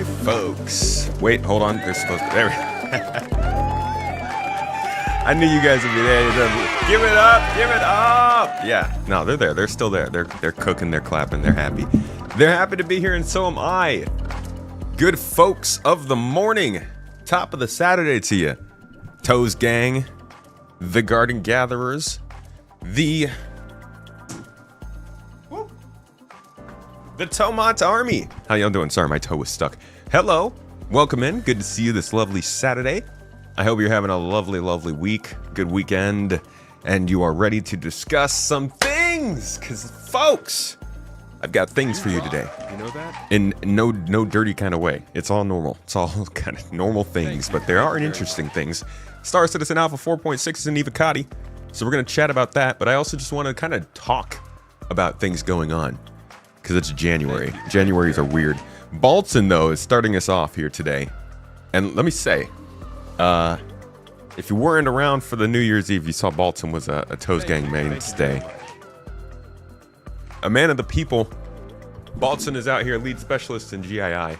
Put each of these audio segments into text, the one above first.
my folks. Wait, hold on. They're supposed to. There we I knew you guys would be there. Give it up! Give it up! Yeah, no, they're there. They're still there. They're cooking. They're clapping. They're happy. They're happy to be here, and so am I. Good folks of the morning. Top of the Saturday to you. Toes Gang. The Garden Gatherers. The Tomot Army. How y'all doing? Sorry, my toe was stuck. Hello. Welcome in. Good to see you this lovely Saturday. I hope you're having a lovely, lovely week. Good weekend. And you are ready to discuss some things. Because, folks, I've got things for you today. You know that? In no dirty kind of way. It's all normal. It's all kind of normal things. But there are interesting things. Star Citizen Alpha 4.6 is in Evocati. So we're going to chat about that. But I also just want to kind of talk about things going on. Because it's January. Januaries are weird. Baltzen, though, is starting us off here today. And let me say, if you weren't around for the New Year's Eve, you saw Baltzen was a Toes Gang mainstay. A man of the people. Baltzen is out here, lead specialist in GII.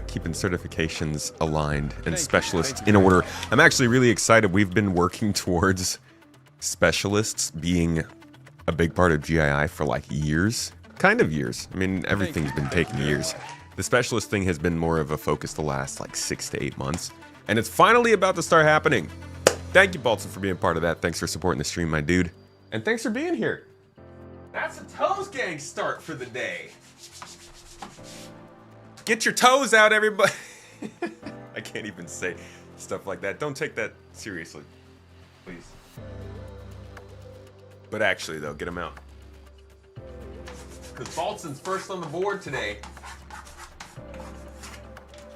Keeping certifications aligned and specialists in order. I'm actually really excited. We've been working towards specialists being a big part of GII for like years. Kind of years. I mean, everything's been taking years. The specialist thing has been more of a focus the last like 6 to 8 months. And it's finally about to start happening. Thank you, Baltzen, for being part of that. Thanks for supporting the stream, my dude. And thanks for being here. That's a Toes Gang start for the day. Get your toes out, everybody. I can't even say stuff like that. Don't take that seriously, please. But actually, though, get them out. Because Baltzen's first on the board today.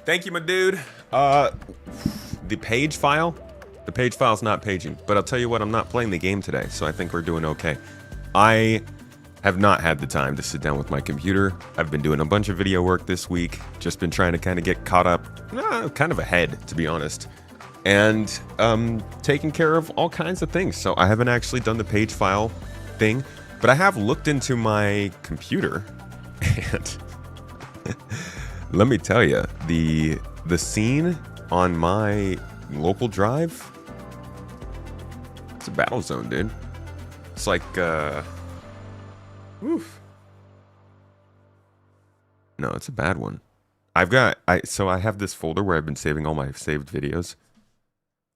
Thank you, my dude. The page file's not paging. But I'll tell you what, I'm not playing the game today, so I think we're doing okay. I have not had the time to sit down with my computer. I've been doing a bunch of video work this week. Just been trying to kind of get caught up, kind of ahead, to be honest. And taking care of all kinds of things. So I haven't actually done the page file thing. But I have looked into my computer, and let me tell you, the scene on my local drive, it's a battle zone, dude. It's like, oof. No, it's a bad one. So I have this folder where I've been saving all my saved videos,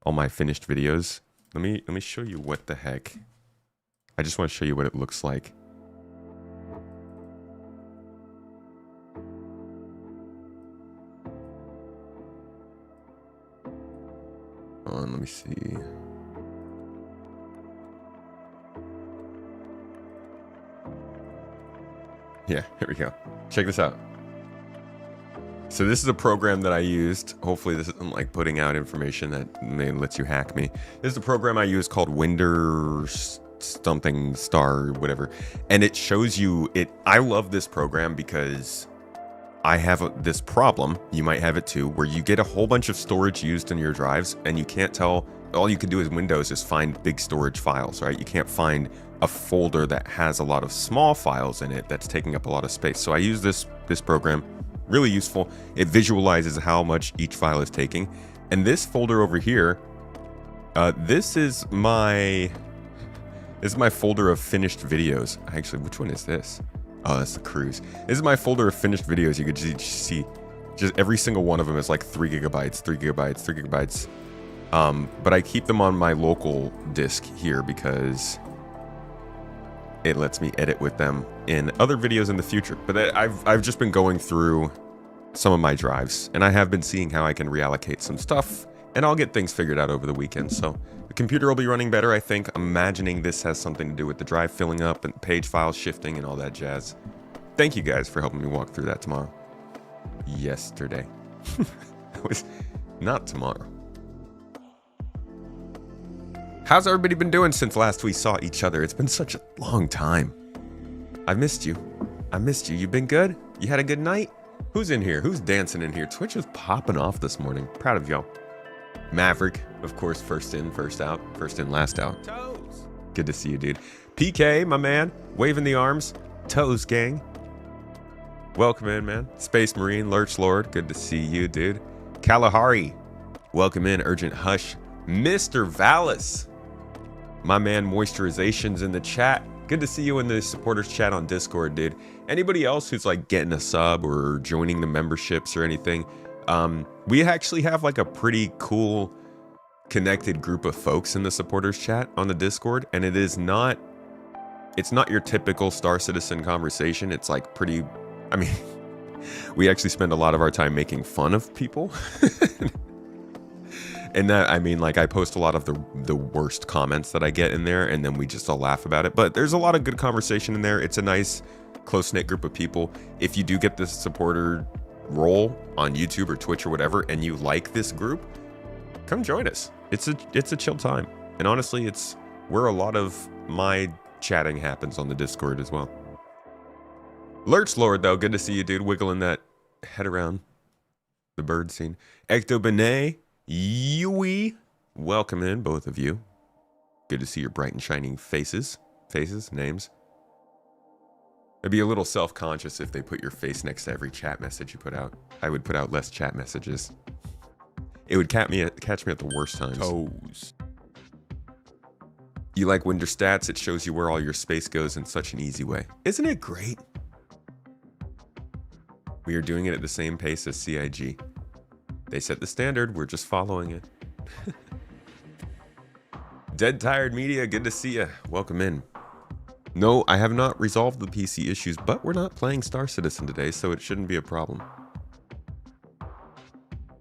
all my finished videos. Let me show you what the heck. I just want to show you what it looks like. Hold on, let me see. Yeah, here we go. Check this out. So this is a program that I used. Hopefully this isn't like putting out information that may lets you hack me. This is a program I use called Windows something star whatever, and it shows you it. I love this program because I have this problem, you might have it too, where you get a whole bunch of storage used in your drives and you can't tell. All you can do is Windows is find big storage files, right? You can't find a folder that has a lot of small files in it that's taking up a lot of space. So I use this program, really useful. It visualizes how much each file is taking. And this folder over here, this is my folder of finished videos. Actually, which one is this? Oh, that's the cruise. This is my folder of finished videos. You could just see, just every single one of them is like 3 gigabytes, 3 gigabytes, 3 gigabytes. But I keep them on my local disk here because it lets me edit with them in other videos in the future. But I've just been going through some of my drives, and I have been seeing how I can reallocate some stuff, and I'll get things figured out over the weekend. So the computer will be running better, I think. I'm imagining this has something to do with the drive filling up and page files shifting and all that jazz. Thank you guys for helping me walk through that tomorrow. Yesterday. It was not tomorrow. How's everybody been doing since last we saw each other? It's been such a long time. I missed you. I missed you. You been good? You had a good night? Who's in here? Who's dancing in here? Twitch is popping off this morning. Proud of y'all. Maverick, of course, first in, first out. First in, last out. Toes. Good to see you, dude. PK, my man, waving the arms. Toes gang. welcome in, man. Space Marine, Lurch Lord, good to see you, dude. Kalahari, welcome in. Urgent Hush, Mr. Valis, my man Moisturization's in the chat. Good to see you in the supporters chat on Discord, dude. Anybody else who's like getting a sub or joining the memberships or anything, we actually have like a pretty cool connected group of folks in the supporters chat on the Discord, and it's not your typical Star Citizen conversation. It's like pretty, I mean, we actually spend a lot of our time making fun of people. And that, I mean, like I post a lot of the worst comments that I get in there, and then we just all laugh about it. But there's a lot of good conversation in there. It's a nice, close-knit group of people. If you do get this supporter role on YouTube or Twitch or whatever, and you like this group, come join us. It's a chill time. And honestly, it's where a lot of my chatting happens on the Discord as well. Lurch Lord, though, good to see you, dude. Wiggling that head around the bird scene. Ecto Benet, Yui, welcome in, both of you. Good to see your bright and shining names. I'd be a little self-conscious if they put your face next to every chat message you put out. I would put out less chat messages. It would catch me at the worst times. Toes. You like Winder stats? It shows you where all your space goes in such an easy way. Isn't it great? We are doing it at the same pace as CIG. They set the standard, we're just following it. Dead Tired Media, good to see ya. Welcome in. No, I have not resolved the PC issues, but we're not playing Star Citizen today, so it shouldn't be a problem.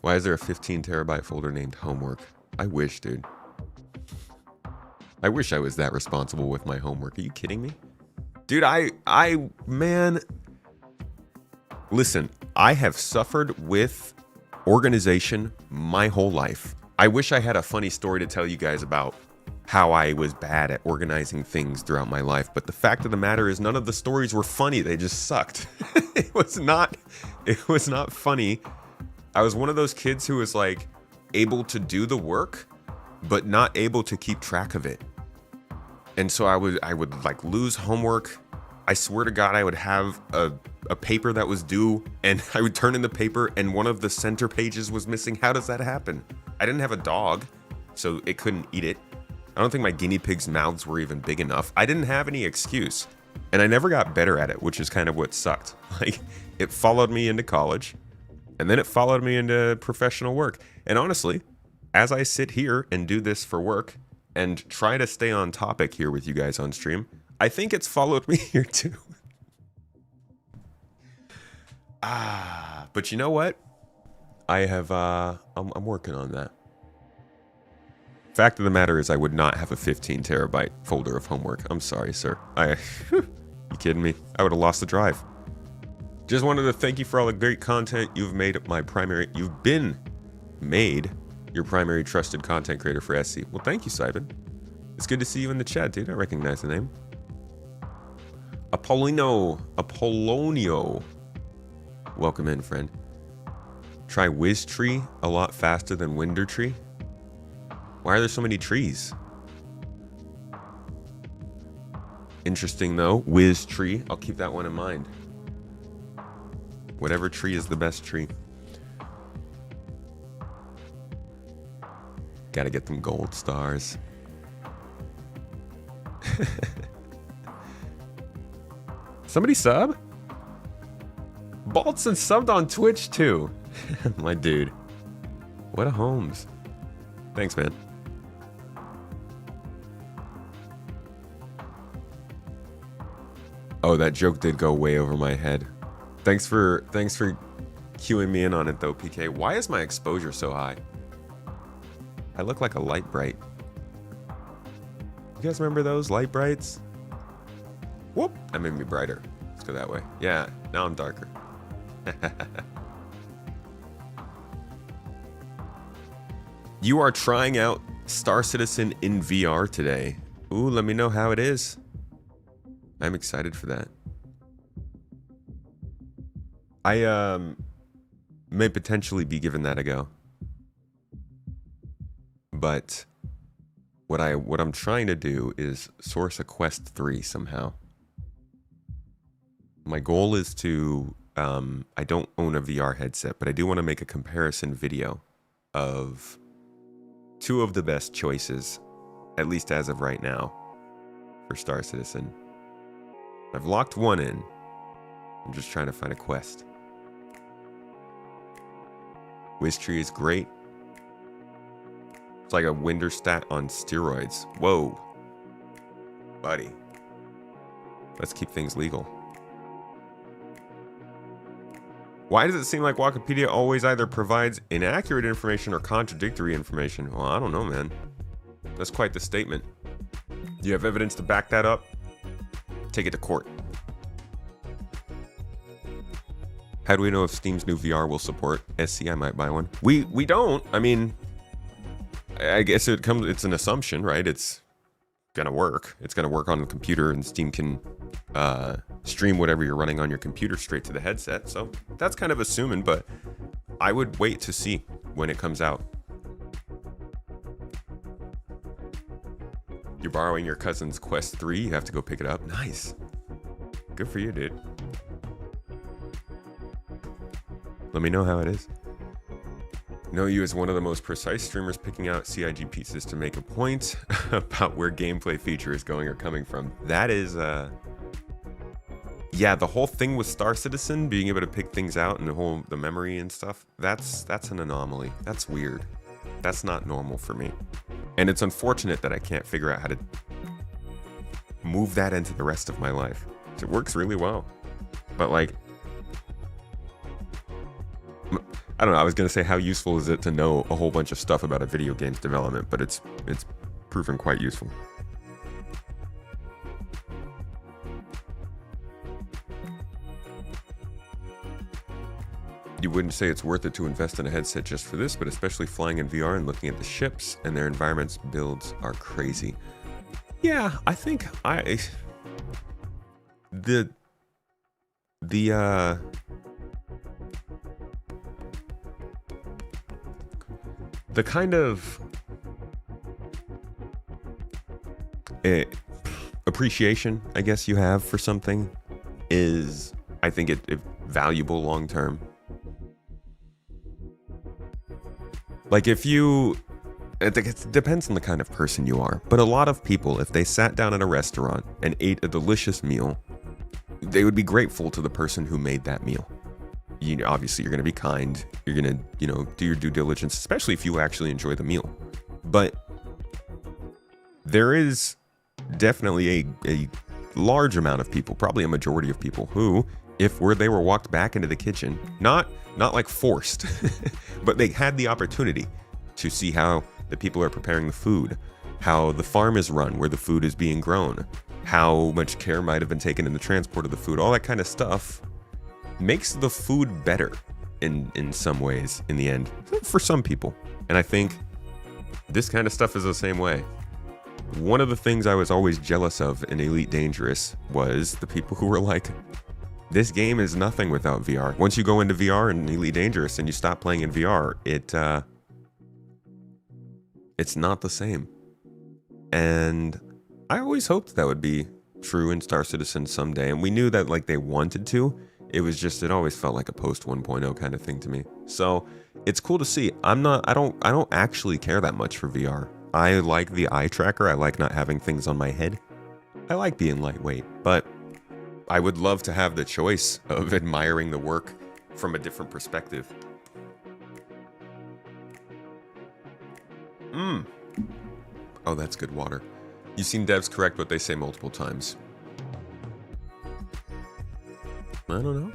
Why is there a 15 terabyte folder named homework? I wish, dude. I wish I was that responsible with my homework. Are you kidding me? Dude, man. Listen, I have suffered with organization my whole life. I wish I had a funny story to tell you guys about how I was bad at organizing things throughout my life, but the fact of the matter is none of the stories were funny. They just sucked. It was not funny. I was one of those kids who was like able to do the work but not able to keep track of it. And so I would like lose homework. I swear to God, I would have a paper that was due, and I would turn in the paper, and one of the center pages was missing. How does that happen? I didn't have a dog, so it couldn't eat it. I don't think my guinea pigs' mouths were even big enough. I didn't have any excuse, and I never got better at it, which is kind of what sucked. Like, it followed me into college, and then it followed me into professional work. And honestly, as I sit here and do this for work and try to stay on topic here with you guys on stream, I think it's followed me here too. But you know what? I have, I'm working on that. Fact of the matter is I would not have a 15 terabyte folder of homework. I'm sorry, sir. You kidding me? I would have lost the drive. Just wanted to thank you for all the great content you've made you've been made your primary trusted content creator for SC. Well, thank you, Simon. It's good to see you in the chat, dude. I recognize the name. Apollonio. Welcome in, friend. Try Wiz Tree a lot faster than Winder Tree. Why are there so many trees? Interesting though, Wiz Tree. I'll keep that one in mind. Whatever tree is the best tree. Gotta get them gold stars. Somebody sub? Baltson subbed on Twitch too. My dude. What a Holmes. Thanks, man. Oh, that joke did go way over my head. Thanks for cueing me in on it though, PK. Why is my exposure so high? I look like a light bright. You guys remember those light brights? Whoop! That made me brighter. Let's go that way. Yeah, now I'm darker. You are trying out Star Citizen in VR today. Ooh, let me know how it is. I'm excited for that. I may potentially be giving that a go. But what I'm trying to do is source a Quest 3 somehow. My goal is to I don't own a VR headset, but I do want to make a comparison video of two of the best choices, at least as of right now, for Star Citizen. I've locked one in. I'm just trying to find a quest. Wiztree is great. It's like a Winder stat on steroids. Whoa. Buddy. Let's keep things legal. Why does it seem like Wikipedia always either provides inaccurate information or contradictory information? Well, I don't know, man. That's quite the statement. Do you have evidence to back that up? Take it to court. How do we know if Steam's new VR will support SC? I might buy one. We don't. I mean, I guess it's an assumption, right? It's gonna work. It's gonna work on the computer, and Steam can stream whatever you're running on your computer straight to the headset. So that's kind of assuming, but I would wait to see when it comes out. You're borrowing your cousin's Quest 3. You have to go pick it up. Nice. Good for you, dude. Let me know how it is. Know you as one of the most precise streamers picking out CIG pieces to make a point about where gameplay feature is going or coming from. That is, yeah, the whole thing with Star Citizen, being able to pick things out and the memory and stuff, that's an anomaly. That's weird. That's not normal for me. And it's unfortunate that I can't figure out how to move that into the rest of my life. It works really well. But like, I don't know, I was going to say how useful is it to know a whole bunch of stuff about a video game's development, but it's proven quite useful. You wouldn't say it's worth it to invest in a headset just for this, but especially flying in VR and looking at the ships and their environments builds are crazy. Yeah, I think the kind of appreciation, I guess, you have for something is, I think, it valuable long term. Like if you, it depends on the kind of person you are, but a lot of people, if they sat down at a restaurant and ate a delicious meal, they would be grateful to the person who made that meal. You know, obviously you're going to be kind, you're going to, you know, do your due diligence, especially if you actually enjoy the meal. But there is definitely a large amount of people, probably a majority of people, who, if they were walked back into the kitchen, not like forced, but they had the opportunity to see how the people are preparing the food, how the farm is run, where the food is being grown, how much care might have been taken in the transport of the food, all that kind of stuff makes the food better in some ways in the end, for some people. And I think this kind of stuff is the same way. One of the things I was always jealous of in Elite Dangerous was the people who were like, this game is nothing without VR. Once you go into VR in Elite Dangerous and you stop playing in VR, it's not the same. And I always hoped that would be true in Star Citizen someday. And we knew that like they wanted to. It was just, it always felt like a post 1.0 kind of thing to me. So it's cool to see. I don't actually care that much for VR. I like the eye tracker. I like not having things on my head. I like being lightweight, but I would love to have the choice of admiring the work from a different perspective. Oh, that's good water. You've seen devs correct what they say multiple times. I don't know.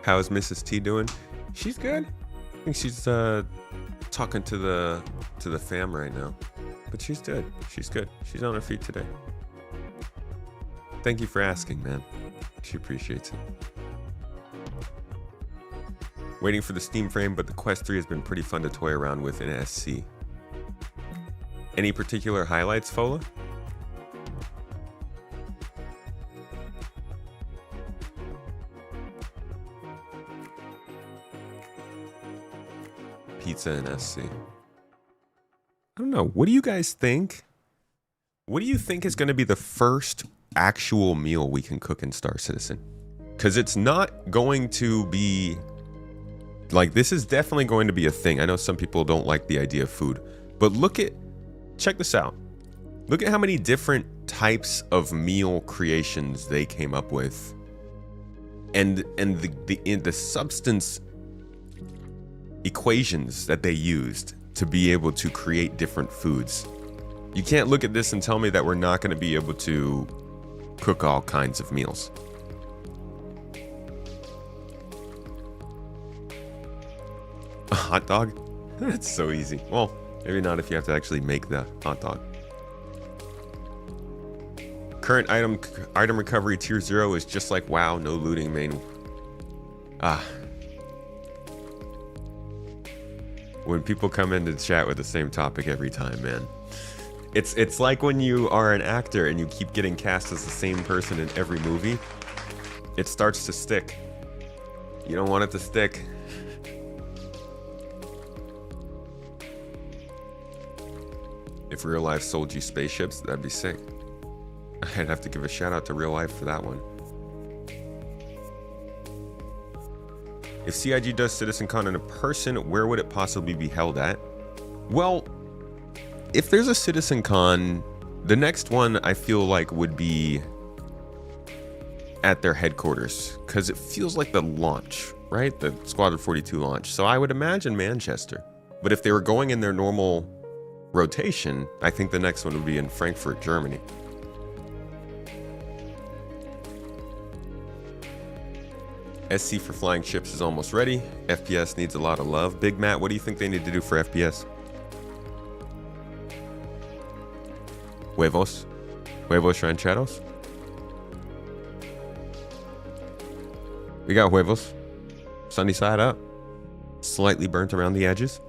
How's Mrs. T doing? She's good. I think she's talking to the fam right now. But she's good. She's good. She's on her feet today. Thank you for asking, man. She appreciates it. Waiting for the Steam frame, but the Quest 3 has been pretty fun to toy around with in SC. Any particular highlights, Fola? Pizza and SC. I don't know. What do you guys think? What do you think is going to be the first actual meal we can cook in Star Citizen? Because it's not going to be... Like, this is definitely going to be a thing. I know some people don't like the idea of food. But check this out. Look at how many different types of meal creations they came up with. And the substance equations that they used to be able to create different foods. You can't look at this and tell me that we're not going to be able to cook all kinds of meals. A hot dog? That's so easy. Well, maybe not if you have to actually make the hot dog. Current item recovery tier 0 is just like WoW, no looting main. When people come into chat with the same topic every time, man. It's like when you are an actor and you keep getting cast as the same person in every movie. It starts to stick. You don't want it to stick. If real life sold you spaceships, that'd be sick. I'd have to give a shout out to real life for that one. If CIG does CitizenCon in person, where would it possibly be held at? Well, if there's a CitizenCon, the next one I feel like would be at their headquarters, because it feels like the launch, right? The Squadron 42 launch. So I would imagine Manchester. But if they were going in their normal rotation, I think the next one would be in Frankfurt, Germany. SC for flying ships is almost ready. FPS needs a lot of love. Big Matt, what do you think they need to do for FPS? Huevos rancheros. We got huevos. Sunny side up. Slightly burnt around the edges.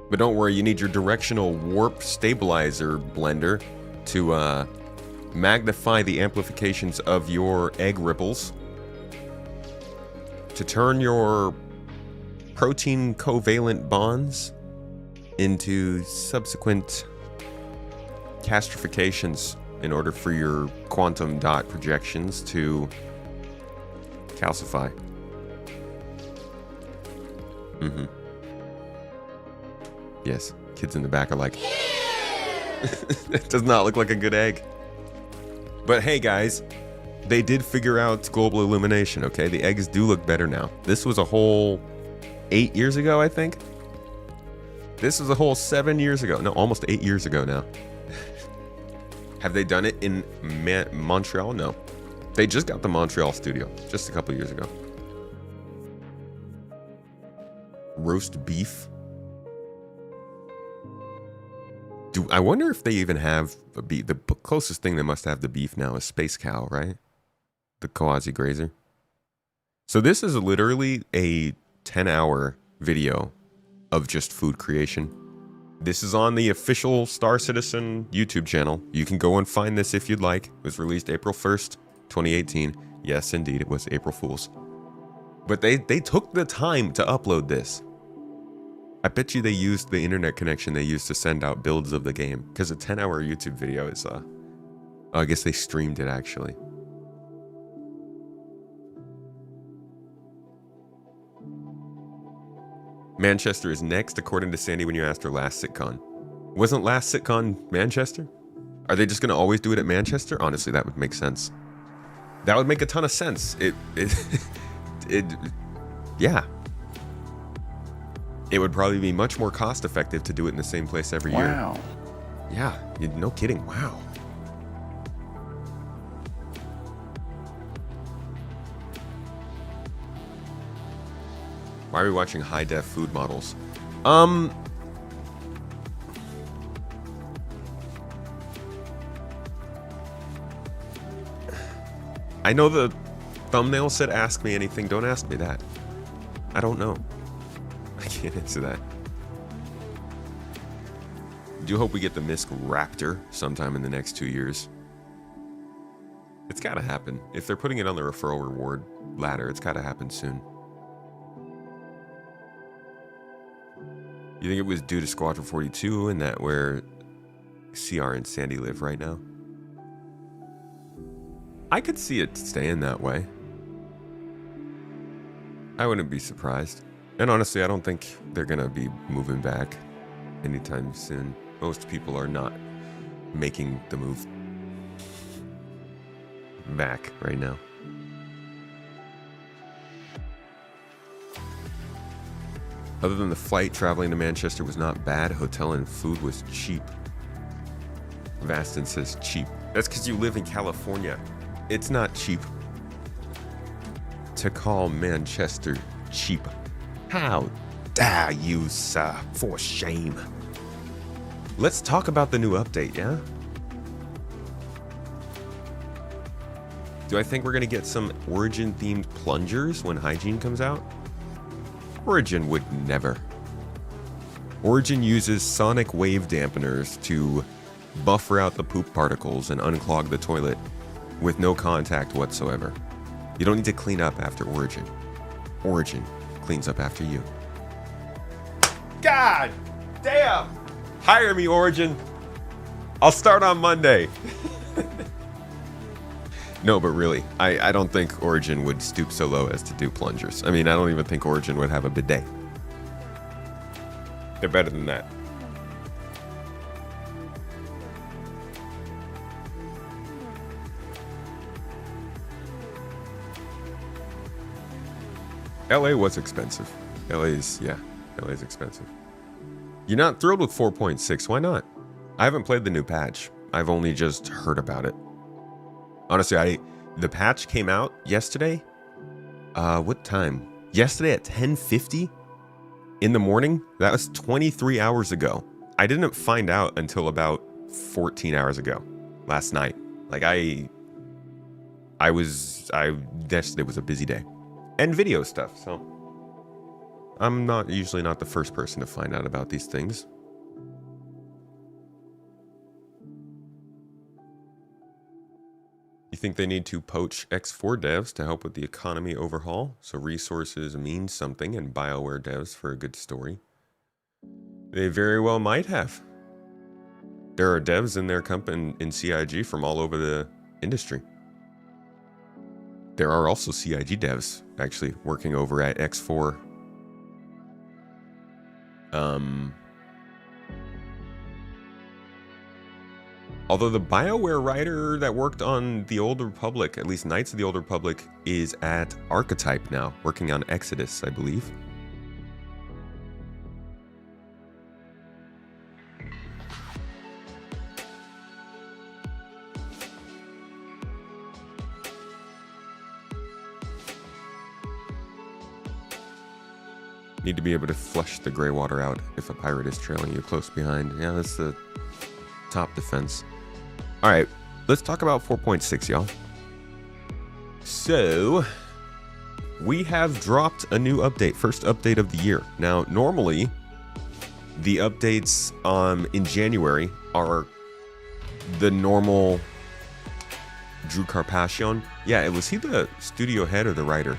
But don't worry, you need your directional warp stabilizer blender to magnify the amplifications of your egg ripples, to turn your protein covalent bonds into subsequent castrifications in order for your quantum dot projections to calcify. Yes, kids in the back are like, it does not look like a good egg. But hey guys, they did figure out global illumination, okay? The eggs do look better now. This was a whole 8 years ago, I think. This was a whole 7 years ago. No, almost 8 years ago now. Have they done it in Montreal? No. They just got the Montreal studio just a couple years ago. Roast beef. I wonder if they even have a beef. The closest thing they must have to beef now is Space Cow, right? The Kawazi Grazer. So this is literally a 10-hour video of just food creation. This is on the official Star Citizen YouTube channel. You can go and find this if you'd like. It was released April 1st, 2018. Yes, indeed, it was April Fool's. But they took the time to upload this. I bet you they used the internet connection they used to send out builds of the game. Because a 10-hour YouTube video is, I guess they streamed it actually. Manchester is next, according to Sandy when you asked her last sitcon. Wasn't last sitcon Manchester? Are they just going to always do it at Manchester? Honestly, that would make sense. That would make a ton of sense. Yeah. It would probably be much more cost effective to do it in the same place every year. Wow. Yeah, no kidding. Wow. Why are we watching high-def food models? I know the thumbnail said ask me anything. Don't ask me that. I don't know. I can't answer that. Do hope we get the MISC Raptor sometime in the next 2 years. It's gotta happen. If they're putting it on the referral reward ladder, it's gotta happen soon. You think it was due to Squadron 42 and that where CR and Sandy live right now? I could see it staying that way. I wouldn't be surprised. And honestly, I don't think they're gonna be moving back anytime soon. Most people are not making the move back right now. Other than the flight, traveling to Manchester was not bad. Hotel and food was cheap. Vaston says cheap. That's because you live in California. It's not cheap to call Manchester cheap. How dare you, sir? For shame. Let's talk about the new update, yeah? Do I think we're gonna get some Origin-themed plungers when Hygiene comes out? Origin would never. Origin uses sonic wave dampeners to buffer out the poop particles and unclog the toilet with no contact whatsoever. You don't need to clean up after Origin. Origin cleans up after you. God damn! Hire me, Origin. I'll start on Monday. No, but really, I don't think Origin would stoop so low as to do plungers. I mean, I don't even think Origin would have a bidet. They're better than that. LA was expensive. LA's expensive. You're not thrilled with 4.6, why not? I haven't played the new patch. I've only just heard about it. Honestly, the patch came out yesterday. What time? Yesterday at 10:50 in the morning. That was 23 hours ago. I didn't find out until about 14 hours ago, last night. Like yesterday was a busy day, and video stuff. So I'm usually not the first person to find out about these things. You think they need to poach X4 devs to help with the economy overhaul, so resources mean something, and BioWare devs for a good story? They very well might have. There are devs in their company in CIG from all over the industry. There are also CIG devs actually working over at X4. Although the BioWare writer that worked on The Old Republic, at least Knights of the Old Republic, is at Archetype now, working on Exodus, I believe. Need to be able to flush the gray water out if a pirate is trailing you close behind. Yeah, that's the top defense. All right, let's talk about 4.6, y'all. So, we have dropped a new update, first update of the year. Now, normally, the updates in January are the normal Drew Carpathian. Yeah, was he the studio head or the writer?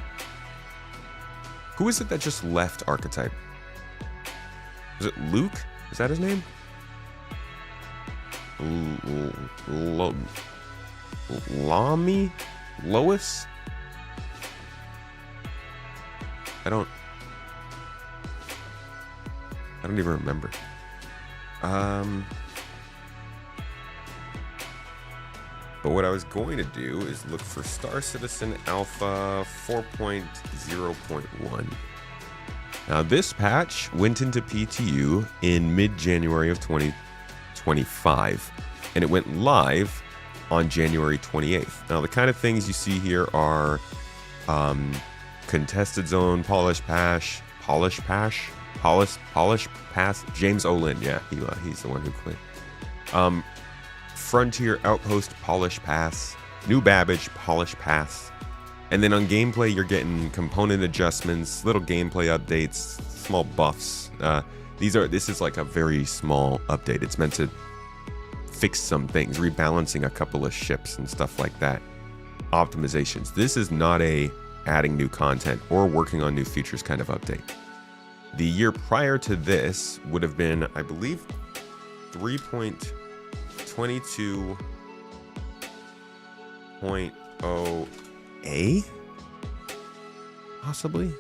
Who is it that just left Archetype? Was it Luke? Is that his name? Lamy? Lois? I don't even remember. But what I was going to do is look for Star Citizen Alpha 4.0.1. Now this patch went into PTU in mid-January of 2025, and it went live on January 28th. Now the kind of things you see here are contested zone, polish pass. James Olin, yeah, he's the one who quit. Frontier Outpost polish pass, new Babbage polish pass, and then on gameplay you're getting component adjustments, little gameplay updates, small buffs. This is like a very small update. It's meant to fix some things, rebalancing a couple of ships and stuff like that. Optimizations. This is not a adding new content or working on new features kind of update. The year prior to this would have been, I believe, 3.22.0A? Possibly?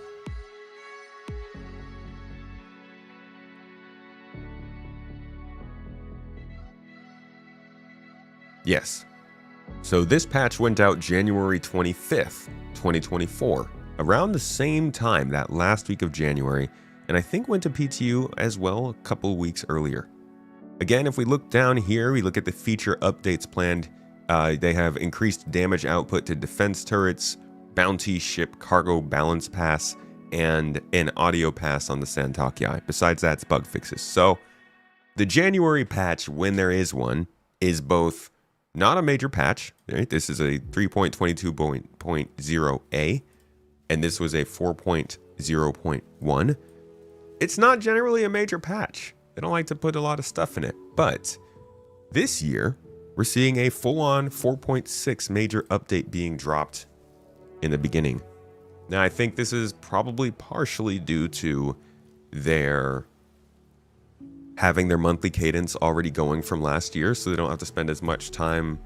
Yes. So this patch went out January 25th, 2024, around the same time, that last week of January, and I think went to PTU as well a couple weeks earlier. Again, if we look down here, we look at the feature updates planned. They have increased damage output to defense turrets, bounty ship cargo balance pass, and an audio pass on the Santakiai. Besides that, it's bug fixes. So the January patch, when there is one, is both not a major patch, right? This is a 3.22.0A, and this was a 4.0.1. It's not generally a major patch. They don't like to put a lot of stuff in it. But this year, we're seeing a full-on 4.6 major update being dropped in the beginning. Now, I think this is probably partially due to their having their monthly cadence already going from last year, so they don't have to spend as much time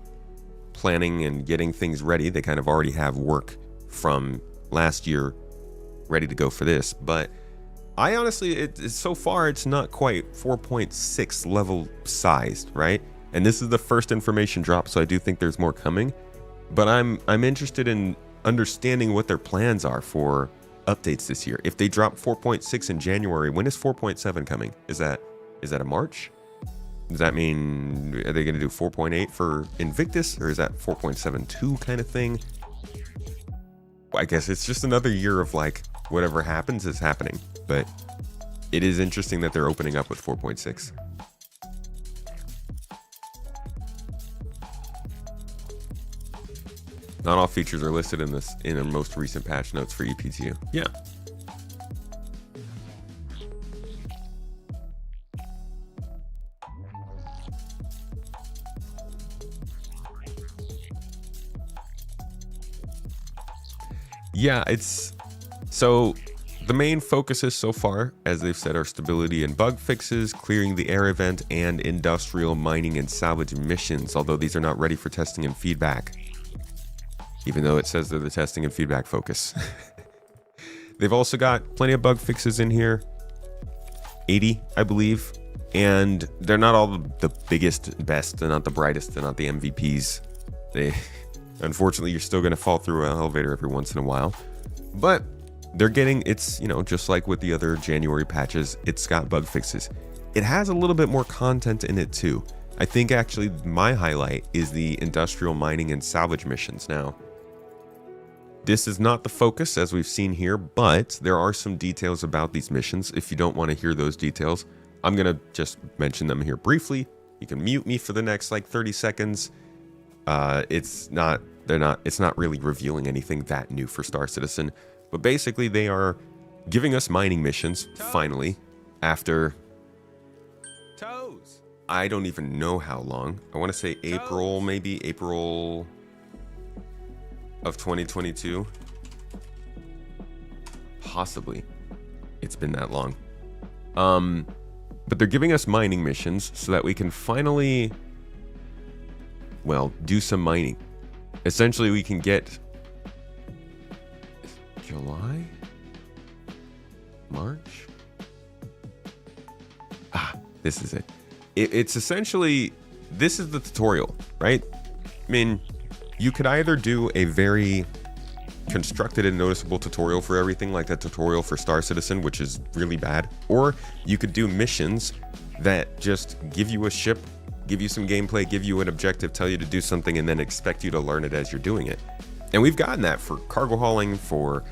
planning and getting things ready. They kind of already have work from last year ready to go for this. But I honestly, so far, it's not quite 4.6 level sized, right? And this is the first information drop, so I do think there's more coming. But I'm interested in understanding what their plans are for updates this year. If they drop 4.6 in January, when is 4.7 coming? Is that a March? Does that mean, are they going to do 4.8 for Invictus, or is that 4.72 kind of thing? I guess it's just another year of like, whatever happens is happening. But it is interesting that they're opening up with 4.6. Not all features are listed in the most recent patch notes for EPTU. Yeah. Yeah, so the main focuses so far, as they've said, are stability and bug fixes, clearing the air event, and industrial mining and salvage missions, although these are not ready for testing and feedback. Even though it says they're the testing and feedback focus. They've also got plenty of bug fixes in here. 80, I believe. And they're not all the biggest, best. They're not the brightest. They're not the MVPs. Unfortunately, you're still going to fall through an elevator every once in a while. But they're getting, just like with the other January patches, it's got bug fixes. It has a little bit more content in it too. I think actually my highlight is the industrial mining and salvage missions. Now, this is not the focus as we've seen here, but there are some details about these missions. If you don't want to hear those details, I'm going to just mention them here briefly. You can mute me for the next like 30 seconds. It's not really revealing anything that new for Star Citizen, but basically they are giving us mining missions finally after I don't even know how long. I want to say April, maybe April of 2022. Possibly. It's been that long. But they're giving us mining missions so that we can finally, do some mining. Essentially, we can get July? March? This is it. It's essentially, this is the tutorial, right? I mean, you could either do a very constructed and noticeable tutorial for everything, like that tutorial for Star Citizen, which is really bad, or you could do missions that just give you a ship, give you some gameplay, give you an objective, tell you to do something, and then expect you to learn it as you're doing it. And we've gotten that for cargo hauling, for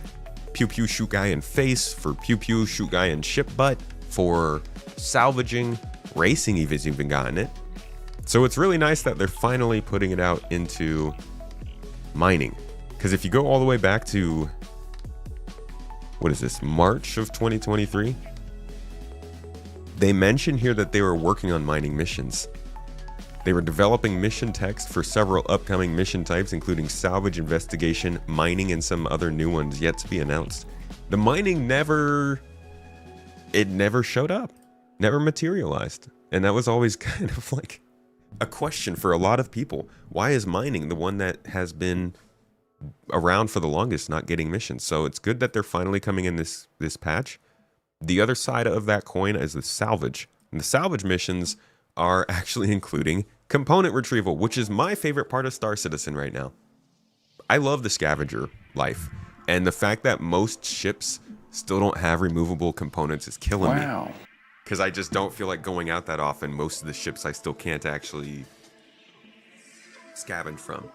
pew pew shoot guy in face, for pew pew shoot guy in ship butt, for salvaging, racing even gotten it. So it's really nice that they're finally putting it out into mining. Because if you go all the way back to, what is this, March of 2023? They mention here that they were working on mining missions. They were developing mission text for several upcoming mission types, including salvage, investigation, mining, and some other new ones yet to be announced. The mining never showed up, never materialized. And that was always kind of like a question for a lot of people. Why is mining, the one that has been around for the longest, not getting missions? So it's good that they're finally coming in this patch. The other side of that coin is the salvage. And the salvage missions are actually including Component retrieval, which is my favorite part of Star Citizen right now. I love the scavenger life, and the fact that most ships still don't have removable components is killing me. Because I just don't feel like going out that often. Most of the ships I still can't actually scavenge from.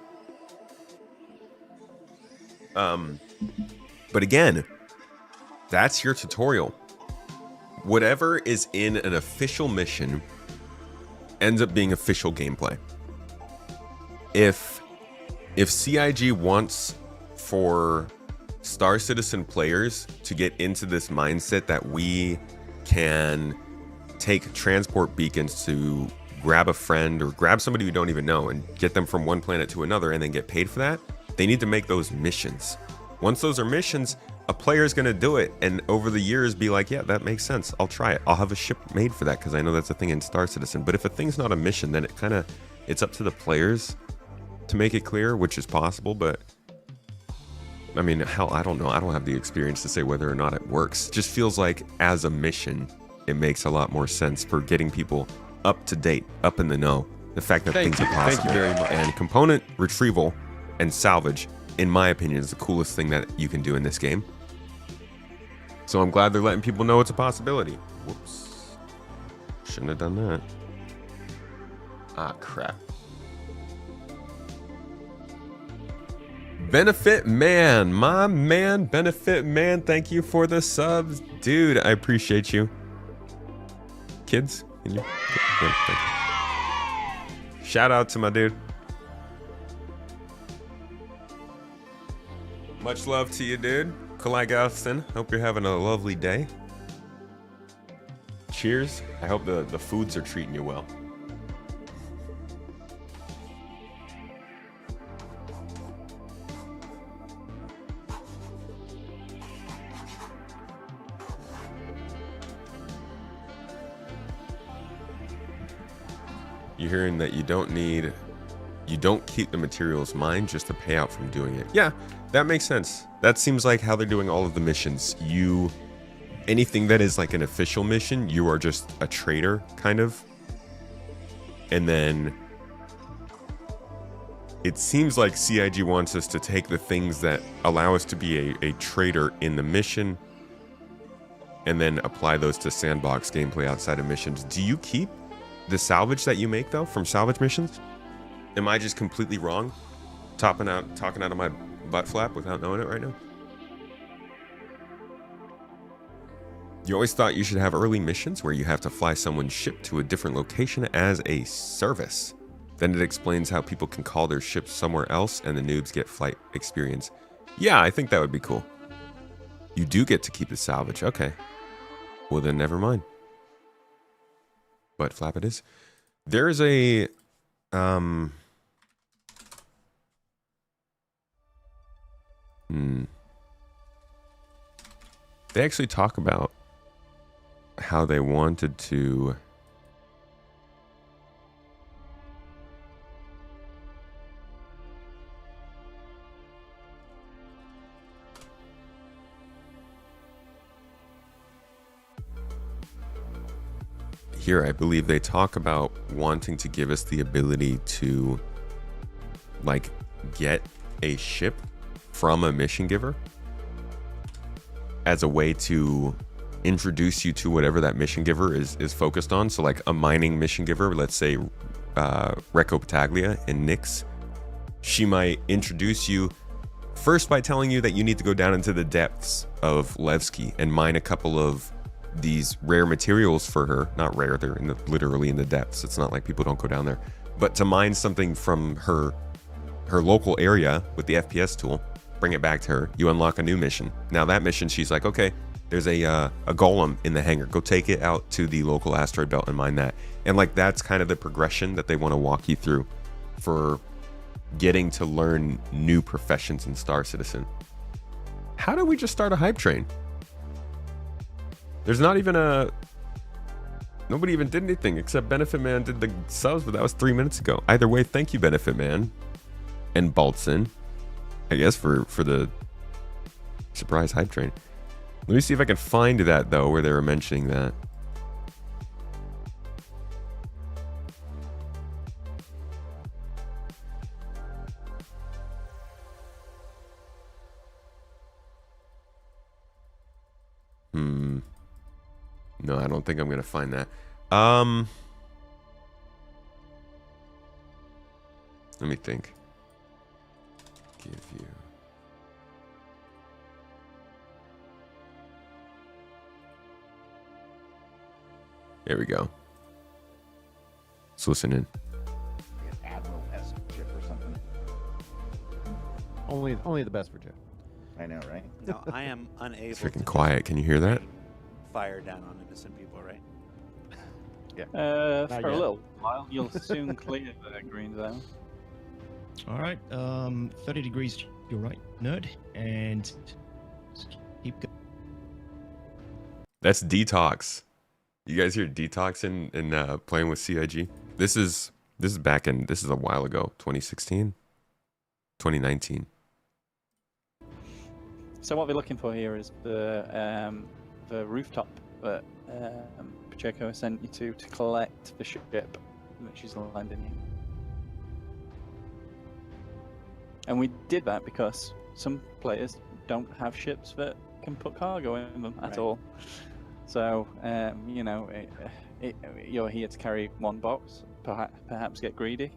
But again, that's your tutorial. Whatever is in an official mission ends up being official gameplay. If CIG wants for Star Citizen players to get into this mindset that we can take transport beacons to grab a friend or grab somebody we don't even know and get them from one planet to another and then get paid for that, they need to make those missions. Once those are missions, a player is going to do it and over the years be like, yeah, that makes sense. I'll try it. I'll have a ship made for that because I know that's a thing in Star Citizen. But if a thing's not a mission, then it's up to the players to make it clear, which is possible. But I mean, hell, I don't know. I don't have the experience to say whether or not it works. It just feels like as a mission, it makes a lot more sense for getting people up to date, up in the know. The fact that things are possible. Thank you very much. And component retrieval and salvage, in my opinion, is the coolest thing that you can do in this game. So I'm glad they're letting people know it's a possibility. Whoops. Shouldn't have done that. Ah, crap. Benefit Man, my man, Benefit Man, thank you for the subs. Dude, I appreciate you. Kids, can you? Yeah, thank you. Shout out to my dude. Much love to you, dude. Kalai Galston, hope you're having a lovely day. Cheers. I hope the foods are treating you well. You're hearing that you don't keep the materials mined just to pay out from doing it. Yeah, that makes sense. That seems like how they're doing all of the missions. Anything that is like an official mission, you are just a trader, kind of. And then it seems like CIG wants us to take the things that allow us to be a trader in the mission and then apply those to sandbox gameplay outside of missions. Do you keep the salvage that you make, though, from salvage missions? Am I just completely wrong? Talking out of my butt flap without knowing it right now? You always thought you should have early missions where you have to fly someone's ship to a different location as a service. Then it explains how people can call their ships somewhere else and the noobs get flight experience. Yeah, I think that would be cool. You do get to keep the salvage. Okay. Well, then never mind. Butt flap it is. There's a... They actually talk about how they wanted to here, I believe they talk about wanting to give us the ability to like get a ship from a mission giver as a way to introduce you to whatever that mission giver is focused on. So like a mining mission giver, let's say Recco Pataglia in Nyx, she might introduce you first by telling you that you need to go down into the depths of Levski and mine a couple of these rare materials for her. Not rare, they're literally in the depths. It's not like people don't go down there. But to mine something from her local area with the FPS tool, bring it back to her, you unlock a new mission. Now that mission, she's like, okay, there's a golem in the hangar. Go take it out to the local asteroid belt and mine that. And like that's kind of the progression that they want to walk you through for getting to learn new professions in Star Citizen. How do we just start a hype train? There's not even nobody even did anything except Benefit Man did the subs, but that was 3 minutes ago. Either way, thank you, Benefit Man and Baltzen, I guess, for the surprise hype train. Let me see if I can find that, though, where they were mentioning that. No, I don't think I'm gonna find that. Let me think. Give you. There we go. Let's listen in. Admiral-esque ship or something. Only the best for Jeff. I know, right? No, I am unable. It's to freaking just quiet. Can you hear that? rain fire down on innocent people, right? Not For yet. a little while, you'll soon clear the green zone. All right, 30 degrees to your right, nerd, and just keep going. That's Detox. You guys hear Detox in playing with CIG? This is back in, this is a while ago, 2016, 2019. So what we're looking for here is the rooftop that Pacheco sent you to collect the ship that she's landing in. And we did that because some players don't have ships that can put cargo in them at all. So, you know, you're here to carry one box, perhaps get greedy.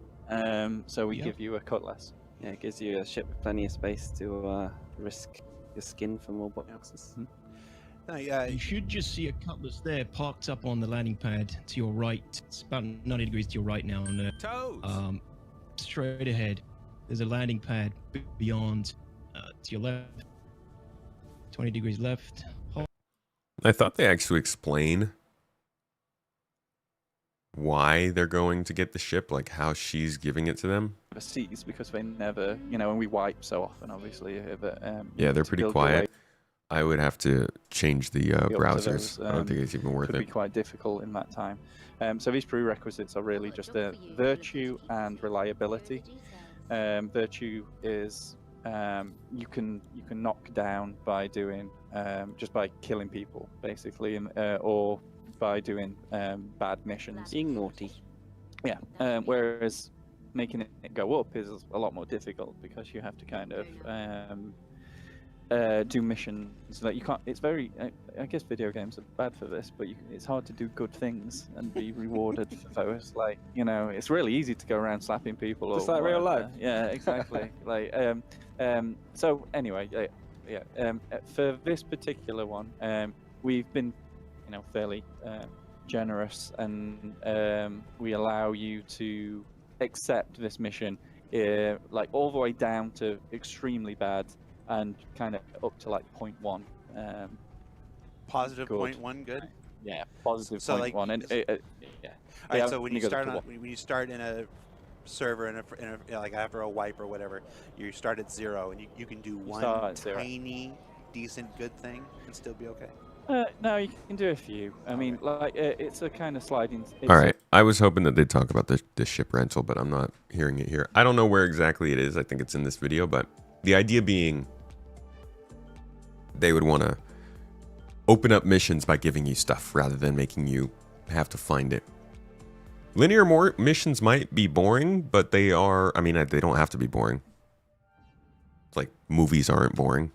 So we Yep. give you a cutlass. Yeah, it gives you a ship with plenty of space to risk your skin for more boxes. No, You should just see a cutlass there parked up on the landing pad to your right. It's about 90 degrees to your right now, nerd. toads. Straight ahead. There's a landing pad beyond to your left. 20 degrees left. I thought they actually explain why they're going to get the ship, like how she's giving it to them. The seas because they never, you know, and we wipe so often, obviously. Yeah, they're to pretty build your quiet. way I would have to change the up to browsers. those, I don't think it's even worth could be it. quite difficult in that time. So these prerequisites are really just virtue and reliability. Virtue is you can knock down by doing just by killing people basically, or by doing bad missions. Being naughty. Yeah. Whereas making it go up is a lot more difficult because you have to kind of do missions that you can't. It's very. I guess video games are bad for this, but it's hard to do good things and be rewarded for those. Like, you know, it's really easy to go around slapping people. Just or like real whatever. life. Yeah, exactly. Like, so anyway, for this particular one, we've been, you know, fairly generous, and we allow you to accept this mission, like all the way down to extremely bad. And kind of up to like 0.1. Positive good. 0.1, good. Yeah, positive So, 0.1. like, And All right. Yeah, So when you goes up start to on, when you start in a server in a you know, like after a wipe or whatever, you start at 0, and you can do one start at 0. tiny, decent, good thing and still be okay. No, you can do a few. I mean, like it's a kind of sliding. All right. I was hoping that they'd talk about this ship rental, but I'm not hearing it here. I don't know where exactly it is. I think it's in this video, but the idea being they would want to open up missions by giving you stuff rather than making you have to find it. Linear missions might be boring, but they are, I mean, they don't have to be boring. It's like movies aren't boring,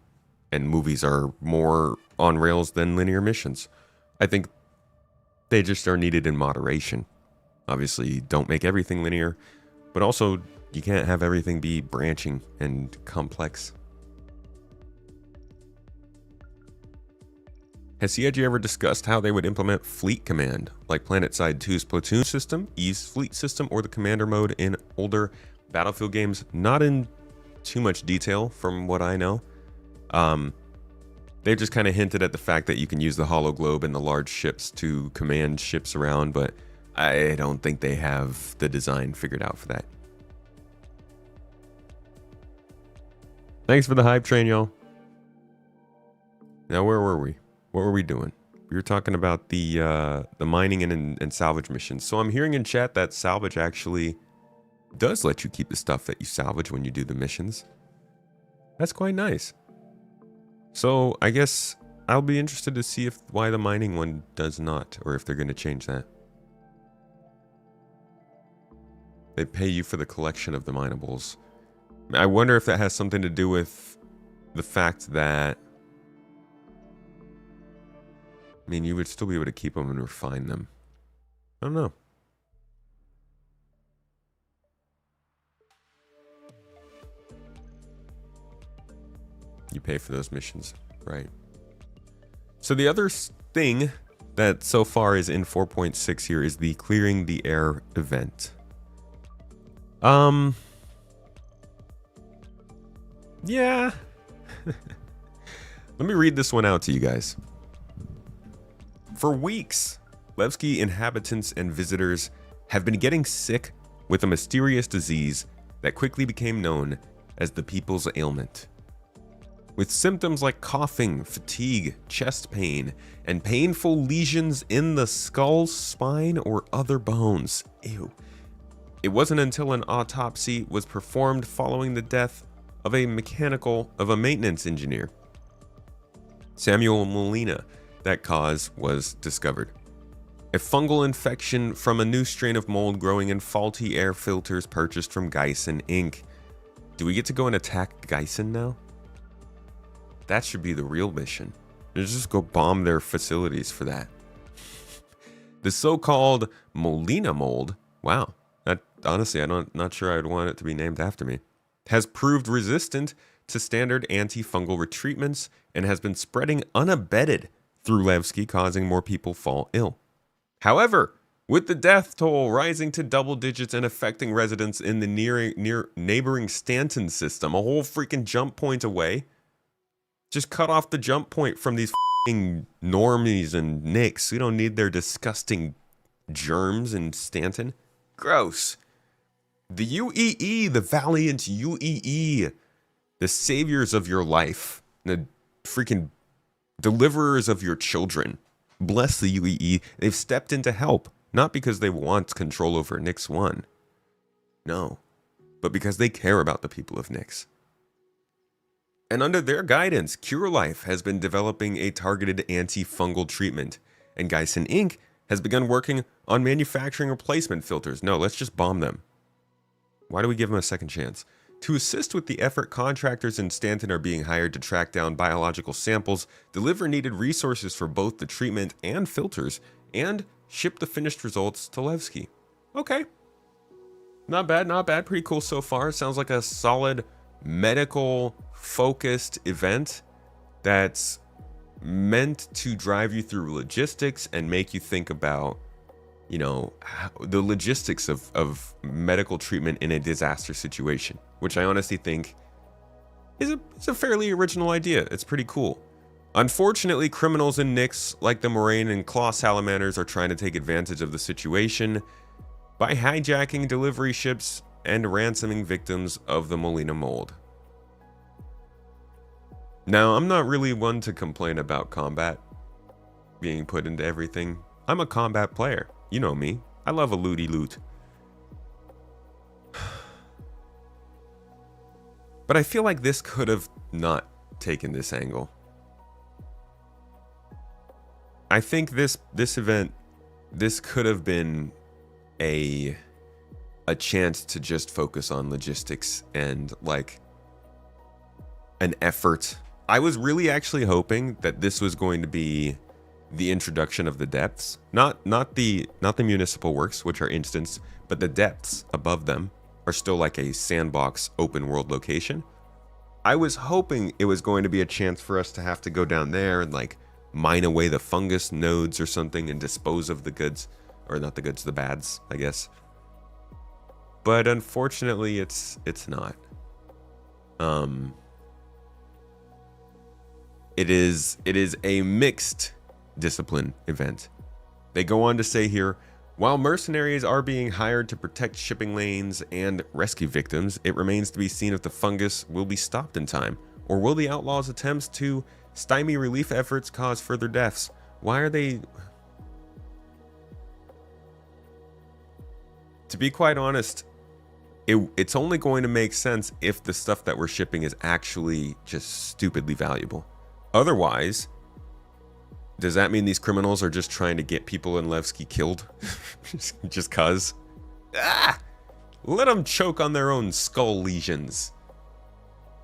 and movies are more on rails than linear missions. I think they just are needed in moderation. Obviously, don't make everything linear, but also you can't have everything be branching and complex. Has CIG ever discussed how they would implement Fleet Command, like PlanetSide 2's Platoon system, E's Fleet system, or the Commander mode in older Battlefield games? Not in too much detail from what I know. They've just kind of hinted at the fact that you can use the Hollow Globe and the large ships to command ships around, but I don't think they have the design figured out for that. Thanks for the hype train, y'all. Now, where were we? What were we doing? We were talking about the mining and salvage missions. So I'm hearing in chat that salvage actually does let you keep the stuff that you salvage when you do the missions. That's quite nice. So I guess I'll be interested to see why the mining one does not, or if they're going to change that. They pay you for the collection of the minables. I wonder if that has something to do with the fact that I mean, you would still be able to keep them and refine them. I don't know. You pay for those missions, right? So the other thing that so far is in 4.6 here is the clearing the air event. Yeah. Let me read this one out to you guys. For weeks, Levski inhabitants and visitors have been getting sick with a mysterious disease that quickly became known as the people's ailment. With symptoms like coughing, fatigue, chest pain, and painful lesions in the skull, spine, or other bones. Ew. It wasn't until an autopsy was performed following the death of a maintenance engineer, Samuel Molina, that cause was discovered. A fungal infection from a new strain of mold growing in faulty air filters purchased from Geisen Inc. Do we get to go and attack Geisen now? That should be the real mission. Let's just go bomb their facilities for that. The so-called Molina mold, wow, honestly, I'm not sure I'd want it to be named after me, has proved resistant to standard antifungal treatments and has been spreading unabated through Levski, causing more people fall ill. However, with the death toll rising to double digits and affecting residents in the near neighboring Stanton system, a whole freaking jump point away, just cut off the jump point from these f***ing normies and nicks. We don't need their disgusting germs in Stanton. Gross. The UEE, the valiant UEE, the saviors of your life, the freaking deliverers of your children. Bless the UEE. They've stepped in to help, not because they want control over Nix 1. No, but because they care about the people of Nix. And under their guidance, CureLife has been developing a targeted antifungal treatment, and Geisen Inc. has begun working on manufacturing replacement filters. No, let's just bomb them. Why do we give them a second chance? To assist with the effort, contractors in Stanton are being hired to track down biological samples, deliver needed resources for both the treatment and filters, and ship the finished results to Levski. Okay. Not bad, not bad. Pretty cool so far. Sounds like a solid medical-focused event that's meant to drive you through logistics and make you think about, you know, the logistics of medical treatment in a disaster situation, which I honestly think is a fairly original idea. It's pretty cool. Unfortunately, criminals in Nix, like the Moraine and Claw Salamanders, are trying to take advantage of the situation by hijacking delivery ships and ransoming victims of the Molina mold. Now, I'm not really one to complain about combat being put into everything. I'm a combat player. You know me. I love a looty loot. But I feel like this could have not taken this angle. I think this event, this could have been a chance to just focus on logistics and like an effort. I was really actually hoping that this was going to be the introduction of the depths, not the municipal works, which are instanced, but the depths above them are still like a sandbox open world location. I was hoping it was going to be a chance for us to have to go down there and like mine away the fungus nodes or something and dispose of the goods, or not the goods, the bads, I guess. But unfortunately, it's not. It is a mixed discipline event. They go on to say here, while mercenaries are being hired to protect shipping lanes and rescue victims, it remains to be seen if the fungus will be stopped in time, or will the outlaws' attempts to stymie relief efforts cause further deaths. Why are they... To be quite honest, it's only going to make sense if the stuff that we're shipping is actually just stupidly valuable. Otherwise, does that mean these criminals are just trying to get people in Levski killed? just cuz? Ah! Let them choke on their own skull lesions.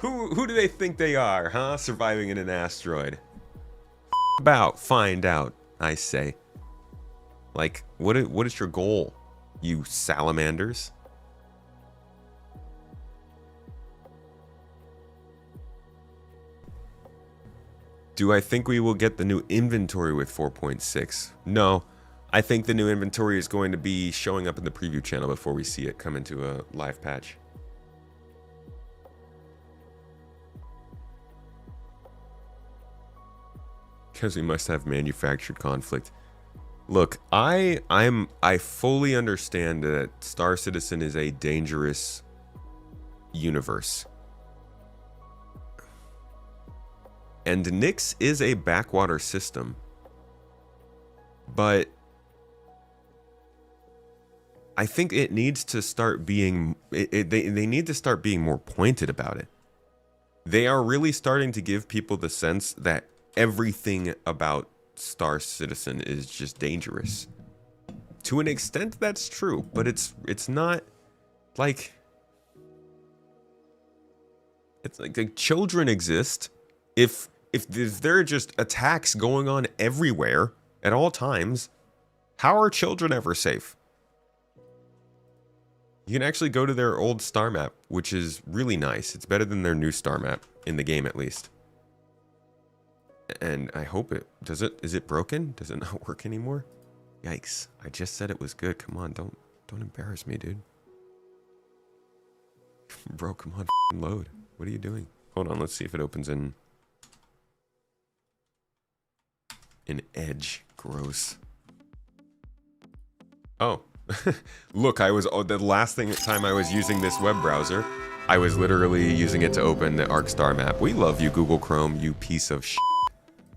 Who do they think they are, huh? Surviving in an asteroid. About, find out. I say. Like, what is your goal, you salamanders? Do I think we will get the new inventory with 4.6? No. I think the new inventory is going to be showing up in the preview channel before we see it come into a live patch. Because we must have manufactured conflict. Look, I fully understand that Star Citizen is a dangerous universe. And Nyx is a backwater system. But I think it needs to start being they need to start being more pointed about it. They are really starting to give people the sense that everything about Star Citizen is just dangerous. To an extent, that's true, but it's not like it's like children exist. If there are just attacks going on everywhere at all times, how are children ever safe? You can actually go to their old star map, which is really nice. It's better than their new star map in the game, at least. And I hope it does it. Is it broken? Does it not work anymore? Yikes! I just said it was good. Come on, don't embarrass me, dude. Bro, come on, load. What are you doing? Hold on, let's see if it opens in Edge. Gross. Oh, look! The last time I was using this web browser, I was literally using it to open the Arc Star map. We love you, Google Chrome, you piece of shit.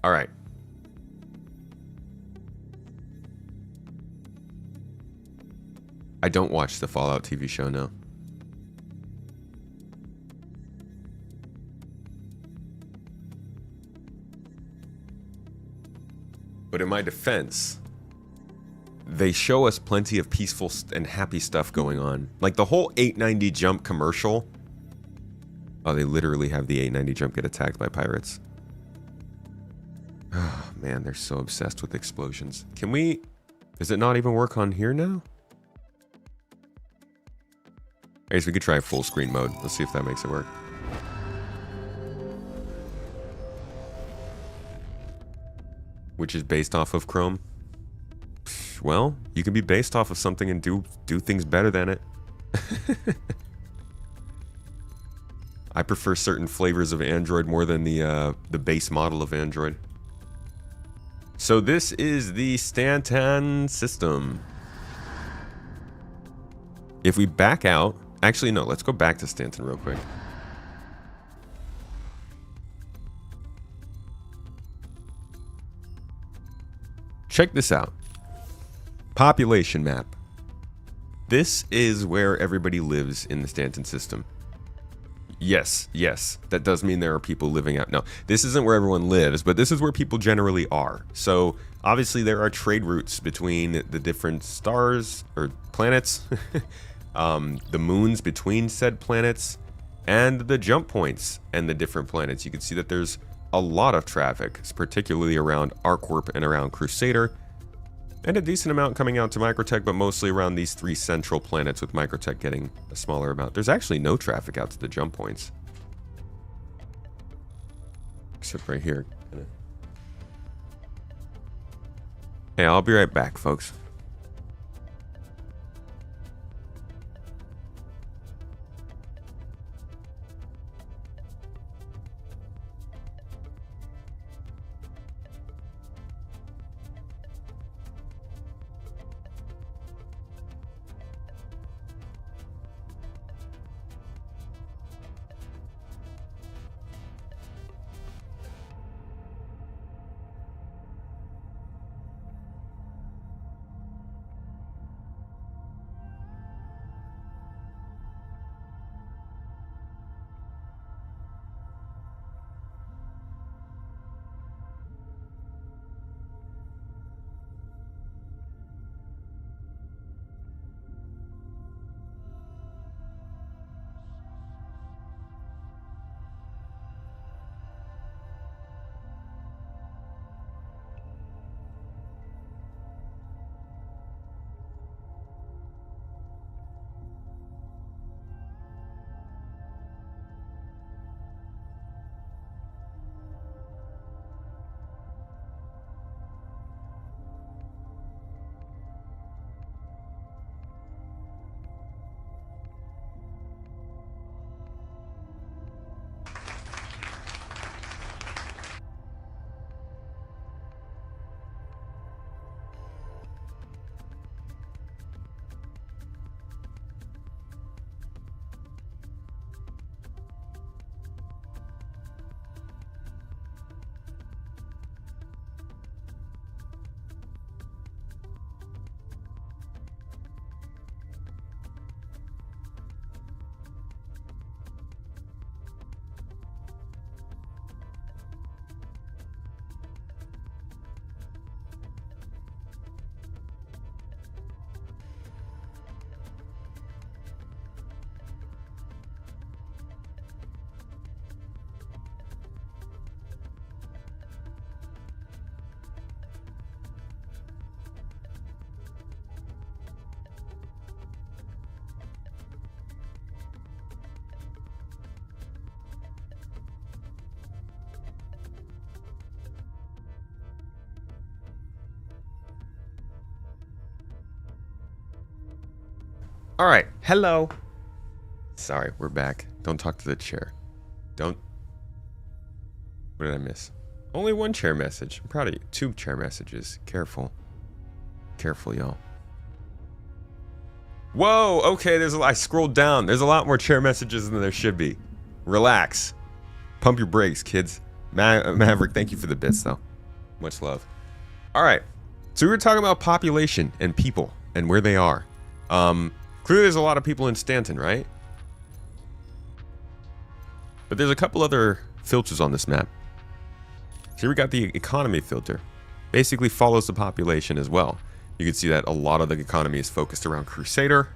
All right. I don't watch the Fallout TV show, no. But in my defense, they show us plenty of peaceful and happy stuff going on. Like the whole 890 jump commercial. Oh, they literally have the 890 jump get attacked by pirates. Oh, man, they're so obsessed with explosions. Can we... Does it not even work on here now? I guess we could try full screen mode. Let's see if that makes it work. Which is based off of Chrome. Well, you can be based off of something and do things better than it. I prefer certain flavors of Android more than the base model of Android. So this is the Stanton system. If we back out... Actually, no, let's go back to Stanton real quick. Check this out. Population map. This is where everybody lives in the Stanton system. Yes, that does mean there are people living out. No, this isn't where everyone lives, but this is where people generally are. So obviously there are trade routes between the different stars or planets, the moons between said planets, and the jump points and the different planets. You can see that there's a lot of traffic, particularly around ArcWarp and around Crusader, and a decent amount coming out to Microtech, but mostly around these three central planets, with Microtech getting a smaller amount. There's actually no traffic out to the jump points. Except right here. Hey, I'll be right back, folks. All right. Hello. Sorry, we're back. Don't talk to the chair. Don't. What did I miss? Only one chair message. I'm proud of you. 2 chair messages. Careful. Careful, y'all. Whoa. Okay, I scrolled down. There's a lot more chair messages than there should be. Relax. Pump your brakes, kids. Maverick, thank you for the bits, though. Much love. All right. So we were talking about population and people and where they are. Clearly there's a lot of people in Stanton, right? But there's a couple other filters on this map. Here we got the economy filter. Basically follows the population as well. You can see that a lot of the economy is focused around Crusader,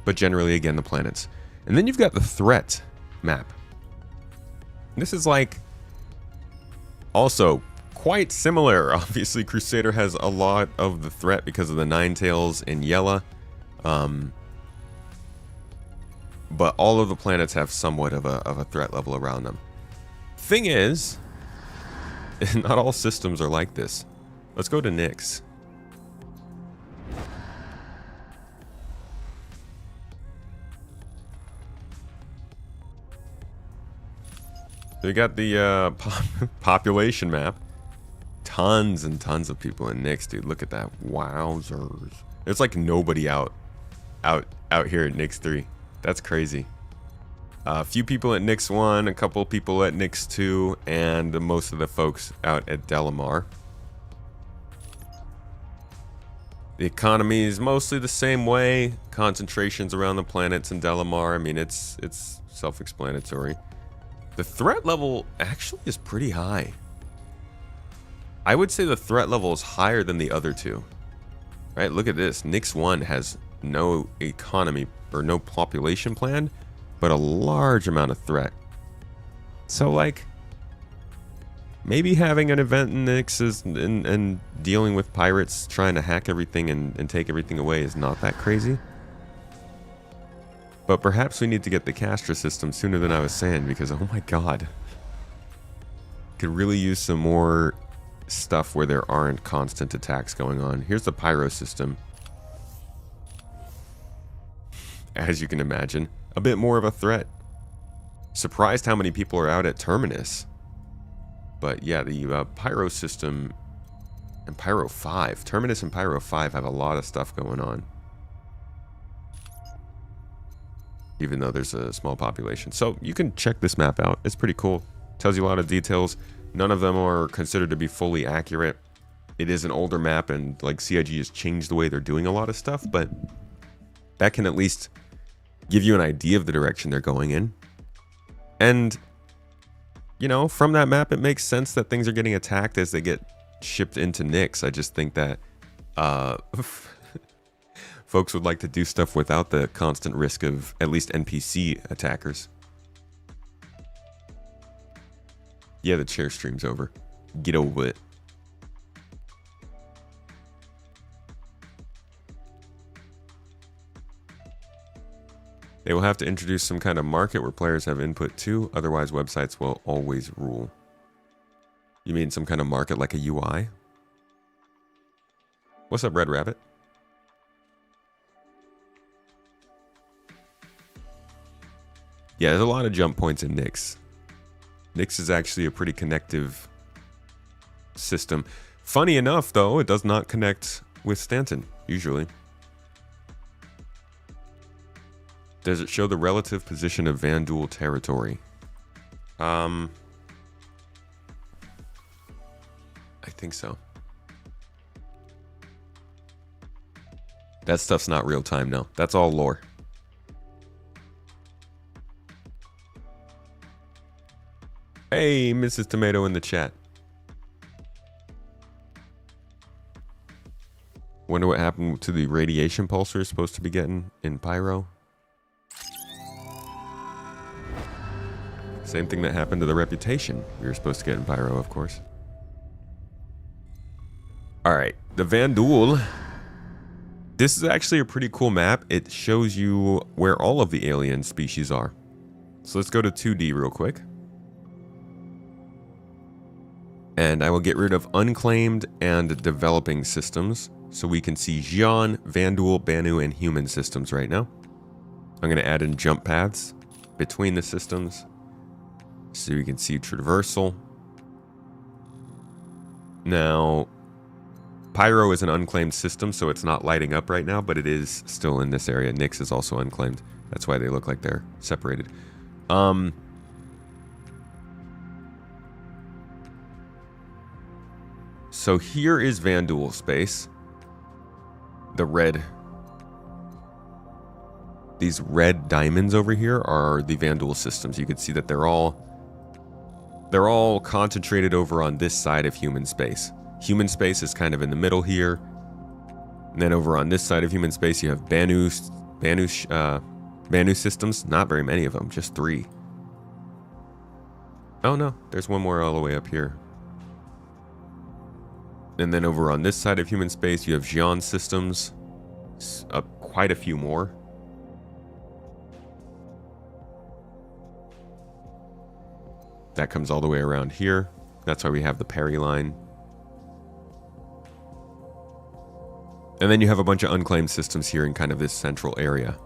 but generally, again, the planets. And then you've got the threat map. This is like also quite similar. Obviously, Crusader has a lot of the threat because of the Ninetales and Yella. But all of the planets have somewhat of a threat level around them. Thing is, not all systems are like this. Let's go to Nyx. So we got the population map. Tons and tons of people in Nyx, dude. Look at that. Wowzers. There's like nobody out here at Nyx 3. That's crazy. A few people at Nyx 1, a couple people at Nyx 2, and most of the folks out at Delamar. The economy is mostly the same way. Concentrations around the planets in Delamar. I mean, it's self-explanatory. The threat level actually is pretty high. I would say the threat level is higher than the other two. Right? Look at this. Nyx 1 has no economy or no population plan, but a large amount of threat. So, like, maybe having an event in Nyx and dealing with pirates trying to hack everything and take everything away is not that crazy. But perhaps we need to get the Castra system sooner than I was saying, because oh my god. Could really use some more stuff where there aren't constant attacks going on. Here's the Pyro system. As you can imagine, a bit more of a threat. Surprised how many people are out at Terminus. But yeah, the Pyro system and Pyro 5. Terminus and Pyro 5 have a lot of stuff going on. Even though there's a small population. So you can check this map out. It's pretty cool. Tells you a lot of details. None of them are considered to be fully accurate. It is an older map, and like CIG has changed the way they're doing a lot of stuff, but that can at least give you an idea of the direction they're going in. And, you know, from that map, it makes sense that things are getting attacked as they get shipped into Nyx. I just think that folks would like to do stuff without the constant risk of at least NPC attackers. Yeah, the chair stream's over. Get over it. They will have to introduce some kind of market where players have input too, otherwise websites will always rule. You mean some kind of market like a UI? What's up, Red Rabbit? Yeah, there's a lot of jump points in Nyx. Nyx is actually a pretty connective system. Funny enough, though, it does not connect with Stanton, usually. Does it show the relative position of Vandul territory? I think so. That stuff's not real time, no. That's all lore. Hey, Mrs. Tomato in the chat. Wonder what happened to the radiation pulsar is supposed to be getting in Pyro. Same thing that happened to the reputation we were supposed to get in Pyro, of course. Alright, the Vandul. This is actually a pretty cool map. It shows you where all of the alien species are. So let's go to 2D real quick. And I will get rid of unclaimed and developing systems. So we can see Xi'an, Vanduul, Banu, and human systems right now. I'm going to add in jump paths between the systems so you can see traversal. Now, Pyro is an unclaimed system, so it's not lighting up right now, but it is still in this area. Nyx is also unclaimed. That's why they look like they're separated. So here is Vanduul space. The red... These red diamonds over here are the Vanduul systems. You can see that they're all concentrated over on this side of human space. Human space is kind of in the middle here. And then over on this side of human space, you have Banu systems. Not very many of them, just 3. Oh no, there's one more all the way up here. And then over on this side of human space, you have Xi'an systems. Quite a few more. That comes all the way around here. That's why we have the Perry line. And then you have a bunch of unclaimed systems here in kind of this central area.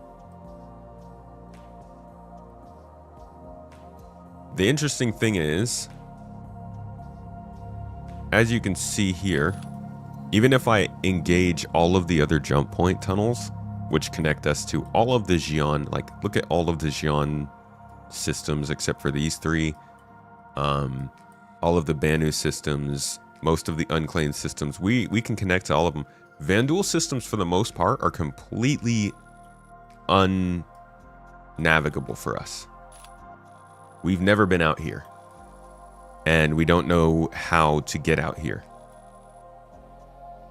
The interesting thing is, as you can see here, even if I engage all of the other jump point tunnels, which connect us to all of the Xi'an, like look at all of the Xi'an systems except for these 3. All of the Banu systems, most of the unclaimed systems, we can connect to all of them. Vanduul systems, for the most part, are completely unnavigable for us. We've never been out here. And we don't know how to get out here.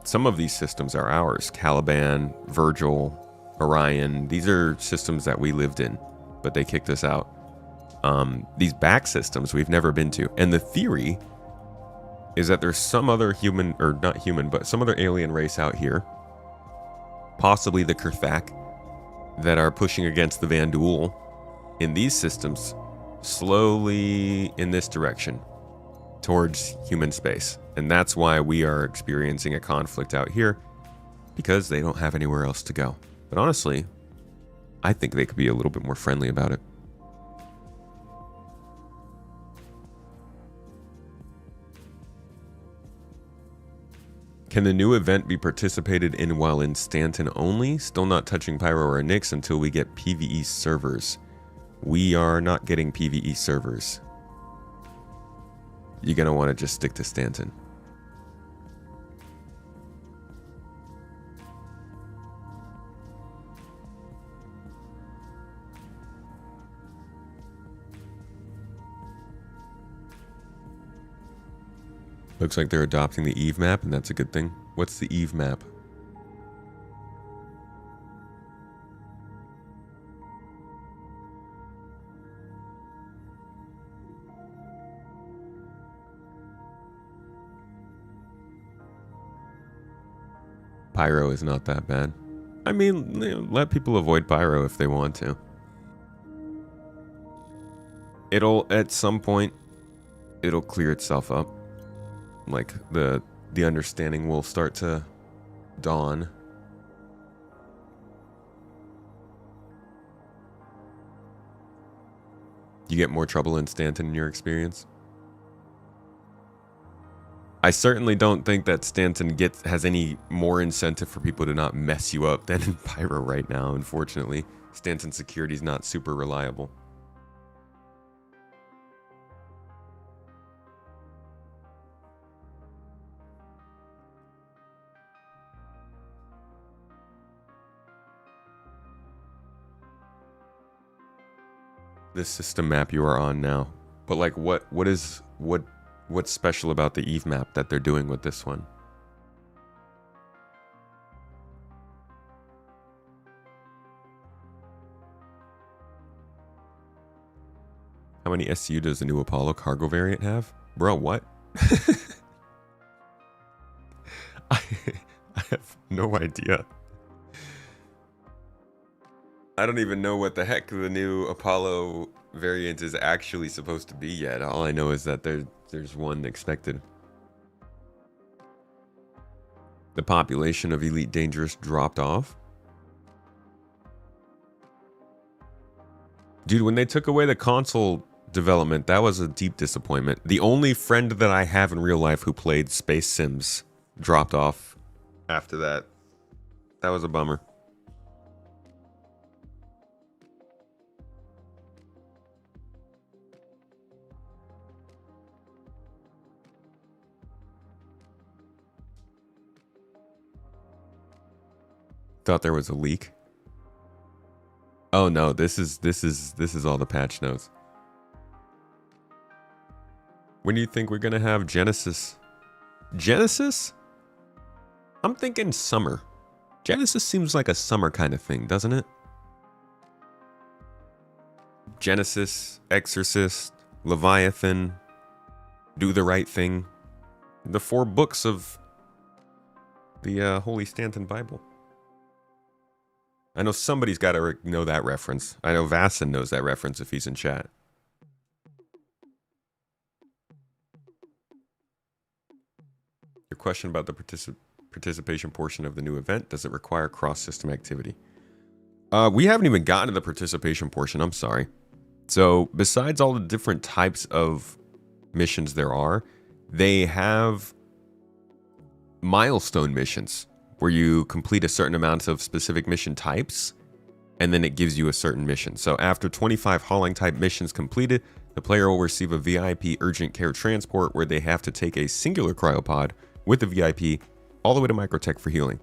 Some of these systems are ours. Caliban, Virgil, Orion. These are systems that we lived in, but they kicked us out. These back systems we've never been to. And the theory is that there's some other human, or not human, but some other alien race out here, possibly the Kurthak, that are pushing against the Vanduul in these systems slowly in this direction towards human space. And that's why we are experiencing a conflict out here, because they don't have anywhere else to go. But honestly, I think they could be a little bit more friendly about it. Can the new event be participated in while in Stanton only? Still not touching Pyro or Nyx until we get PvE servers. We are not getting PvE servers. You're going to want to just stick to Stanton. Looks like they're adopting the Eve map, and that's a good thing. What's the Eve map? Pyro is not that bad. I mean, let people avoid Pyro if they want to. At some point, it'll clear itself up. Like, the understanding will start to dawn. You get more trouble in Stanton in your experience? I certainly don't think that Stanton has any more incentive for people to not mess you up than in Pyro right now, unfortunately. Stanton security is not super reliable. This system map you are on now, but like what's special about the Eve map that they're doing with this one? How many SU does the new Apollo cargo variant have? Bro, what? I have no idea. I don't even know what the heck the new Apollo variant is actually supposed to be yet. All I know is that there's one expected. The population of Elite Dangerous dropped off. Dude, when they took away the console development, that was a deep disappointment. The only friend that I have in real life who played Space Sims dropped off after that. That was a bummer. Thought there was a leak. Oh no, this is all the patch notes. When do you think we're gonna have Genesis? Genesis? I'm thinking summer. Genesis seems like a summer kind of thing, doesn't it? Genesis, Exorcist, Leviathan, Do the Right Thing. The 4 books of the Holy Stanton Bible. I know somebody's got to know that reference. I know Vasson knows that reference if he's in chat. Your question about the participation portion of the new event, does it require cross-system activity? We haven't even gotten to the participation portion, I'm sorry. So, besides all the different types of missions there are, they have milestone missions, where you complete a certain amount of specific mission types, and then it gives you a certain mission. So after 25 hauling type missions completed, the player will receive a VIP urgent care transport where they have to take a singular cryopod with the VIP all the way to Microtech for healing.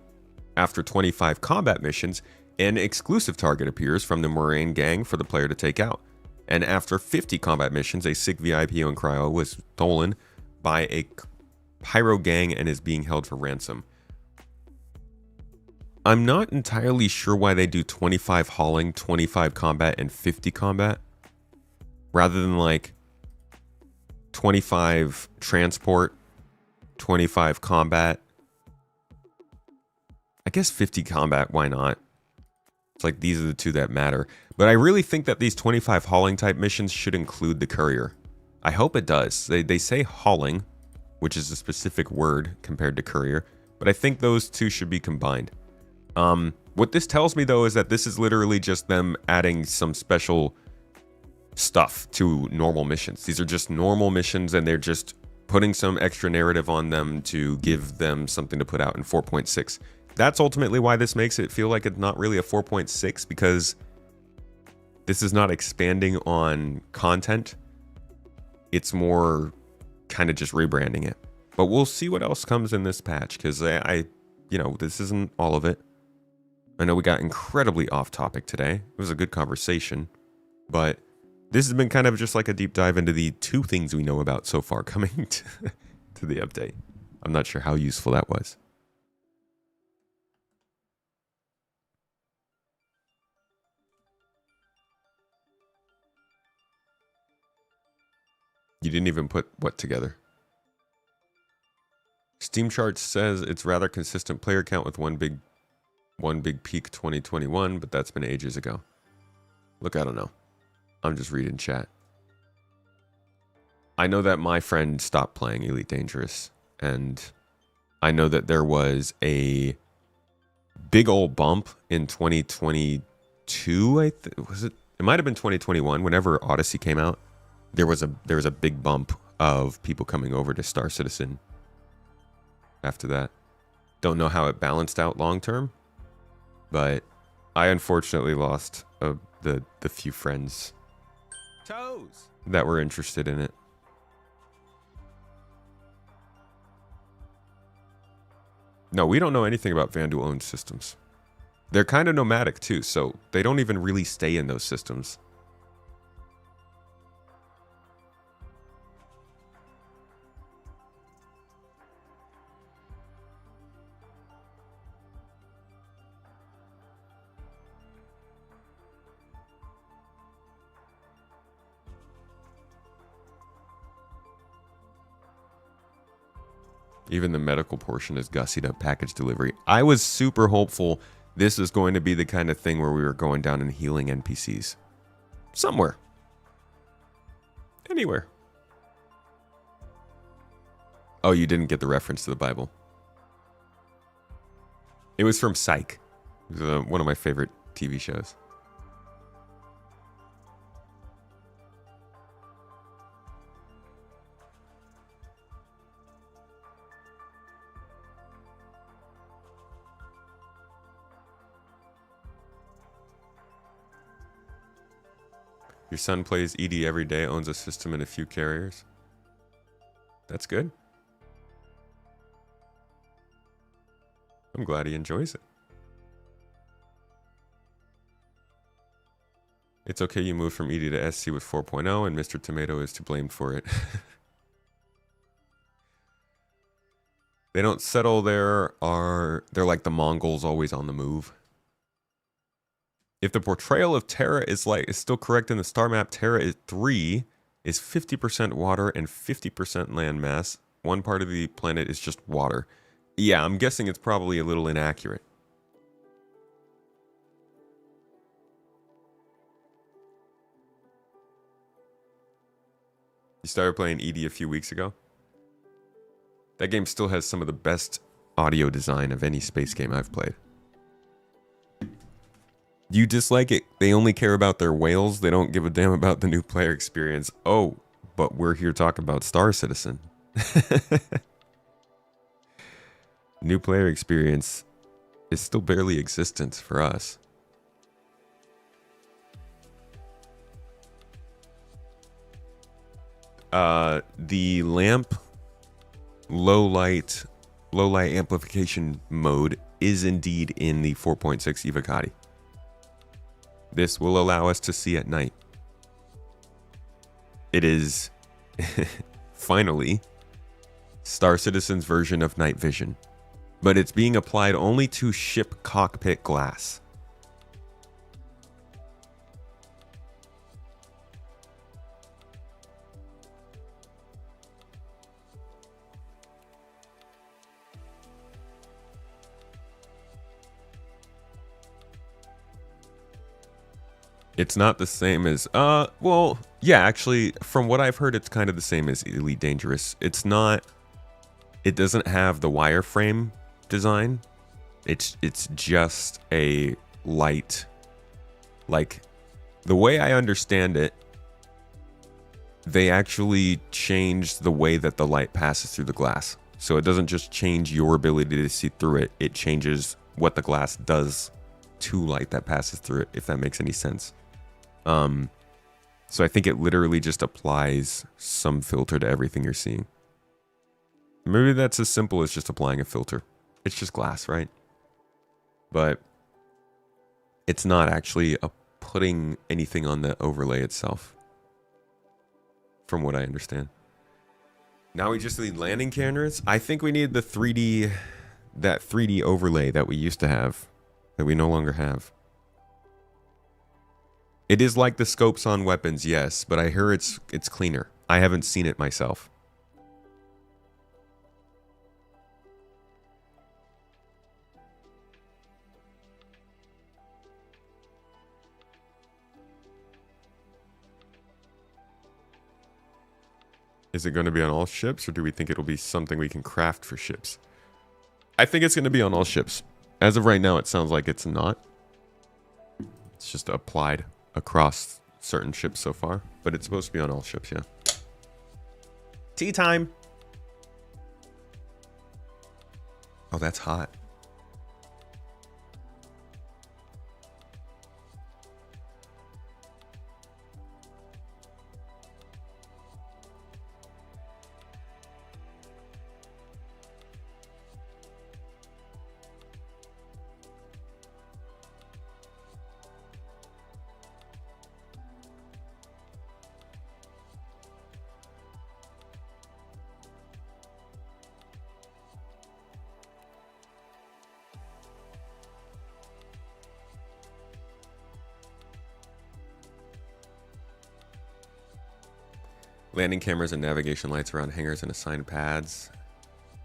After 25 combat missions, an exclusive target appears from the Moraine gang for the player to take out. And after 50 combat missions, a sick VIP on cryo was stolen by a pyro gang and is being held for ransom. I'm not entirely sure why they do 25 hauling, 25 combat, and 50 combat. Rather than like 25 transport, 25 combat. I guess 50 combat, why not? It's like these are the two that matter. But I really think that these 25 hauling type missions should include the courier. I hope it does. They say hauling, which is a specific word compared to courier. But I think those two should be combined. What this tells me though is that this is literally just them adding some special stuff to normal missions. These are just normal missions and they're just putting some extra narrative on them to give them something to put out in 4.6. That's ultimately why this makes it feel like it's not really a 4.6, because this is not expanding on content. It's more kind of just rebranding it. But we'll see what else comes in this patch, because you know, this isn't all of it. I know we got incredibly off topic today. It was a good conversation, but this has been kind of just like a deep dive into the 2 things we know about so far coming to the update. I'm not sure how useful that was. You didn't even put what together? Steam Charts says it's rather consistent player count with one big peak 2021, but that's been ages ago. Look, I don't know. I'm just reading chat. I know that my friend stopped playing Elite Dangerous, and I know that there was a big old bump in 2022. It might have been 2021. Whenever Odyssey came out, there was a big bump of people coming over to Star Citizen. After that, don't know how it balanced out long term, but I unfortunately lost the few friends that were interested in it. No, we don't know anything about Vanduul-owned systems. They're kind of nomadic too, so they don't even really stay in those systems. Even the medical portion is gussied up package delivery. I was super hopeful this is going to be the kind of thing where we were going down and healing NPCs. Somewhere. Anywhere. Oh, you didn't get the reference to the Bible. It was from Psych. It was one of my favorite TV shows. Your son plays ED every day, owns a system and a few carriers. That's good. I'm glad he enjoys it. It's okay you moved from ED to SC with 4.0 and Mr. Tomato is to blame for it. They don't settle there, they're like the Mongols always on the move. If the portrayal of Terra is still correct in the star map, Terra 3 is 50% water and 50% land mass. One part of the planet is just water. Yeah, I'm guessing it's probably a little inaccurate. You started playing ED a few weeks ago? That game still has some of the best audio design of any space game I've played. You dislike it? They only care about their whales. They don't give a damn about the new player experience. Oh, but we're here talking about Star Citizen. New player experience is still barely existent for us. The lamp low light amplification mode is indeed in the 4.6 Evocati. This will allow us to see at night. It is finally Star Citizen's version of night vision, but it's being applied only to ship cockpit glass. It's not the same as, well, yeah, actually, from what I've heard, it's kind of the same as Elite Dangerous. It's not, it doesn't have the wireframe design. It's just a light, like, the way I understand it, they actually changed the way that the light passes through the glass. So it doesn't just change your ability to see through it, it changes what the glass does to light that passes through it, if that makes any sense. So I think it literally just applies some filter to everything you're seeing. Maybe that's as simple as just applying a filter. It's just glass, right? But it's not actually putting anything on the overlay itself, from what I understand. Now we just need landing cameras. I think we need the 3D, that 3D overlay that we used to have, that we no longer have. It is like the scopes on weapons, yes, but I hear it's cleaner. I haven't seen it myself. Is it going to be on all ships, or do we think it'll be something we can craft for ships? I think it's going to be on all ships. As of right now, it sounds like it's not. It's just applied across certain ships so far, but it's supposed to be on all ships, yeah. Tea time! Oh, that's hot. Landing cameras and navigation lights around hangars and assigned pads.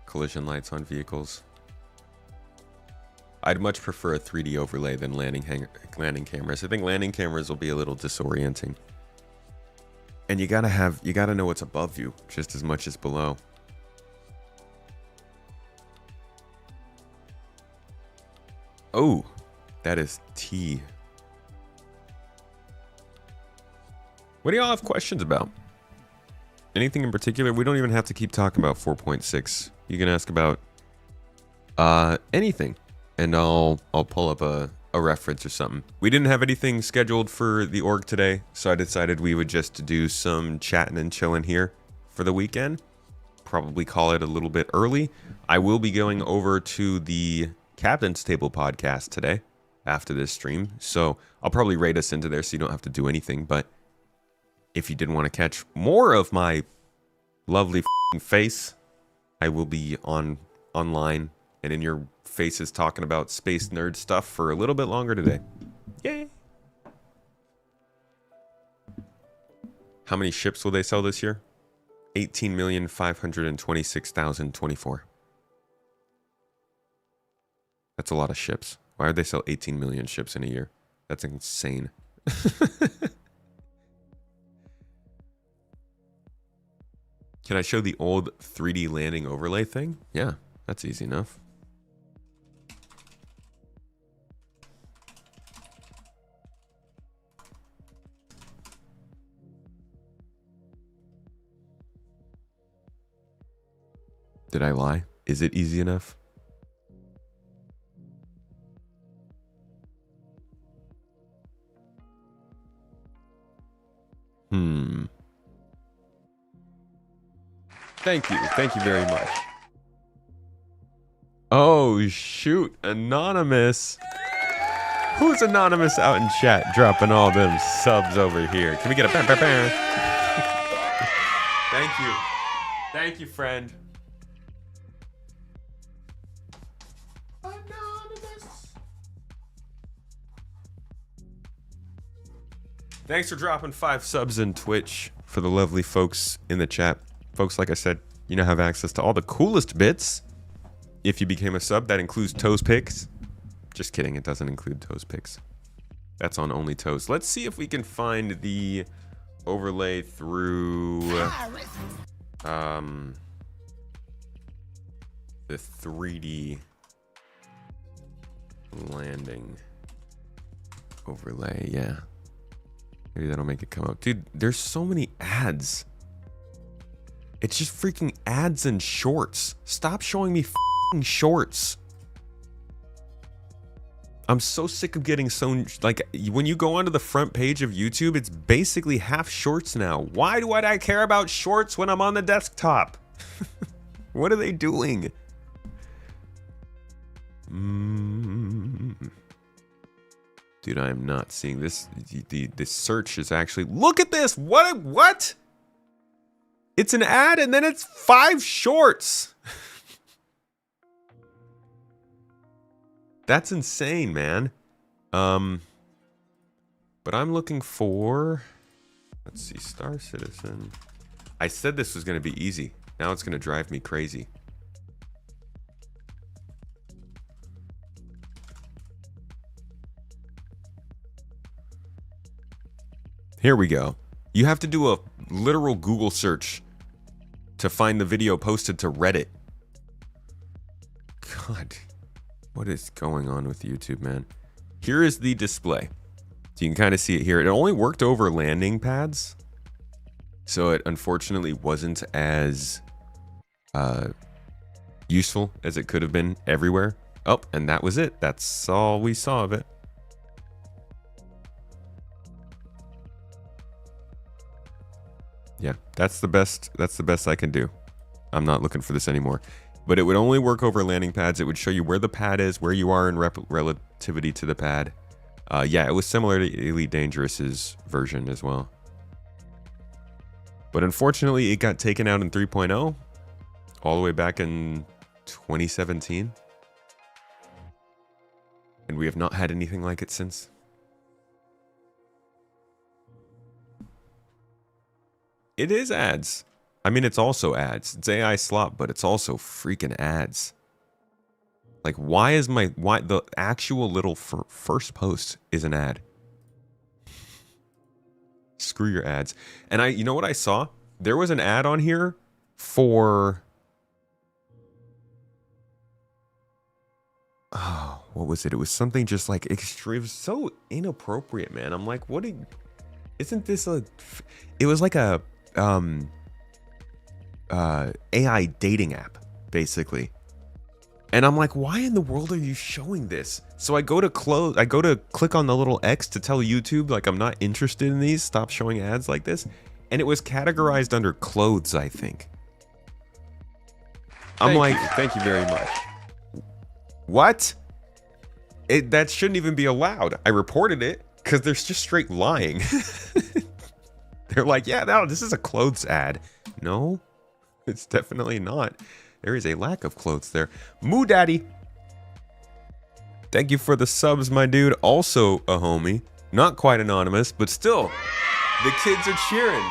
Collision lights on vehicles. I'd much prefer a 3D overlay than landing cameras. I think landing cameras will be a little disorienting. And you gotta know what's above you just as much as below. Oh, that is tea. What do y'all have questions about? Anything in particular? We don't even have to keep talking about 4.6. You can ask about anything, and I'll pull up a reference or something. We didn't have anything scheduled for the org today, so I decided we would just do some chatting and chilling here for the weekend. Probably call it a little bit early. I will be going over to the Captain's Table podcast today after this stream, so I'll probably raid us into there so you don't have to do anything. But if you did want to catch more of my lovely face, I will be online and in your faces talking about space nerd stuff for a little bit longer today. Yay! How many ships will they sell this year? 18,526,024. That's a lot of ships. Why would they sell 18 million ships in a year? That's insane. Can I show the old 3D landing overlay thing? Yeah, that's easy enough. Did I lie? Is it easy enough? Thank you. Thank you very much. Oh, shoot. Anonymous. Who's anonymous out in chat dropping all them subs over here? Can we get a bam, bam, bam? Thank you. Thank you, friend. Anonymous. Thanks for dropping 5 subs in Twitch for the lovely folks in the chat. Folks, like I said, you now have access to all the coolest bits. If you became a sub, that includes Toes Picks. Just kidding, it doesn't include Toes Picks. That's on Only Toes. Let's see if we can find the overlay through the 3D landing overlay. Yeah, maybe that'll make it come up. Dude, there's so many ads. It's just freaking ads and shorts. Stop showing me f***ing shorts. I'm so sick of getting so... Like, when you go onto the front page of YouTube, it's basically half shorts now. Why do I care about shorts when I'm on the desktop? What are they doing? Dude, I am not seeing this. The search is actually... Look at this! What? It's an ad and then it's 5 shorts. That's insane, man. But I'm looking for... Let's see, Star Citizen. I said this was going to be easy. Now it's going to drive me crazy. Here we go. You have to do a literal Google search to find the video posted to Reddit. God, what is going on with YouTube, man? Here is the display. So you can kind of see it here. It only worked over landing pads, so it unfortunately wasn't as useful as it could have been everywhere. Oh, and that was it. That's all we saw of it. Yeah, that's the best I can do. I'm not looking for this anymore. But it would only work over landing pads. It would show you where the pad is, where you are in relativity to the pad. Yeah, it was similar to Elite Dangerous's version as well. But unfortunately, it got taken out in 3.0 all the way back in 2017. And we have not had anything like it since. It is ads. I mean, it's also ads. It's AI slop, but it's also freaking ads. Like, why the actual little first post is an ad? Screw your ads. And you know what I saw? There was an ad on here for... Oh, what was it? It was something just like extreme. It was so inappropriate, man. I'm like, what? Isn't this a? It was like a AI dating app, basically. And I'm like, why in the world are you showing this? So I go to click on the little X to tell YouTube like I'm not interested in these. Stop showing ads like this. And it was categorized under clothes, I think. I'm like, thank you very much. What? That shouldn't even be allowed. I reported it because they're just straight lying. They're like, yeah, no, this is a clothes ad. No, it's definitely not. There is a lack of clothes there. Moo Daddy. Thank you for the subs, my dude. Also a homie. Not quite anonymous, but still. The kids are cheering.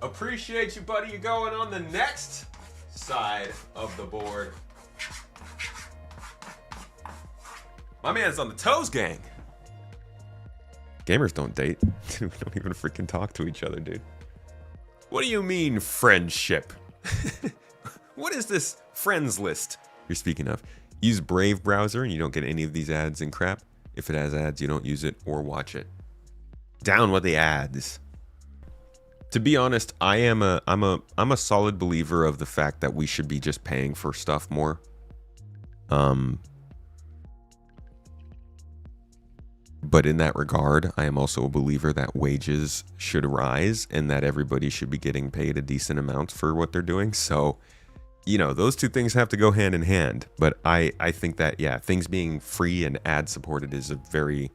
Appreciate you, buddy. You're going on the next side of the board. My man's on the toes gang. Gamers don't date. We don't even freaking talk to each other, dude. What do you mean, friendship? What is this friends list you're speaking of? Use Brave browser and you don't get any of these ads and crap. If it has ads, you don't use it or watch it. Down with the ads. To be honest, I'm a solid believer of the fact that we should be just paying for stuff more. But in that regard, I am also a believer that wages should rise and that everybody should be getting paid a decent amount for what they're doing. So, you know, those two things have to go hand in hand. But I think that, yeah, things being free and ad supported is a very,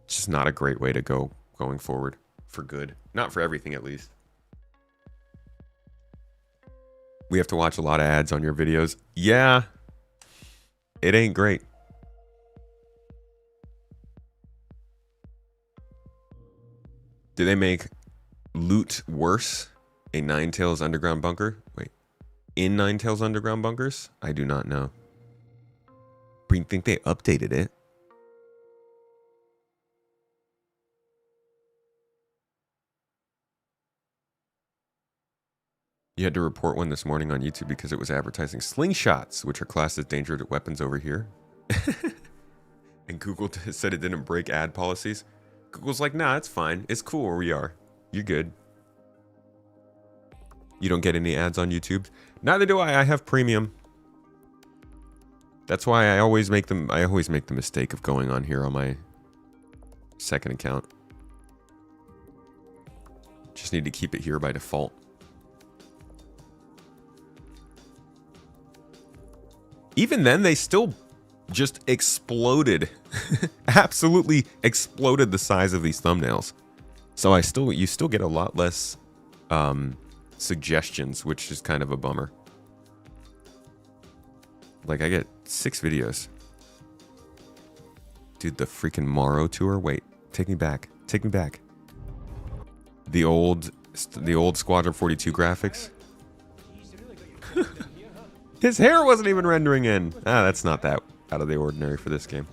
just not a great way to go going forward for good. Not for everything, at least. We have to watch a lot of ads on your videos. Yeah, it ain't great. Do they make loot worse? A Ninetales underground bunker? Wait. In Ninetales underground bunkers? I do not know. I think they updated it. You had to report one this morning on YouTube because it was advertising slingshots, which are classed as dangerous weapons over here. And Google said it didn't break ad policies. Google's like, nah, it's fine. It's cool where we are. You're good. You don't get any ads on YouTube? Neither do I. I have premium. That's why I always make the mistake of going on here on my second account. Just need to keep it here by default. Even then, they still just exploded. Absolutely exploded the size of these thumbnails. So you still get a lot less suggestions, which is kind of a bummer. Like, I get 6 videos. Dude, the freaking Morrow tour. Wait, take me back. Take me back. The old Squadron 42 graphics. His hair wasn't even rendering in. Ah, that's not that out of the ordinary for this game.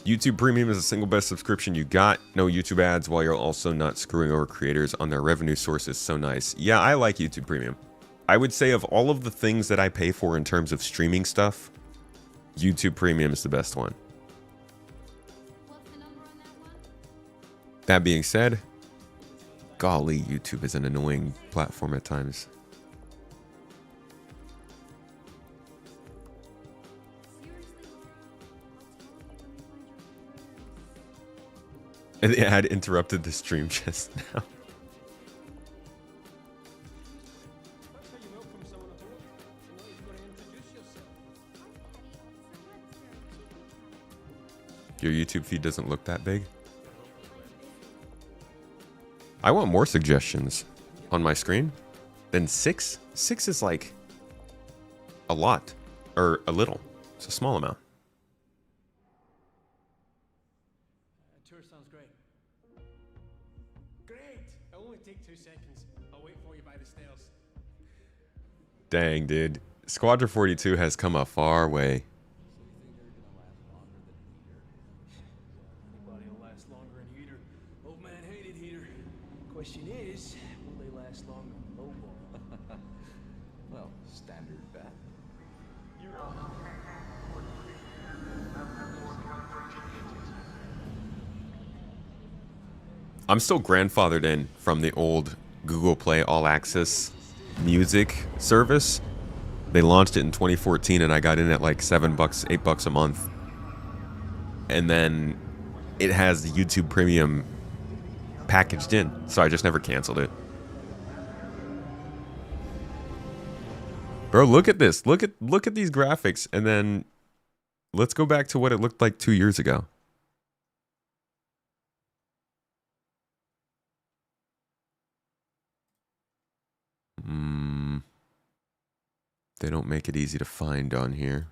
YouTube Premium is the single best subscription you got. No YouTube ads while you're also not screwing over creators on their revenue sources. So nice. Yeah, I like YouTube Premium. I would say of all of the things that I pay for in terms of streaming stuff, YouTube Premium is the best one. That being said, golly, YouTube is an annoying platform at times. And the ad interrupted the stream just now. Your YouTube feed doesn't look that big. I want more suggestions on my screen than 6. 6 is like a lot, or a little. It's a small amount. Tour sounds great. Great! It'll only take 2 seconds. I'll wait for you by the stairs. Dang, dude. Squadron 42 has come a far way. Anybody will last longer in heater. Old man hated heater. Question is, will they last longer in low ball? Well, standard bet. I'm still grandfathered in from the old Google Play All Access music service. They launched it in 2014 and I got in at like $7, $8 a month. And then it has the YouTube Premium packaged in, so I just never canceled it. Bro, look at this. Look at these graphics, and then let's go back to what it looked like 2 years ago. They don't make it easy to find on here.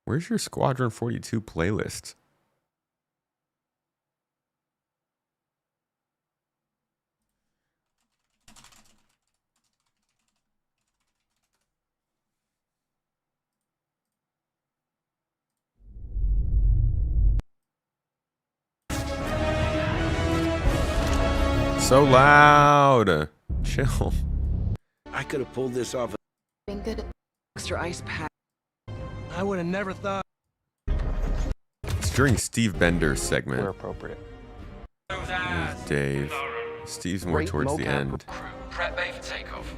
Where's your Squadron 42 playlist? So loud. Chill. I could have pulled this off. Been good. Extra ice pack. I would have never thought. It's during Steve Bender's segment. Where appropriate. Here's Dave. Steve's more Great towards the mocap. end. Prep bay for takeoff.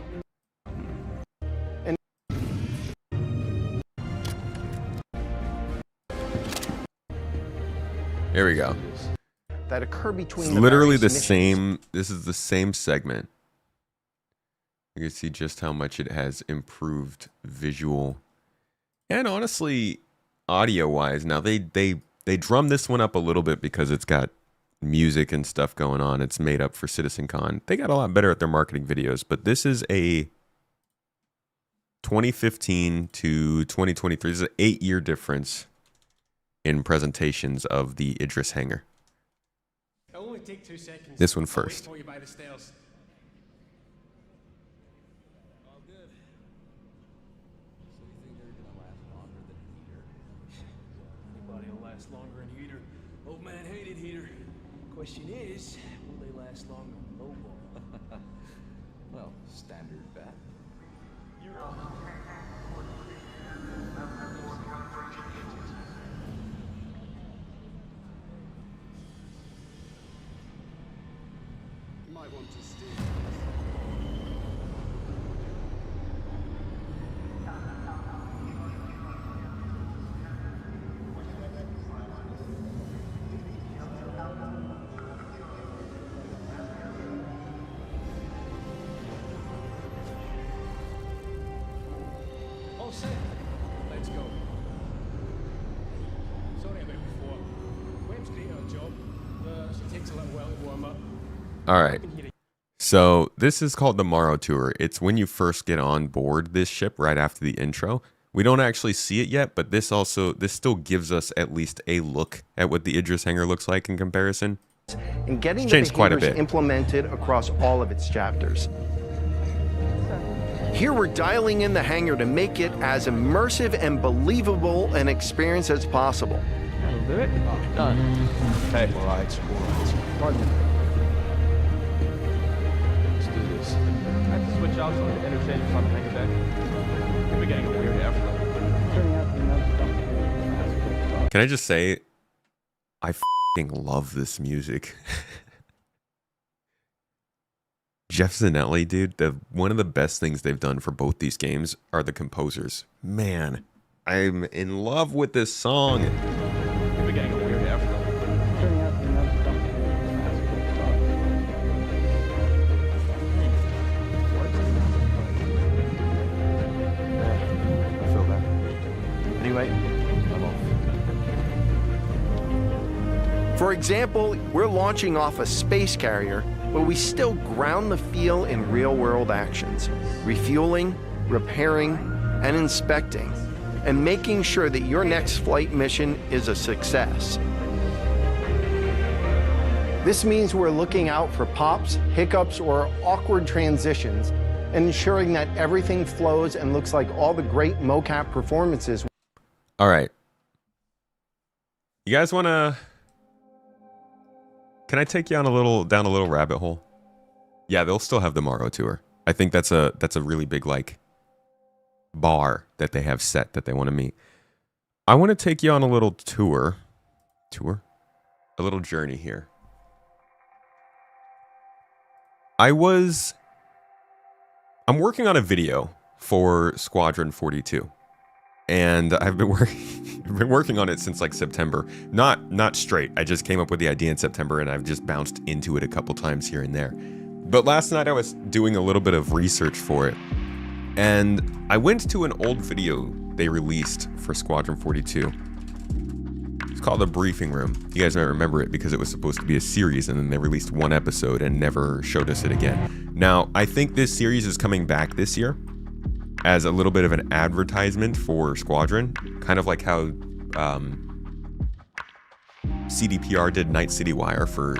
Here we go. That occur between It's literally the various missions. same. This is the same segment. You can see just how much it has improved visual and honestly audio wise. Now they drum this one up a little bit because it's got music and stuff going on. It's made up for CitizenCon. They got a lot better at their marketing videos, but this is a 2015 to 2023. This is an 8-year difference in presentations of the Idris hangar. It'll only take 2 seconds. This one I'll wait first. for you by the stairs. All good. So you think they're gonna last longer than heater? Anybody will last longer than heater. Old man hated heater. Question is, will they last longer than lowball? Well, standard bet. You might want to steer. All set. Let's go. Sorry about before. Web's great at her job. She takes a little while to warm up. All right. So this is called the Morrow Tour. It's when you first get on board this ship right after the intro. We don't actually see it yet, but this still gives us at least a look at what the Idris hangar looks like in comparison. And getting It's the changed quite a behaviors bit. implemented across all of its chapters. Here we're dialing in the hangar to make it as immersive and believable an experience as possible. That'll do it. Done. Okay. All right. Let's do this. I have to switch out some of the interchange from the hangar deck. We're getting a weird airflow. Can I just say, I f***ing love this music. Jeff Zanelli, dude, one of the best things they've done for both these games are the composers. Man, I'm in love with this song. We're getting a weird airflow. I feel that. Anyway, I'm off. For example, we're launching off a space carrier, but we still ground the feel in real-world actions, refueling, repairing, and inspecting, and making sure that your next flight mission is a success. This means we're looking out for pops, hiccups, or awkward transitions, and ensuring that everything flows and looks like all the great mocap performances. All right. You guys want to... Can I take you on down a little rabbit hole? Yeah, they'll still have the Morrow tour. I think that's a really big like bar that they have set that they want to meet. I want to take you on a little tour, a little journey here. I'm working on a video for Squadron 42, and I've been working on it since like September. Not straight. I just came up with the idea in September, and I've just bounced into it a couple times here and there. But last night I was doing a little bit of research for it, and I went to an old video they released for Squadron 42. It's called The Briefing Room. You guys might remember it because it was supposed to be a series, and then they released one episode and never showed us it again. Now, I think this series is coming back this year as a little bit of an advertisement for Squadron, kind of like how CDPR did Night City Wire for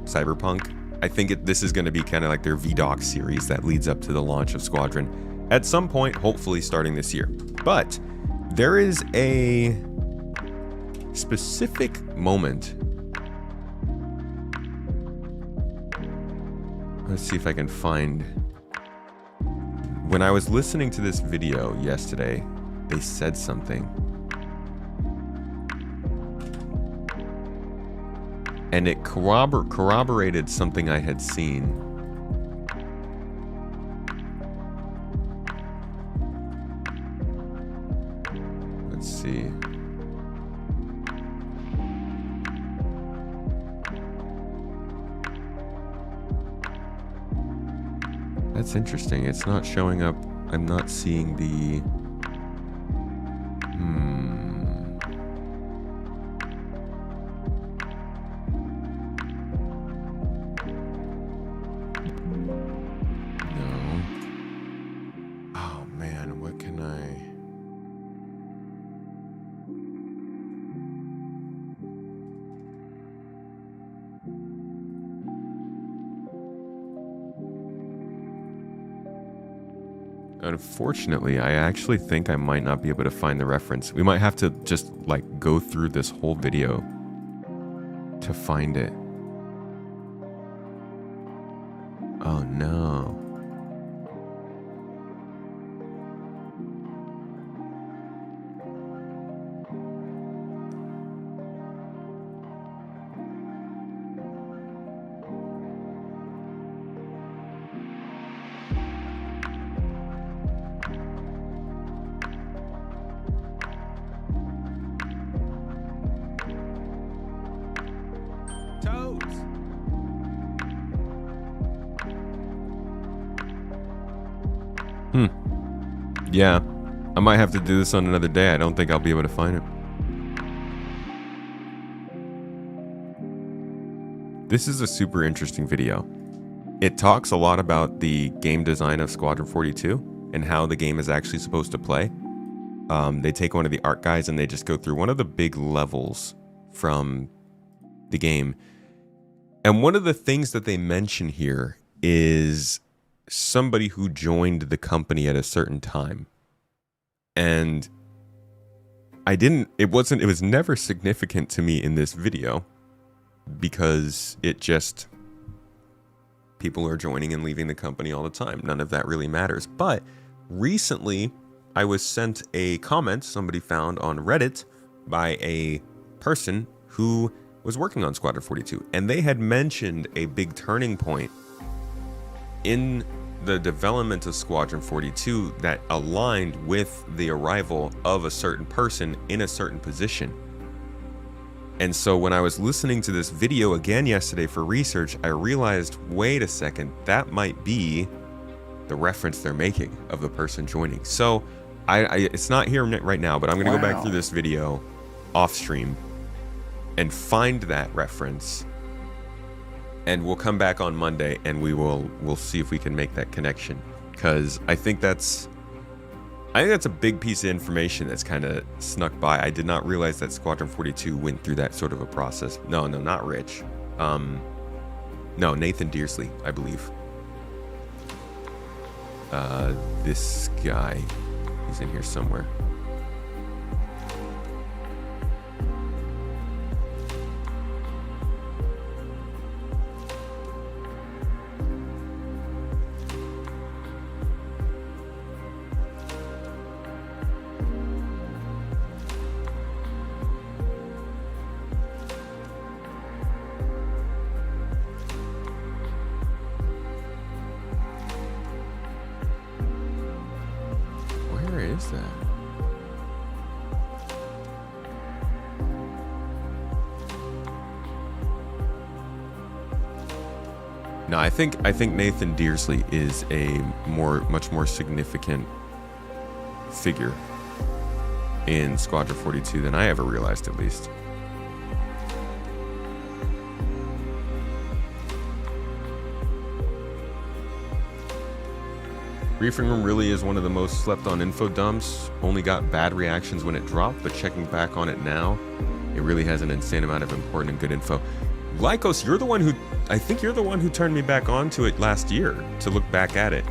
Cyberpunk. I think this is going to be kind of like their VDOC series that leads up to the launch of Squadron at some point, hopefully starting this year. But there is a specific moment. Let's see if I can find. When I was listening to this video yesterday, they said something. And it corroborated something I had seen. Let's see. That's interesting. It's not showing up. I'm not seeing the... No. Oh man, what can I... Unfortunately, I actually think I might not be able to find the reference. We might have to just like go through this whole video to find it. Oh no. Yeah, I might have to do this on another day. I don't think I'll be able to find it. This is a super interesting video. It talks a lot about the game design of Squadron 42 and how the game is actually supposed to play. They take one of the art guys and they just go through one of the big levels from the game. And one of the things that they mention here is somebody who joined the company at a certain time. And it was never significant to me in this video because people are joining and leaving the company all the time. None of that really matters. But recently I was sent a comment somebody found on Reddit by a person who was working on Squadron 42, and they had mentioned a big turning point in the development of Squadron 42 that aligned with the arrival of a certain person in a certain position. And so when I was listening to this video again yesterday for research, I realized, wait a second, that might be the reference they're making of the person joining. So it's not here right now, but I'm going to go back through this video off stream and find that reference. And we'll come back on Monday and we'll see if we can make that connection, because I think that's a big piece of information that's kind of snuck by. I did not realize that Squadron 42 went through that sort of a process. No, not Rich. No, Nathan Dearsley, I believe. This guy, he's in here somewhere. is that? No, I think Nathan Dearsley is a much more significant figure in Squadron 42 than I ever realized, at least. Briefing room really is one of the most slept on info dumps. Only got bad reactions when it dropped, but checking back on it now, it really has an insane amount of important and good info. Lycos, you're the one who, I think you're the one who turned me back onto it last year to look back at it.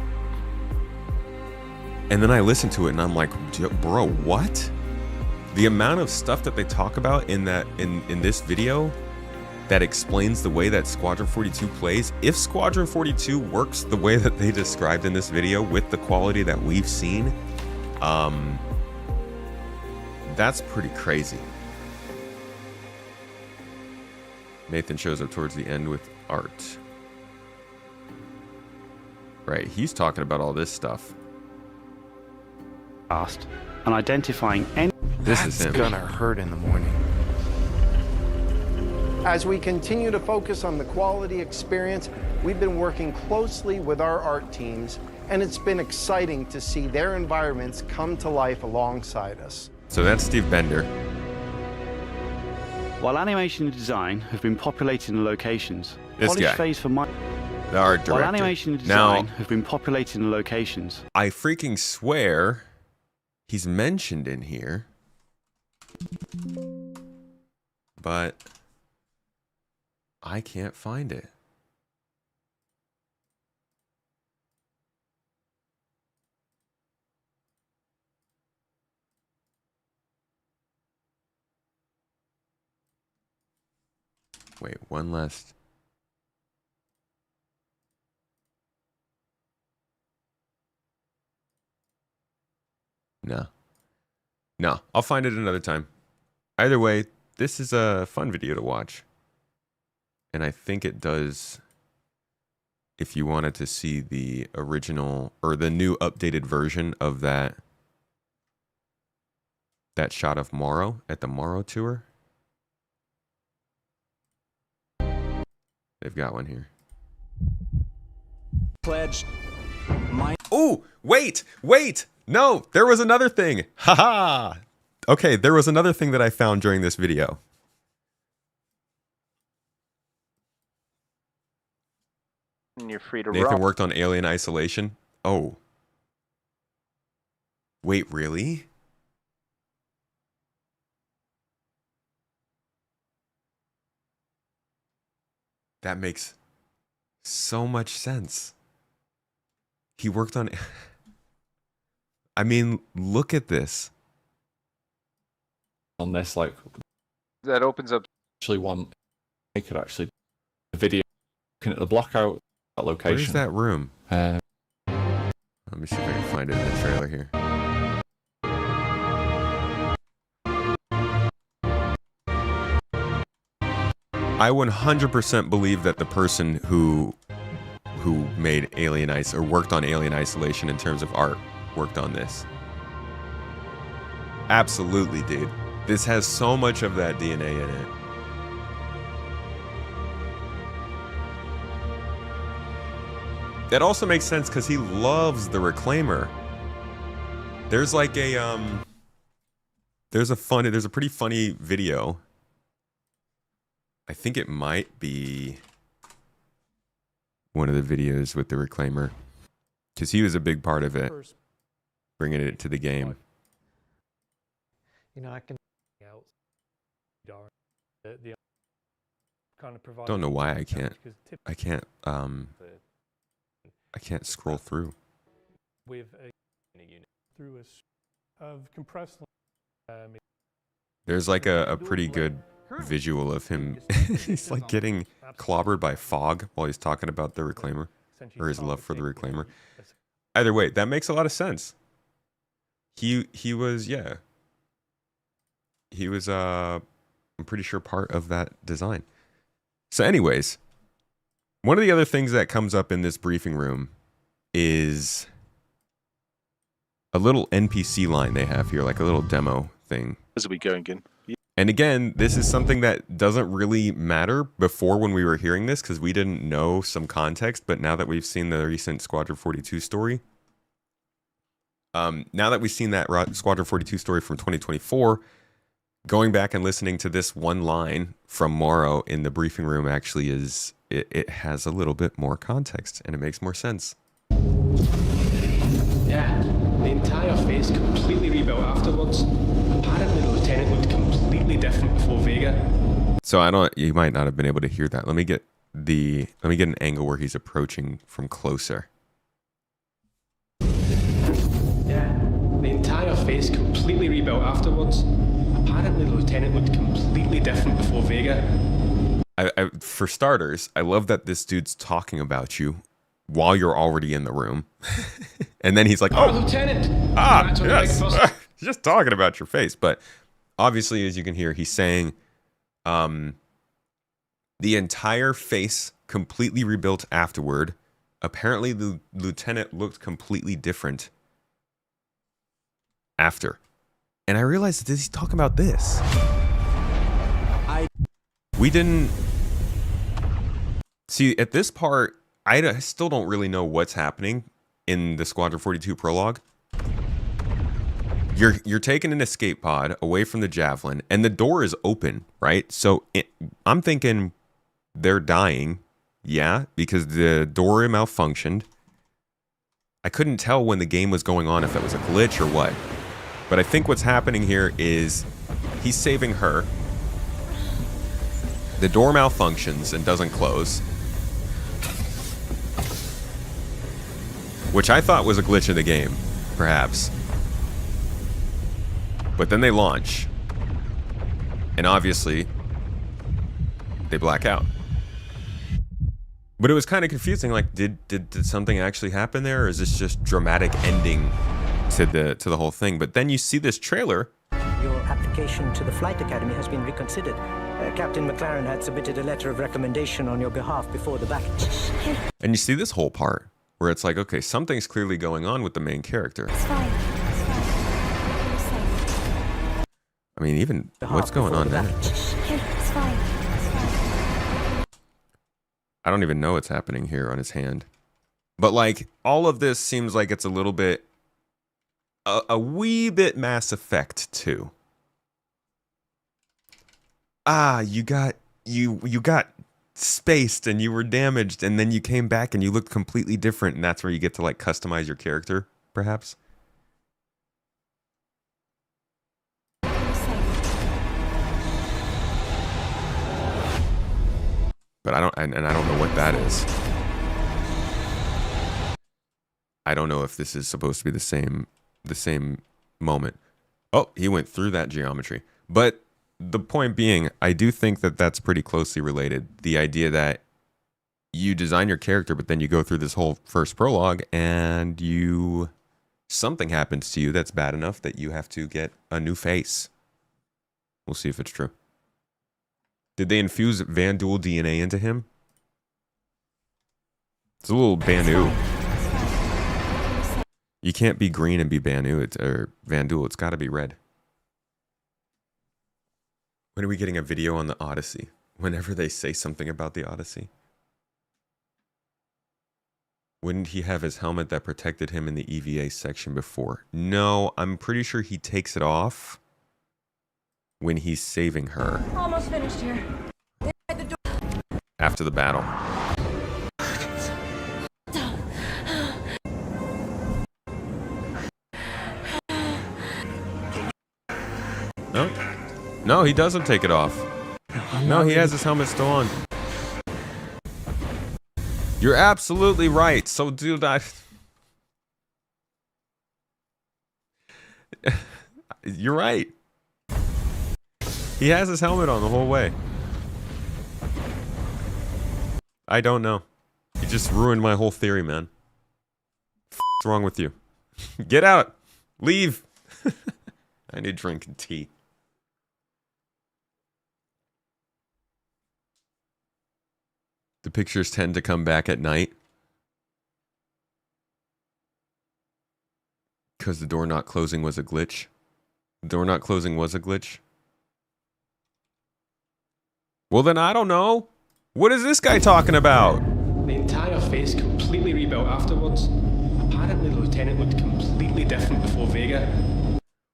And then I listened to it and I'm like, bro, what? The amount of stuff that they talk about in this video that explains the way that Squadron 42 plays. If Squadron 42 works the way that they described in this video with the quality that we've seen, that's pretty crazy. Nathan shows up towards the end with art. Right, he's talking about all this stuff. Fast and identifying any. This is him. That's gonna hurt in the morning. As we continue to focus on the quality experience, we've been working closely with our art teams, and it's been exciting to see their environments come to life alongside us. So that's Steve Bender. While animation and design have been populated in locations, This polish guy. phase for my. The art director. While animation and design have been populated in locations. I freaking swear he's mentioned in here. But I can't find it. Wait, one last. No. No, I'll find it another time. Either way, this is a fun video to watch. And I think it does, if you wanted to see the original or the new updated version of that shot of Morrow at the Morrow tour. They've got one here. Pledge. Oh, wait. No, there was another thing. Haha. Okay, there was another thing that I found during this video. And you're free to Nathan roam. worked on Alien Isolation. Oh. Wait, really? That makes so much sense. He worked on... I mean, look at this. On this, like... That opens up... Actually one... I could actually... The video... Looking at the block out... That location. Where's that room? Let me see if I can find it in the trailer here. I 100% believe that the person who made Alien Ice or worked on Alien Isolation in terms of art worked on this. Absolutely, dude. This has so much of that DNA in it. That also makes sense because he loves the Reclaimer. There's like a there's a pretty funny video. I think it might be one of the videos with the Reclaimer, because he was a big part of it, bringing it to the game. You know, I can out the kind of provide. Don't know why I can't scroll through. With a unit through of compressed. There's like a pretty good visual of him. He's like getting clobbered by fog while he's talking about the Reclaimer, or his love for the Reclaimer. Either way, that makes a lot of sense. He was I'm pretty sure part of that design. So anyways, one of the other things that comes up in this briefing room is a little NPC line they have here, like a little demo thing. As we going in. And again, this is something that doesn't really matter before when we were hearing this because we didn't know some context. But now that we've seen the recent Squadron 42 story, now that we've seen that Squadron 42 story from 2024, going back and listening to this one line from Morrow in the briefing room actually is, it has a little bit more context and it makes more sense. Yeah, the entire face completely rebuilt afterwards. Apparently the lieutenant looked completely different before Vega. So you might not have been able to hear that. Let me get an angle where he's approaching from closer. Yeah, the entire face completely rebuilt afterwards. Apparently the lieutenant looked completely different before Vega. For starters, I love that this dude's talking about you while you're already in the room. And then he's like, oh, Lieutenant! Yes, he's just talking about your face. But obviously, as you can hear, he's saying the entire face completely rebuilt afterward. Apparently, the lieutenant looked completely different after. And I realized that he's talking about this. We didn't see at this part. I still don't really know what's happening in the Squadron 42 prologue. You're taking an escape pod away from the Javelin, and the door is open, right? So I'm thinking they're dying, yeah, because the door malfunctioned. I couldn't tell when the game was going on if that was a glitch or what. But I think what's happening here is he's saving her. The door malfunctions and doesn't close. Which I thought was a glitch in the game, perhaps. But then they launch. And obviously, they black out. But it was kind of confusing, like, did something actually happen there? Or is this just dramatic ending to the whole thing? But then you see this trailer. Your application to the Flight Academy has been reconsidered. Captain McLaren had submitted a letter of recommendation on your behalf before the battle. And you see this whole part where it's like, okay, something's clearly going on with the main character. It's fine. It's fine. I mean, even what's going on there? It's fine. It's fine. I don't even know what's happening here on his hand. But like, all of this seems like it's a little bit, a wee bit Mass Effect too. You got spaced and you were damaged, and then you came back and you looked completely different, and that's where you get to like customize your character, perhaps. But I don't know what that is. I don't know if this is supposed to be the same moment. Oh, he went through that geometry. But the point being, I do think that that's pretty closely related. The idea that you design your character, but then you go through this whole first prologue and something happens to you that's bad enough that you have to get a new face. We'll see if it's true. Did they infuse Vanduul DNA into him? It's a little Banu. You can't be green and be Banu or Vanduul. It's got to be red. When are we getting a video on the Odyssey? Whenever they say something about the Odyssey. Wouldn't he have his helmet that protected him in the EVA section before? No, I'm pretty sure he takes it off when he's saving her. Almost finished here. They're at the door. After the battle. No? No, he doesn't take it off. No, he has his helmet still on. You're absolutely right. So, dude, you're right. He has his helmet on the whole way. I don't know. You just ruined my whole theory, man. What's wrong with you? Get out. Leave. I need drinking tea. The pictures tend to come back at night. Because the door not closing was a glitch. The door not closing was a glitch. Well, then I don't know. What is this guy talking about? The entire face completely rebuilt afterwards. Apparently the lieutenant looked completely different before Vega.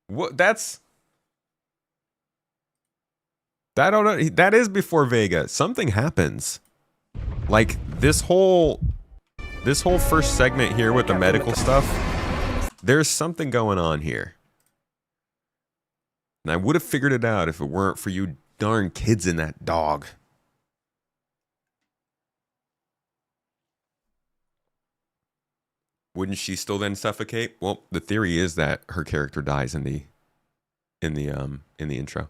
What? That's... I don't know. That is before Vega. Something happens. Like, this whole first segment here with the medical stuff, there's something going on here. And I would have figured it out if it weren't for you darn kids in that dog. Wouldn't she still then suffocate? Well, the theory is that her character dies in the intro.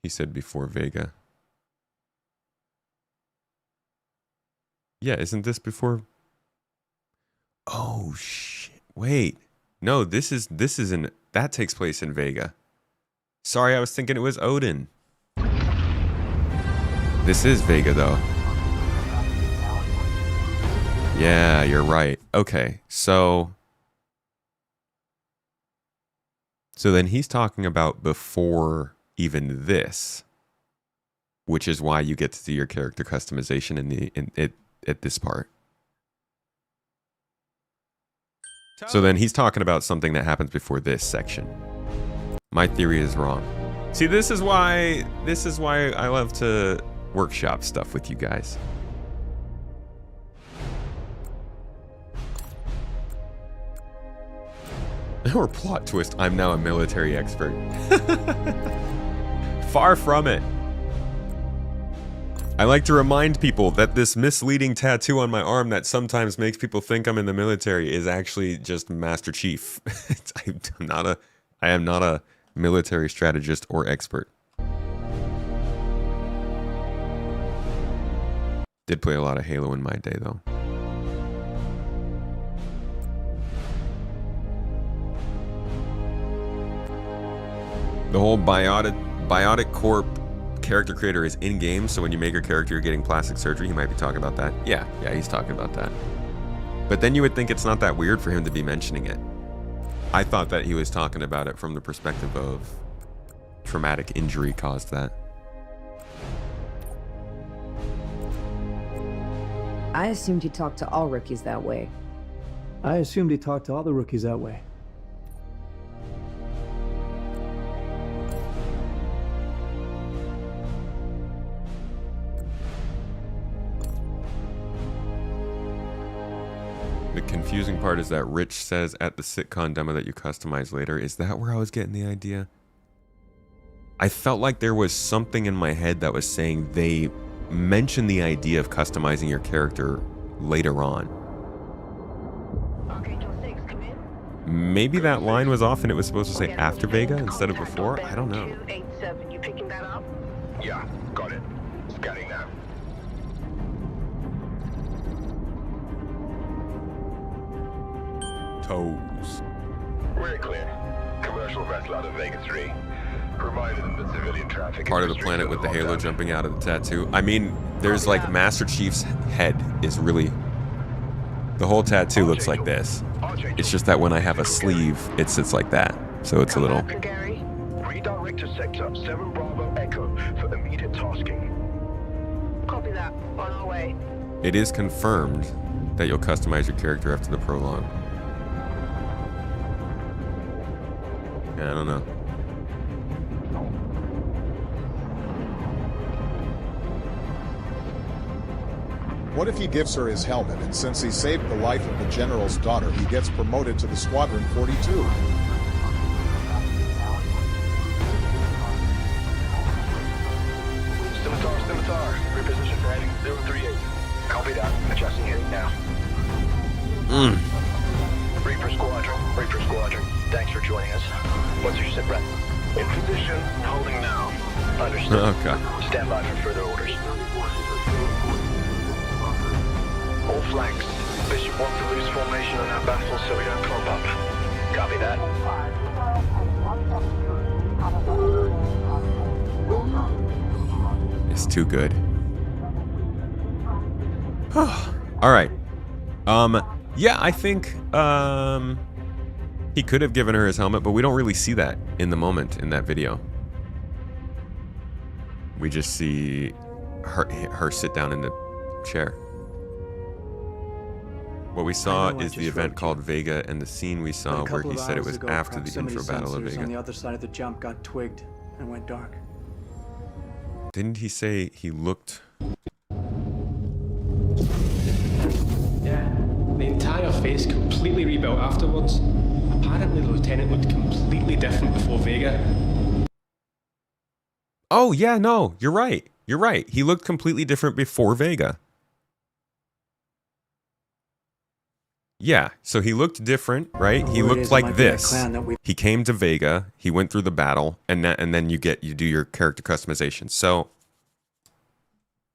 He said before Vega. Yeah, isn't this before? Oh shit! Wait, no. This is in that takes place in Vega. Sorry, I was thinking it was Odin. This is Vega though. Yeah, you're right. Okay, so then he's talking about before even this, which is why you get to see your character customization at this part. So then he's talking about something that happens before this section. My theory is wrong. See, this is why I love to workshop stuff with you guys. Or plot twist, I'm now a military expert. Far from it. I like to remind people that this misleading tattoo on my arm that sometimes makes people think I'm in the military is actually just Master Chief. I am not a military strategist or expert. Did play a lot of Halo in my day though. The whole Biotic Corp character creator is in-game, so when you make your character, you're getting plastic surgery. He might be talking about that. Yeah, he's talking about that. But then you would think it's not that weird for him to be mentioning it. I thought that he was talking about it from the perspective of traumatic injury caused that. I assumed he talked to all rookies that way. I assumed he talked to all the rookies that way. The confusing part is that Rich says at the sitcom demo that you customize later. Is that where I was getting the idea? I felt like there was something in my head that was saying they mentioned the idea of customizing your character later on. Maybe that line was off and it was supposed to say after Vega instead of before? I don't know. You picking that up? Yeah, got it. Scanning now. Toes. We're clear. Commercial vessel out of Vega 3. Reminded them that civilian traffic... Part of the planet with the halo jumping out of the tattoo. I mean, there's like Master Chief's head is really... The whole tattoo looks like this. It's just that when I have a sleeve, it sits like that. So it's a little... Redirect to sector 7 Bravo Echo for immediate tasking. Copy that. On our way. It is confirmed that you'll customize your character after the prologue. Yeah, I don't know. What if he gives her his helmet, and since he saved the life of the general's daughter, he gets promoted to the Squadron 42? Scimitar, reposition for heading 038. Copy that. Adjusting heading now. Reaper Squadron. Thanks for joining us. What's your sit rep? In position, holding now. Understood. Okay. Stand by for further orders. All flanks. Bishop wants to lose formation on our baffle so we don't clump up. Copy that. It's too good. All right. Yeah, I think he could have given her his helmet, but we don't really see that in the moment in that video. We just see her sit down in the chair. What we saw is the event called Vega, and the scene we saw where he said it was after the intro battle of Vega. On the other side of the jump got twigged and went dark. Didn't he say he looked? Yeah, the entire face completely rebuilt afterwards. Apparently the lieutenant looked completely different before Vega. Oh, yeah, no, you're right. You're right. He looked completely different before Vega. Yeah, so he looked different, right? He looked like this. He came to Vega, he went through the battle, and then you do your character customization. So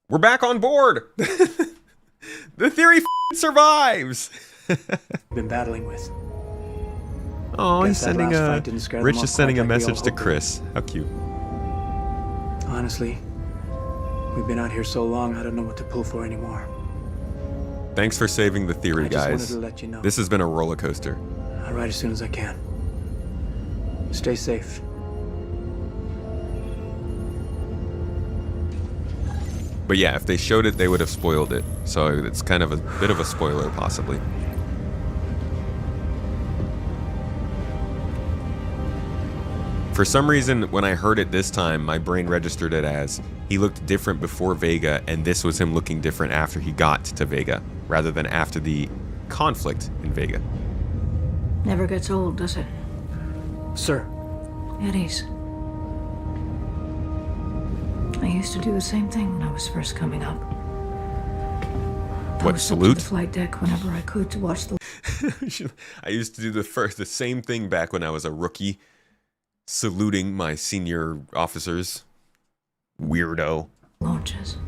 we're back on board. The theory survives. Been battling with. Oh, he's sending Rich is sending a message to Chris. How cute. Honestly, we've been out here so long, I don't know what to pull for anymore. Thanks for saving the theory, guys. To let you know. This has been a roller coaster. I'll ride as soon as I can. Stay safe. But yeah, if they showed it, they would have spoiled it. So it's kind of a bit of a spoiler, possibly. For some reason, when I heard it this time, my brain registered it as he looked different before Vega, and this was him looking different after he got to Vega, rather than after the conflict in Vega. Never gets old, does it? Sir. Eddies. I used to do the same thing when I was first coming up. What, salute? The flight deck whenever I could to watch the. I used to do the same thing back when I was a rookie, saluting my senior officers. Weirdo. Launches.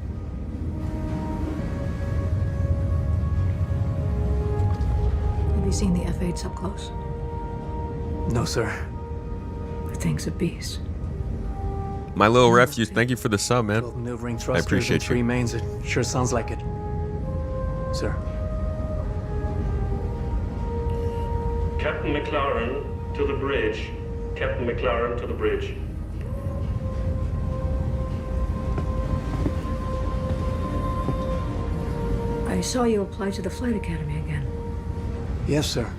Have you seen the F-8s up close? No, sir. The thing's a beast. My little refuge, thank you for the sub, man. Maneuvering I thrusters appreciate and three you. mains. It sure sounds like it. Sir. Captain McLaren to the bridge. Captain McLaren to the bridge. I saw you apply to the flight academy again. Yes, sir.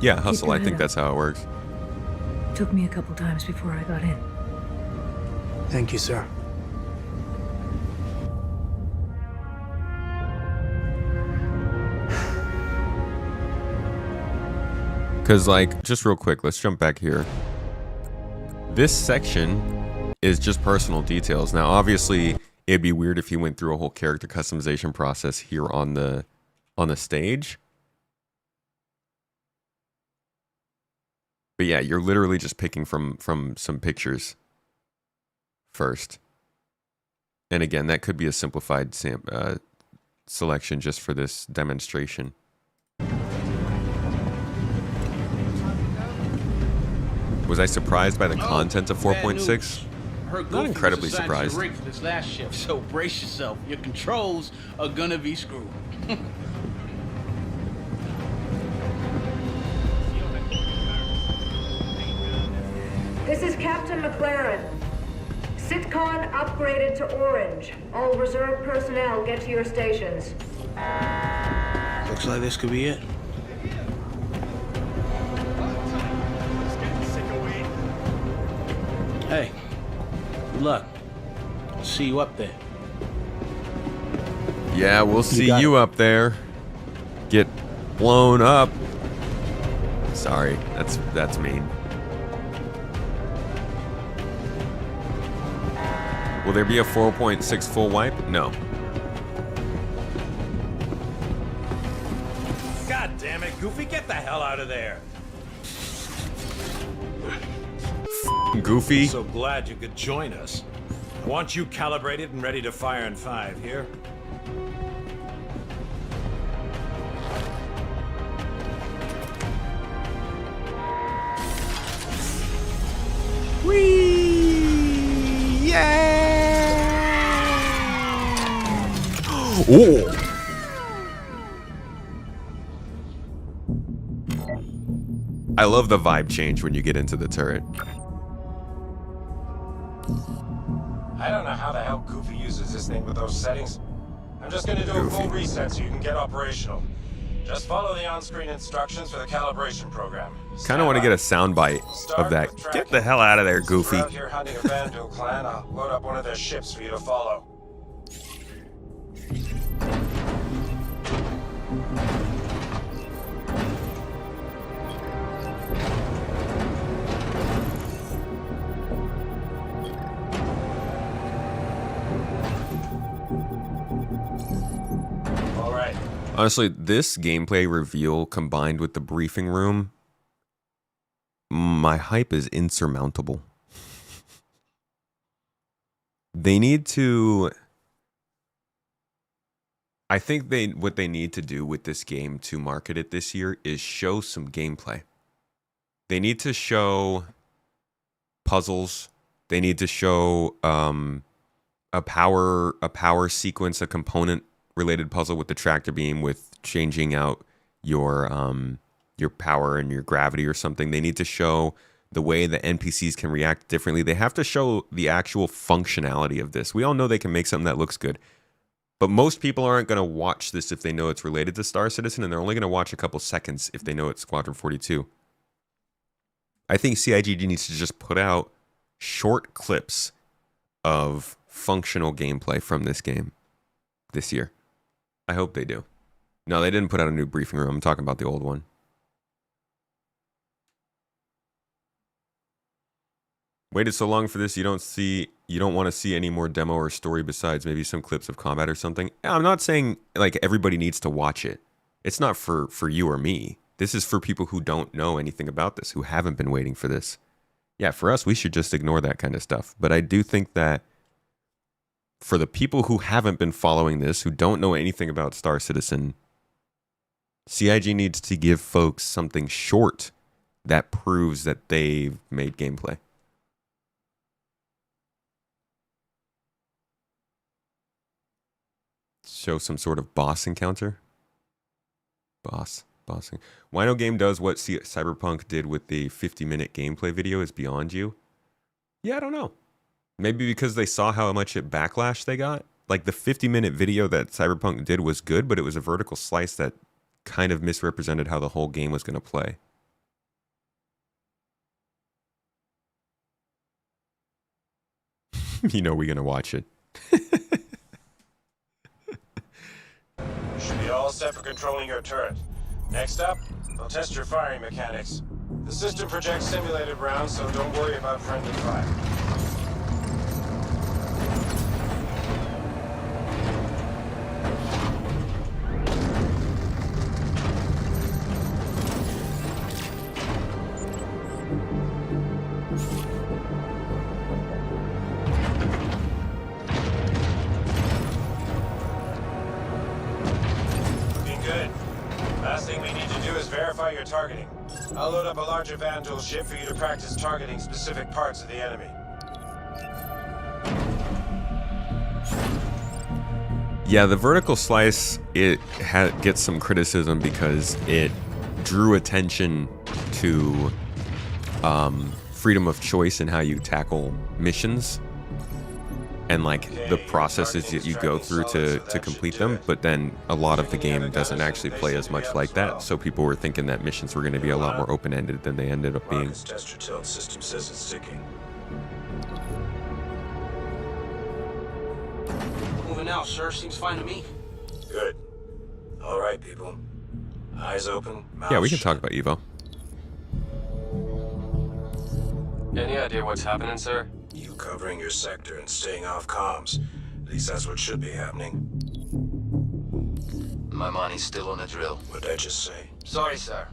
Yeah, hustle, your I head think up. that's how it works. Took me a couple times before I got in. Thank you, sir. Because, like, just real quick, let's jump back here. This section is just personal details. Now, obviously, it'd be weird if you went through a whole character customization process here on the stage. But yeah, you're literally just picking from some pictures first. And again, that could be a simplified selection just for this demonstration. Was I surprised by the content of 4.6? Not incredibly surprised. For this last shift, so brace yourself. Your controls are gonna be screwed. This is Captain McLaren. Sitcon upgraded to orange. All reserve personnel get to your stations. Looks like this could be it. Hey, good luck. I'll see you up there. Yeah, we'll see you up there. Get blown up. Sorry, that's mean. Will there be a 4.6 full wipe? No. God damn it, Goofy, get the hell out of there. Goofy. So glad you could join us. I want you calibrated and ready to fire in 5, here? Whee! Yeah! Ooh. I love the vibe change when you get into the turret. I don't know how the hell Goofy uses this thing with those settings. I'm just gonna do a full reset so you can get operational. Just follow the on-screen instructions for the calibration program. Kind of want to get a soundbite of that. Get the hell out of there, Goofy. If you're out here hunting a Vandal clan, I'll load up one of their ships for you to follow. Honestly, this gameplay reveal combined with the briefing room, my hype is insurmountable. They need to... I think what they need to do with this game to market it this year is show some gameplay. They need to show puzzles. They need to show a power sequence, a component related puzzle with the tractor beam, with changing out your power and your gravity or something. They need to show the way the NPCs can react differently. They have to show the actual functionality of this. We all know they can make something that looks good, but most people aren't going to watch this if they know it's related to Star Citizen, and they're only going to watch a couple seconds if they know it's Squadron 42. I think CIG needs to just put out short clips of functional gameplay from this game this year. I hope they do. No, they didn't put out a new briefing room. I'm talking about the old one. Waited so long for this, you don't want to see any more demo or story besides maybe some clips of combat or something. I'm not saying like everybody needs to watch it. It's not for you or me. This is for people who don't know anything about this, who haven't been waiting for this. Yeah, for us, we should just ignore that kind of stuff. But I do think that for the people who haven't been following this, who don't know anything about Star Citizen, CIG needs to give folks something short that proves that they've made gameplay. Show some sort of boss encounter. Bossing. Wino Game does what Cyberpunk did with the 50-minute gameplay video is beyond you. Yeah, I don't know. Maybe because they saw how much backlash they got. Like the 50-minute video that Cyberpunk did was good, but it was a vertical slice that kind of misrepresented how the whole game was going to play. You know we're going to watch it. Should be all set for controlling your turret. Next up, they'll test your firing mechanics. The system projects simulated rounds, so don't worry about friendly fire. Verify your targeting. I'll load up a larger Vandal ship for you to practice targeting specific parts of the enemy. Yeah, the vertical slice, it gets some criticism because it drew attention to freedom of choice in how you tackle missions and like the processes that you go through to complete them, but then a lot of the game doesn't actually play as much like that, so people were thinking that missions were going to be a lot more open-ended than they ended up being. Test your tilt. System says it's sticking. Moving out, sir. Seems fine to me. Good. All right, people. Eyes open, mouth Yeah, we can shut. talk about Evo. Any idea what's happening, sir? You covering your sector and staying off comms. At least that's what should be happening. My money's still on the drill. What'd I just say? Sorry, sir.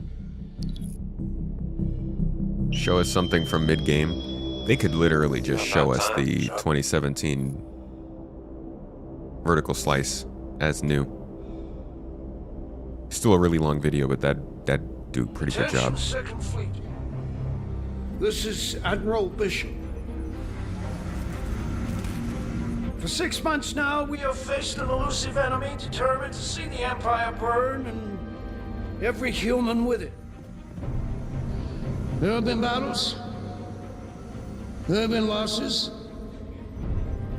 Show us something from mid-game. They could literally just show us the 2017 vertical slice as new. Still a really long video, but that'd do a pretty good job. Attention, Second Fleet. This is Admiral Bishop. For 6 months now, we have faced an elusive enemy determined to see the Empire burn and every human with it. There have been battles. There have been losses.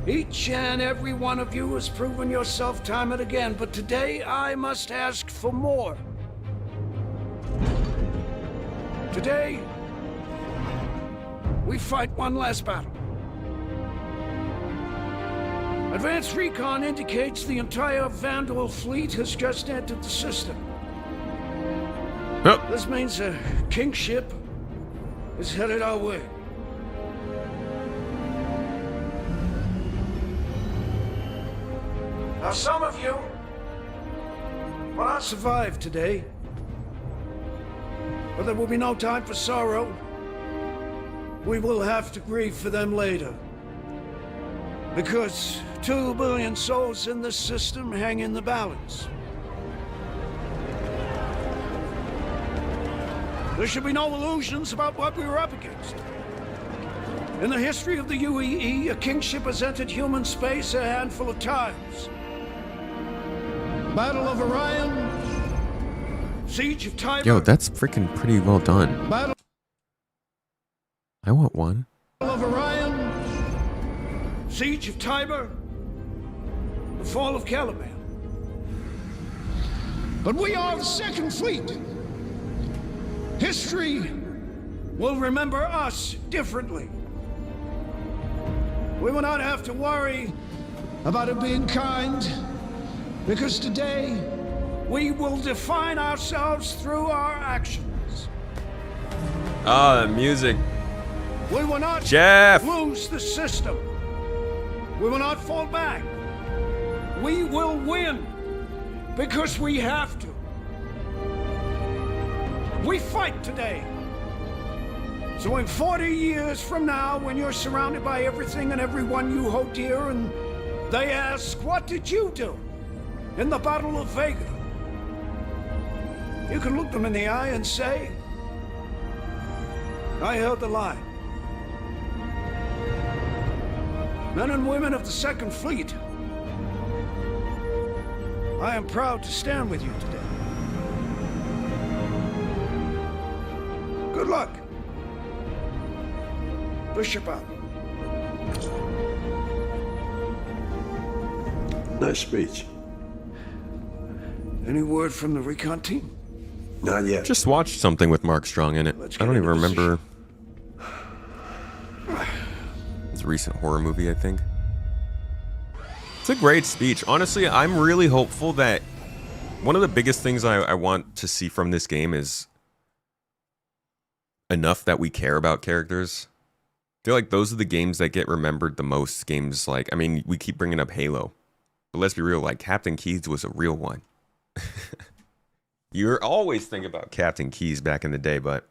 Each and every one of you has proven yourself time and again, but today I must ask for more. Today, we fight one last battle. Advanced recon indicates the entire Vandal fleet has just entered the system. Yep. This means a king ship is headed our way. Now, some of you will not survive today, but there will be no time for sorrow. We will have to grieve for them later. Because 2 billion souls in this system hang in the balance. There should be no illusions about what we were up against. In the history of the UEE, a kingship has entered human space a handful of times. Battle of Orion, Siege of Tiber. Yo, that's freaking pretty well done. Battle I want one. of Orion, Siege of Tiber, the fall of Caliban. But we are the Second Fleet. History will remember us differently. We will not have to worry about it being kind, because today we will define ourselves through our actions. Ah, the music. We will not Jeff. lose the system. We will not fall back. We will win because we have to. We fight today. So in 40 years from now, when you're surrounded by everything and everyone you hold dear, and they ask, what did you do in the Battle of Vega? You can look them in the eye and say, I held the line. Men and women of the Second Fleet, I am proud to stand with you today. Good luck. Bishop out. Nice speech. Any word from the recon team? Not yet. Just watched something with Mark Strong in it. I don't even remember. It's a recent horror movie, I think. It's a great speech. Honestly, I'm really hopeful that one of the biggest things I want to see from this game is enough that we care about characters. I feel like those are the games that get remembered the most. Games like, I mean, we keep bringing up Halo, but let's be real, like Captain Keyes was a real one. You're always thinking about Captain Keyes back in the day, but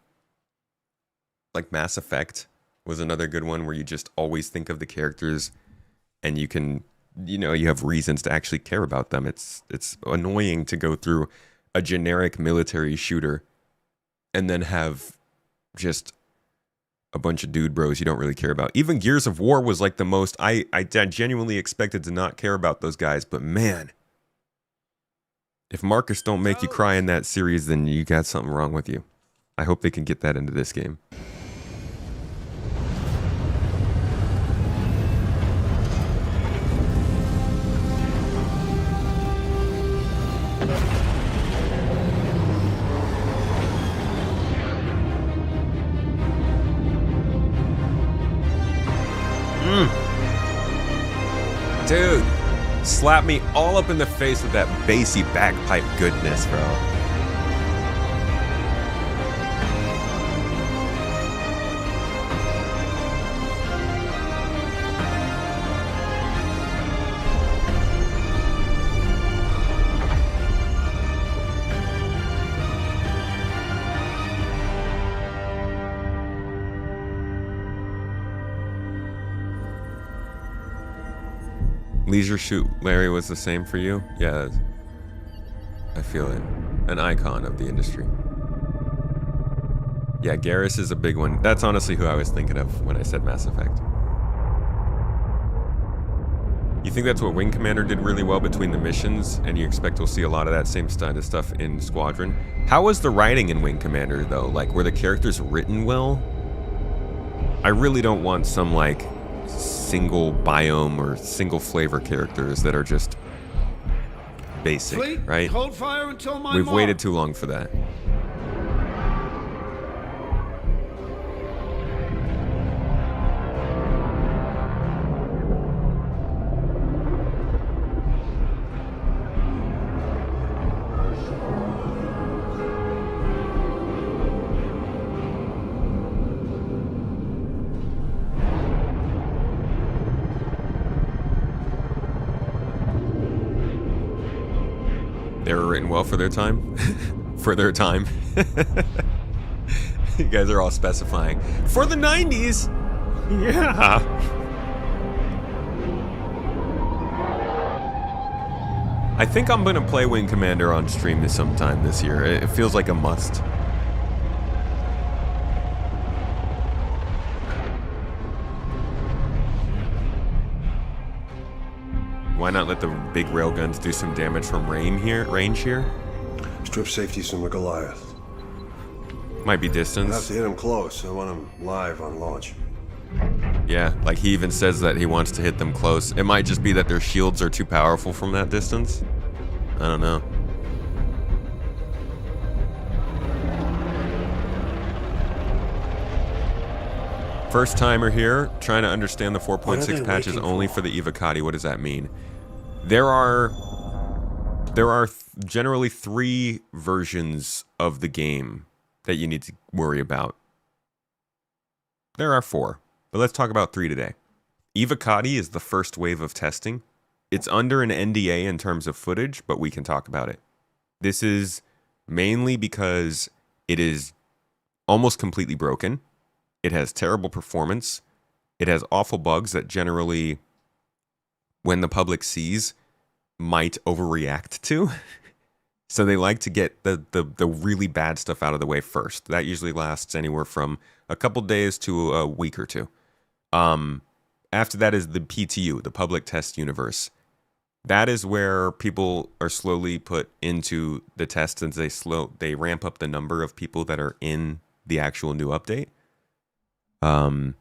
like Mass Effect was another good one where you just always think of the characters and you can, you know, you have reasons to actually care about them. It's annoying to go through a generic military shooter and then have just a bunch of dude bros you don't really care about. Even Gears of War was like the most, I genuinely expected to not care about those guys, but man, if Marcus don't make you cry in that series, then you got something wrong with you. I hope they can get that into this game. Dude, slap me all up in the face with that bassy bagpipe goodness, bro. Leisure Suit Larry was the same for you? Yeah, I feel it. An icon of the industry. Yeah, Garrus is a big one. That's honestly who I was thinking of when I said Mass Effect. You think that's what Wing Commander did really well between the missions, and you expect we'll see a lot of that same kind of stuff in Squadron? How was the writing in Wing Commander, though? Like, were the characters written well? I really don't want some, like, single biome or single flavor characters that are just basic, Fleet, right? hold fire until my We've mark. waited too long for that. They were written well for their time. For their time. You guys are all specifying. For the 90s! Yeah! I think I'm gonna play Wing Commander on stream sometime this year. It feels like a must. Why not let the big railguns do some damage from range here? Strip safeties from a Goliath. Might be I have distance. to hit him close. I want him live on launch. Yeah, like he even says that he wants to hit them close. It might just be that their shields are too powerful from that distance. I don't know. First timer here, trying to understand the 4.6 patches only for the Evocati. What does that mean? There are generally 3 versions of the game that you need to worry about. There are 4, but let's talk about 3 today. Evocati is the first wave of testing. It's under an NDA in terms of footage, but we can talk about it. This is mainly because it is almost completely broken. It has terrible performance. It has awful bugs that generally, when the public sees, might overreact to. So they like to get the really bad stuff out of the way first. That usually lasts anywhere from a couple days to a week or 2. After that is the PTU, the public test universe. That is where people are slowly put into the test, and they ramp up the number of people that are in the actual new update. And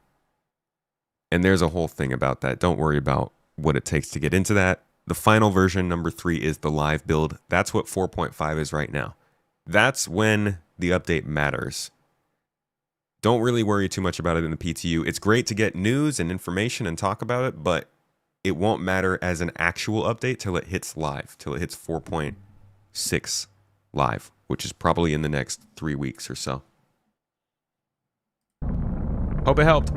there's a whole thing about that. Don't worry about what it takes to get into that. The final version, number 3, is the live build. That's what 4.5 is right now. That's when the update matters. Don't really worry too much about it in the PTU. It's great to get news and information and talk about it, but it won't matter as an actual update till it hits live, till it hits 4.6 live, which is probably in the next 3 weeks or so. Hope it helped.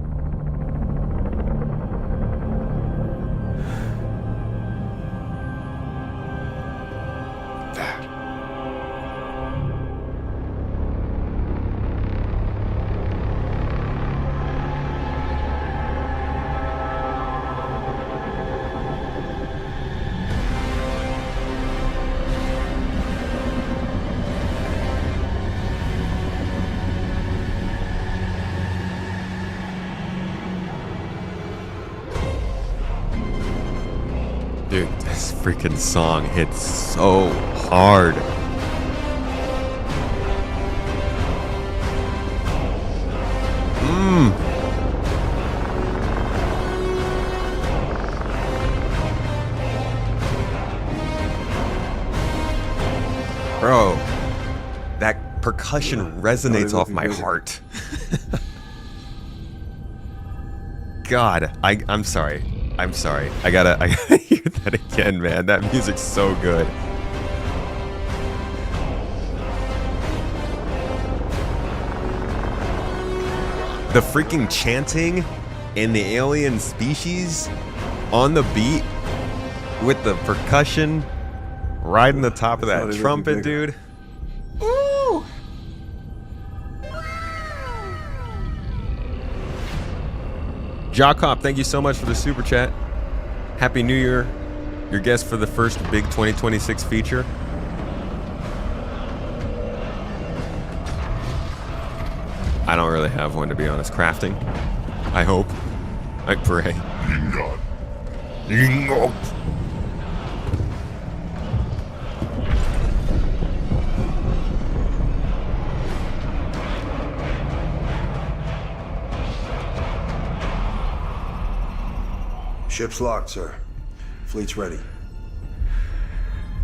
Dude, this freaking song hits so hard. Bro, that percussion resonates off my heart. God, I'm sorry. I'm sorry. I gotta hear that again, man. That music's so good. The freaking chanting and the alien species on the beat with the percussion right in the top of that trumpet, dude. Ooh! Jacob, thank you so much for the super chat. Happy New Year. Your guest for the first big 2026 feature. I don't really have one, to be honest. Crafting. I hope. I pray. Ship's locked, sir. Fleet's ready.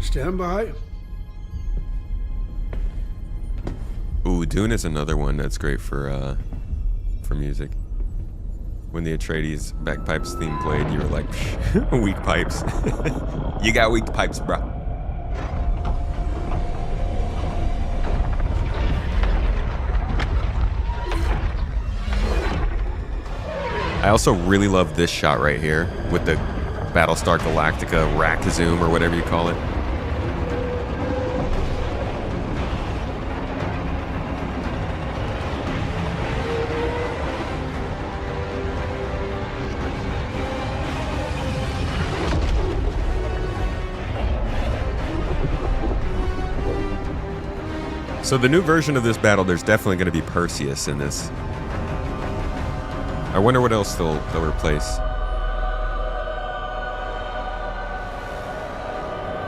Stand by. Ooh, Dune is another one that's great for music. When the Atreides bagpipes theme played, you were like, weak pipes. You got weak pipes, bro. I also really love this shot right here with the Battlestar Galactica rack zoom or whatever you call it. So the new version of this battle, there's definitely going to be Perseus in this. I wonder what else they'll replace.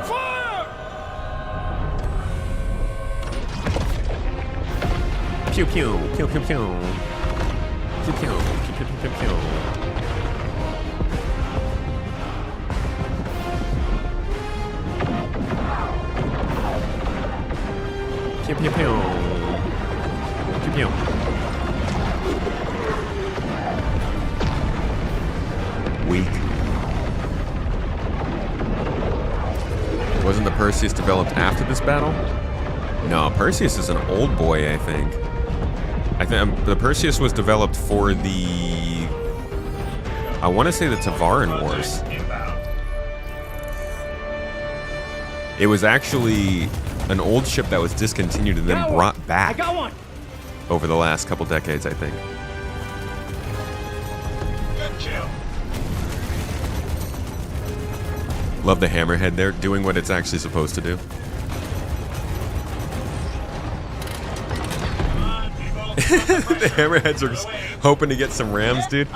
Fire! Pew pew pew pew pew. Pew pew pew pew pew pew. Pew pew pew. Pew pew. Weak. Wasn't the Perseus developed after this battle? No, Perseus is an old boy, I think. The Perseus was developed for the... I want to say the Tavaran Wars. It was actually an old ship that was discontinued and then brought back. I got one. Over the last couple decades, I think. Good kill. Love the hammerhead there, doing what it's actually supposed to do. The hammerheads are just hoping to get some rams, dude.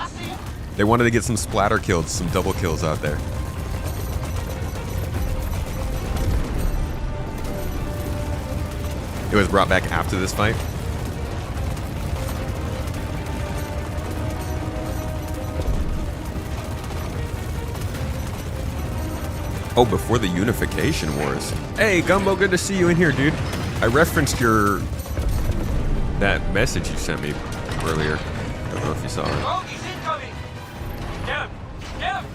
They wanted to get some splatter kills, some double kills out there. It was brought back after this fight. Oh, before the Unification Wars. Hey, Gumbo, good to see you in here, dude. I referenced that message you sent me earlier. I don't know if you saw it. Oh, he's incoming! Cap! Cap!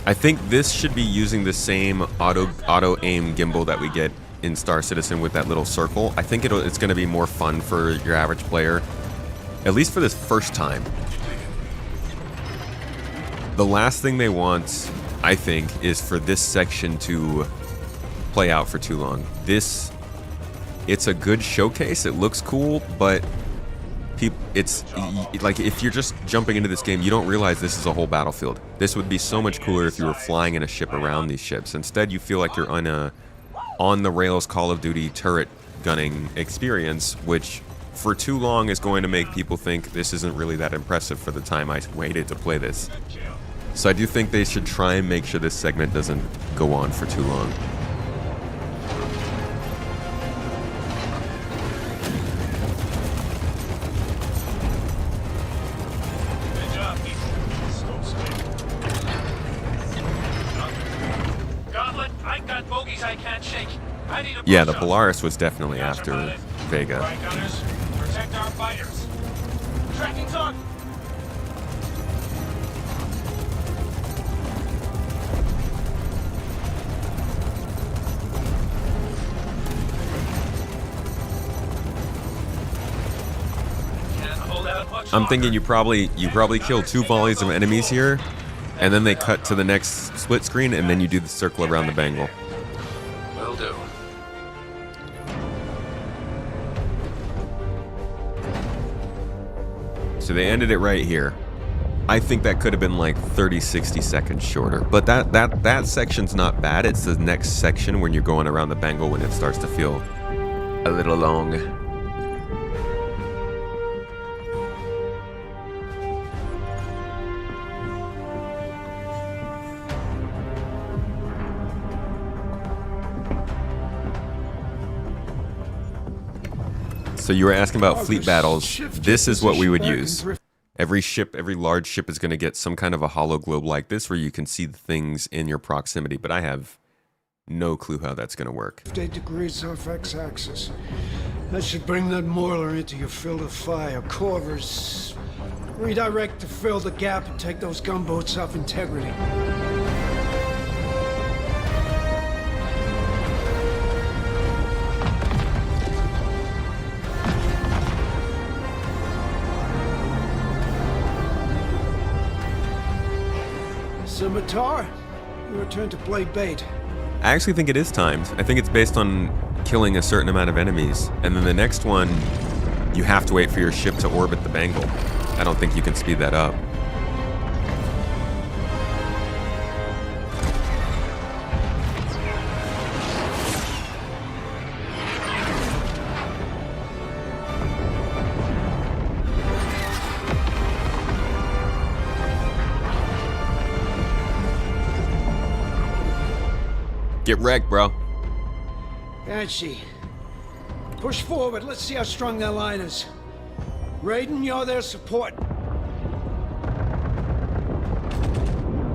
I think this should be using the same auto aim gimbal that we get in Star Citizen with that little circle. I think it's going to be more fun for your average player, at least for this first time. The last thing they want, I think, is for this section to play out for too long. It's a good showcase. It looks cool, but it's like if you're just jumping into this game, you don't realize this is a whole battlefield. This would be so much cooler if you were flying in a ship around these ships. Instead, you feel like you're on a on-the-rails Call of Duty turret gunning experience, which for too long is going to make people think this isn't really that impressive for the time I waited to play this. So I do think they should try and make sure this segment doesn't go on for too long. Good job, Goblet, I got bogeys I can't shake. I need a Yeah, the push-up. Polaris was definitely after Vega. Right, gunners, protect our fighters. Tracking's on. Can't hold out much I'm longer. thinking you probably kill 2 volleys of enemies here, and then they cut to the next split screen, and then you do the circle around the bangle. Will do. So they ended it right here. I think that could have been like 30, 60 seconds shorter. But that section's not bad. It's the next section when you're going around the Bengal when it starts to feel a little long. So you were asking about fleet battles. This is what we would use. Every ship, every large ship is going to get some kind of a hollow globe like this where you can see the things in your proximity, but I have no clue how that's going to work. 8 degrees off x-axis. That should bring that Moiler into your field of fire. Corvers, redirect to fill the gap and take those gunboats off integrity. Scimitar, your turn to play bait. I actually think it is timed. I think it's based on killing a certain amount of enemies. And then the next one, you have to wait for your ship to orbit the Bengal. I don't think you can speed that up. Get wrecked, bro. Banshee, push forward. Let's see how strong that line is. Raiden, you're their support.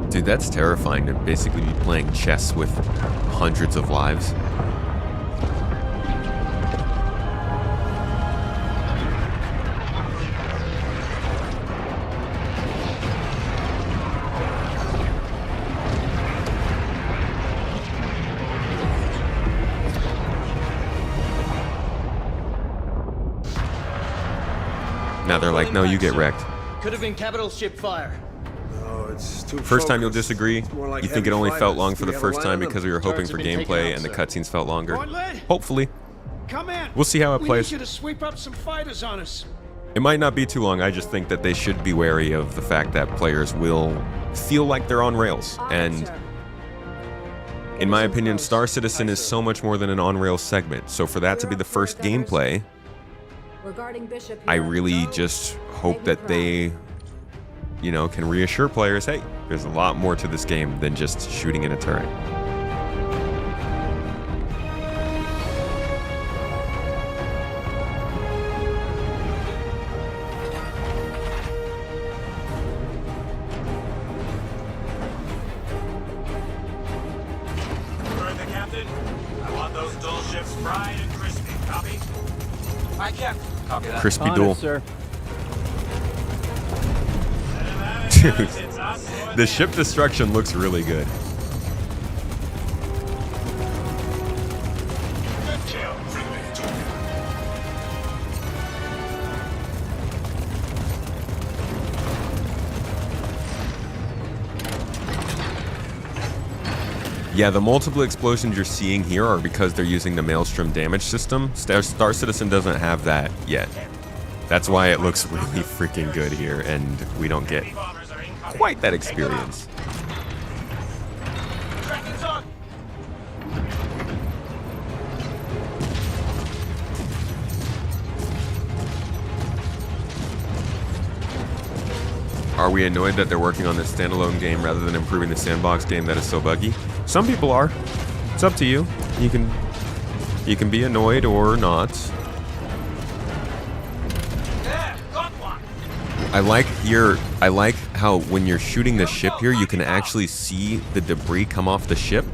Dude, that's terrifying to basically be playing chess with hundreds of lives. Now they're like, no, you get wrecked. Could have been capital ship fire. No, it's too First time you'll disagree. like You think it heavy only felt fighters. long for Do the we have a first line time on them? because we were hoping Turrets for have been taken gameplay out, and the sir. cutscenes felt longer. Gauntlet, Hopefully. come in. We'll see how it We plays. need you to sweep up some fighters on us. It might not be too long. I just think that they should be wary of the fact that players will feel like they're on rails. And in my opinion, Star Citizen is so much more than an on-rails segment. So for that to be the first gameplay, I really just hope that they, you know, can reassure players, hey, there's a lot more to this game than just shooting in a turret. Heard the captain? I want those dual ships fried and crispy. Copy? Aye, Captain. Copy that. Crispy duel. Sir. Dude, the ship destruction looks really good. Yeah, the multiple explosions you're seeing here are because they're using the Maelstrom damage system. Star Citizen doesn't have that yet. That's why it looks really freaking good here, and we don't get quite that experience. Are we annoyed that they're working on this standalone game rather than improving the sandbox game that is so buggy? Some people are. It's up to you. You can be annoyed or not. I like how when you're shooting the ship here, you can actually see the debris come off the ship,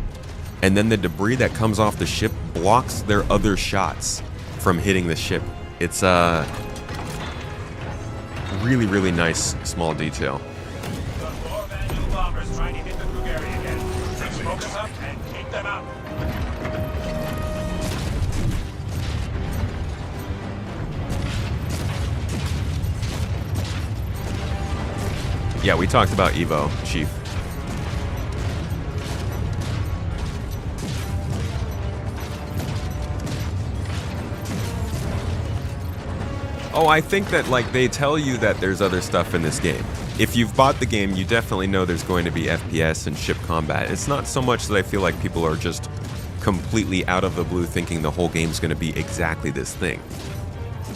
and then the debris that comes off the ship blocks their other shots from hitting the ship. It's really, really nice small detail. Focus up and keep them out. Yeah, we talked about Evo, Chief. Oh, I think that, like, they tell you that there's other stuff in this game. if you've bought the game, you definitely know there's going to be FPS and ship combat. It's not so much that I feel like people are just completely out of the blue thinking the whole game's going to be exactly this thing.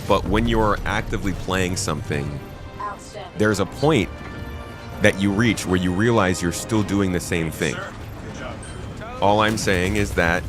But when you're actively playing something, there's a point that you reach where you realize you're still doing the same thing. All I'm saying is that,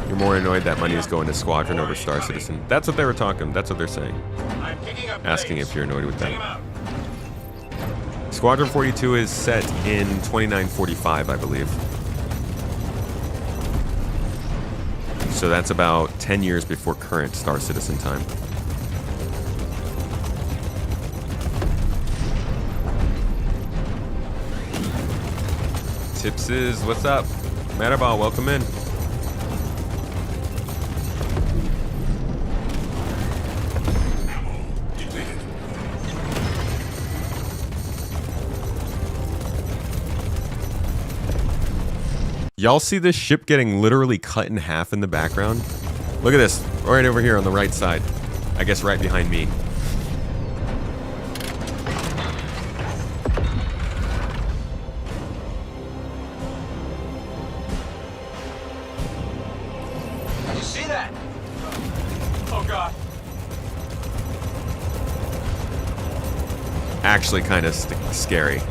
You're more annoyed that money is going to Squadron over Star Citizen. That's what they were talking. That's what they're saying. Asking if you're annoyed with that. Squadron 42 is set in 2945, I believe. So that's about 10 years before current Star Citizen time. Tipses, what's up? Merhaba, welcome in. Y'all see this ship getting literally cut in half in the background? Look at this, right over here on the right side. I guess right behind me. Did you see that? Oh God. Actually kind of scary.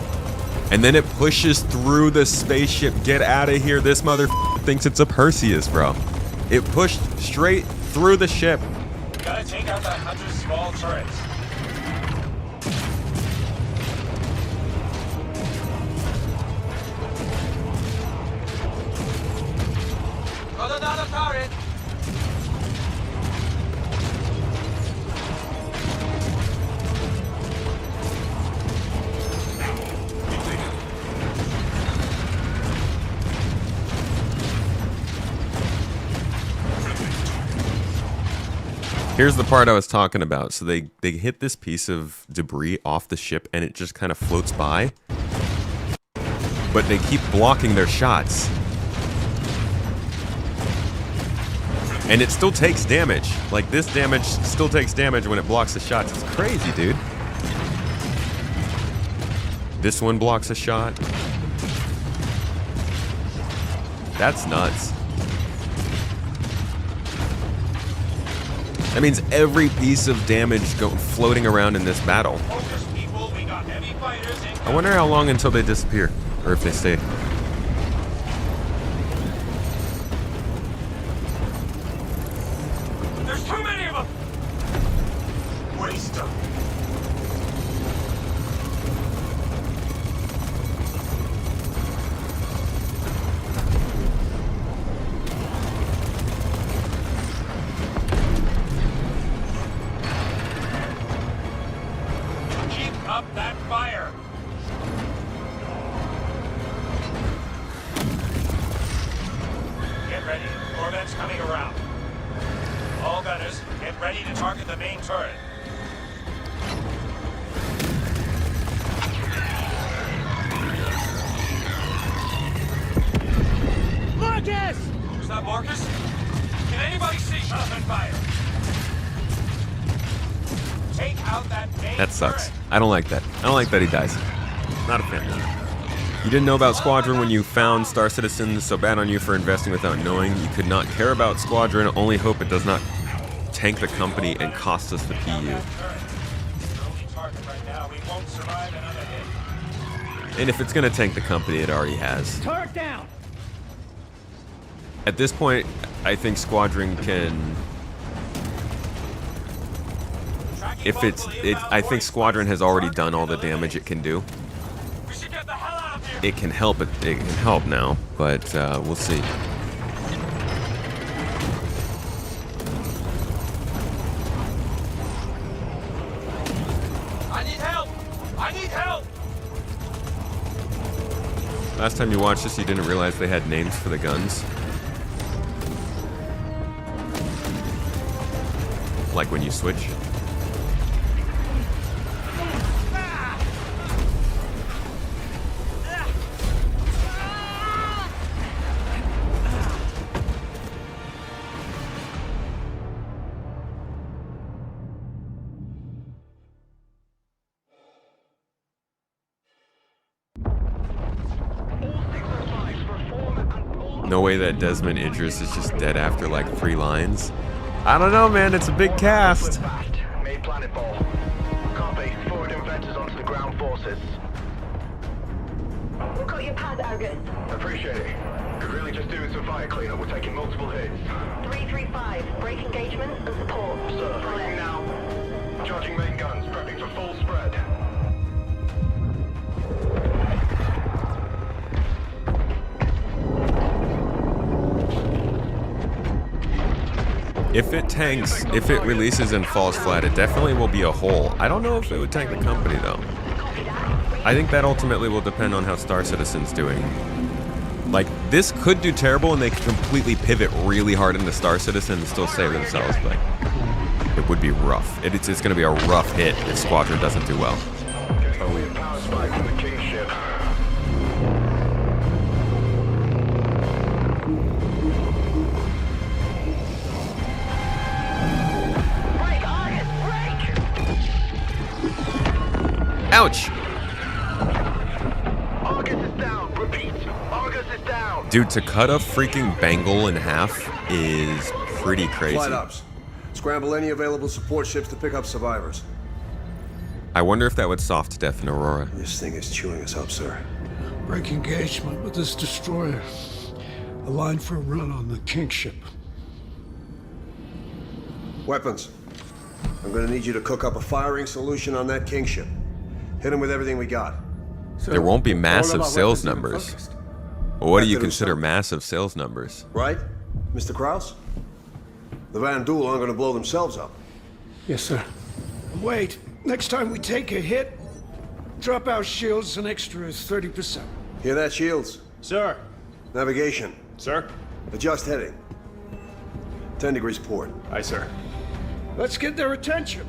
And then it pushes through the spaceship. Get out of here. This mother thinks it's a Perseus, bro. It pushed straight through the ship. Gotta take out that 100 small turrets. Got another turret. Here's the part I was talking about. So they hit this piece of debris off the ship and it just kind of floats by. But they keep blocking their shots. And it still takes damage. Like, this damage still takes damage when it blocks the shots. It's crazy, dude. This one blocks a shot. That's nuts. That means every piece of damage floating around in this battle. I wonder how long until they disappear, or if they stay. There's too many of them. Waste them. Up that fire! Get ready. Corvette's coming around. All gunners, get ready to target the main turret. Marcus! Is that Marcus? Can anybody see? Shut up and fire! Take out that main That sucks. turret. I don't like that. I don't like that he dies. Not a fan. You didn't know about Squadron when you found Star Citizen. So bad on you for investing without knowing. You could not care about Squadron. Only hope it does not tank the company and cost us the PU. And if it's going to tank the company, it already has. Turret down! At this point, I think Squadron can... If I think Squadron has already done all the damage it can do. It can help. It can help now, but we'll see. I need help! I need help! Last time you watched this, you didn't realize they had names for the guns. like when you switch. No way that Desmond Idris is just dead after like 3 lines. I don't know, man. It's a big cast. Made planet ball. Copy. Forward inventors onto the ground forces. We've got your pad, Argus. Appreciate it. Could really just do with some fire cleanup. We're taking multiple hits. 335. Break engagement and support. Sir, briefing now. Charging main guns. Prepping for full spread. If it tanks, if it releases and falls flat, it definitely will be a hole. I don't know if it would tank the company though. I think that ultimately will depend on how Star Citizen's doing. Like, this could do terrible and they could completely pivot really hard into Star Citizen and still save themselves, but it would be rough. It's going to be a rough hit if Squadron doesn't do well. Power spike from the King ship. Ouch! Argus is down. Repeat. Argus is down. Dude, to cut a freaking Bengal in half is pretty crazy. Flight ops. Scramble any available support ships to pick up survivors. I wonder if that would soft death in Aurora. This thing is chewing us up, sir. Break engagement with this destroyer. A line for a run on the King ship. Weapons. I'm gonna need you to cook up a firing solution on that King ship. Hit him with everything we got. There won't be massive sales numbers. What do you consider massive sales numbers? Right, Mr. Krause? The Van Duel aren't gonna blow themselves up. Yes, sir. Wait, next time we take a hit, drop our shields an extra 30%. Hear that, Shields? Sir. Navigation. Sir. Adjust heading. 10 degrees port. Aye, sir. Let's get their attention.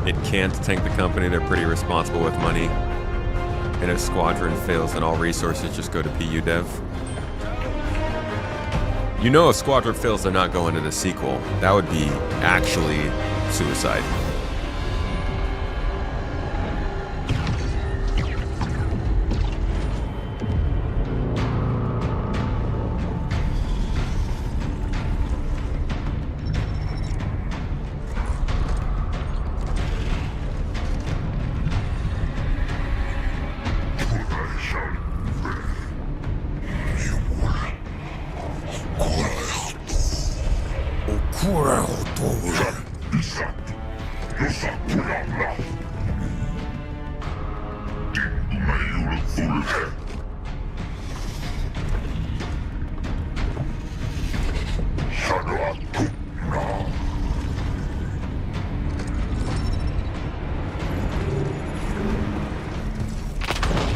It can't tank the company. They're pretty responsible with money. And if Squadron fails, then all resources just go to PU Dev. You know if Squadron fails, they're not going to the sequel. That would be actually suicide.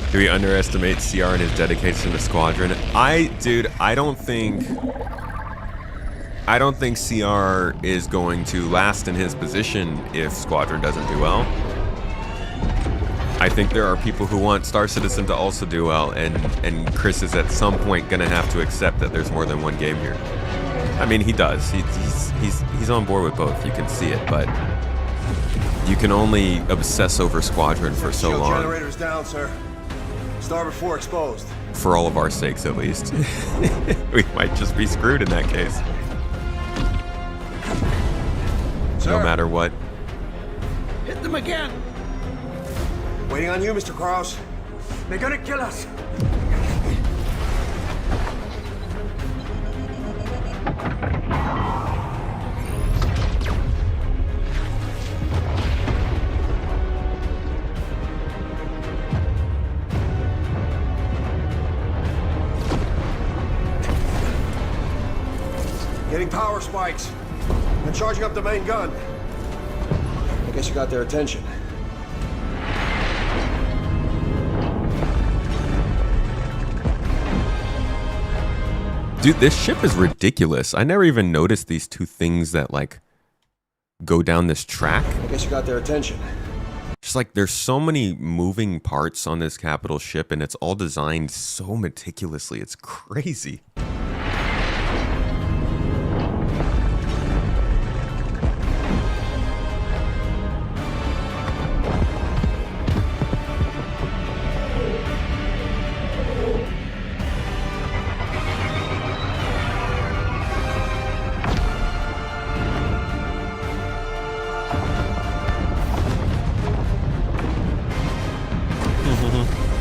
Do we underestimate CR and his dedication to Squadron? Dude, I don't think CR is going to last in his position if Squadron doesn't do well. I think there are people who want Star Citizen to also do well, and Chris is at some point gonna have to accept that there's more than one game here. I mean, he does. He's on board with both. You can see it, but you can only obsess over Squadron for so Shield long. generators down, sir. Starboard 4 exposed. For all of our sakes, at least. We might just be screwed in that case. Sir. No matter what. Hit them again. Waiting on you, Mr. Krause. They're gonna kill us. Getting power spikes. And charging up the main gun. I guess you got their attention. Dude, this ship is ridiculous. I never even noticed these two things that like go down this track. I guess you got their attention. Just like there's so many moving parts on this capital ship and it's all designed so meticulously. It's crazy.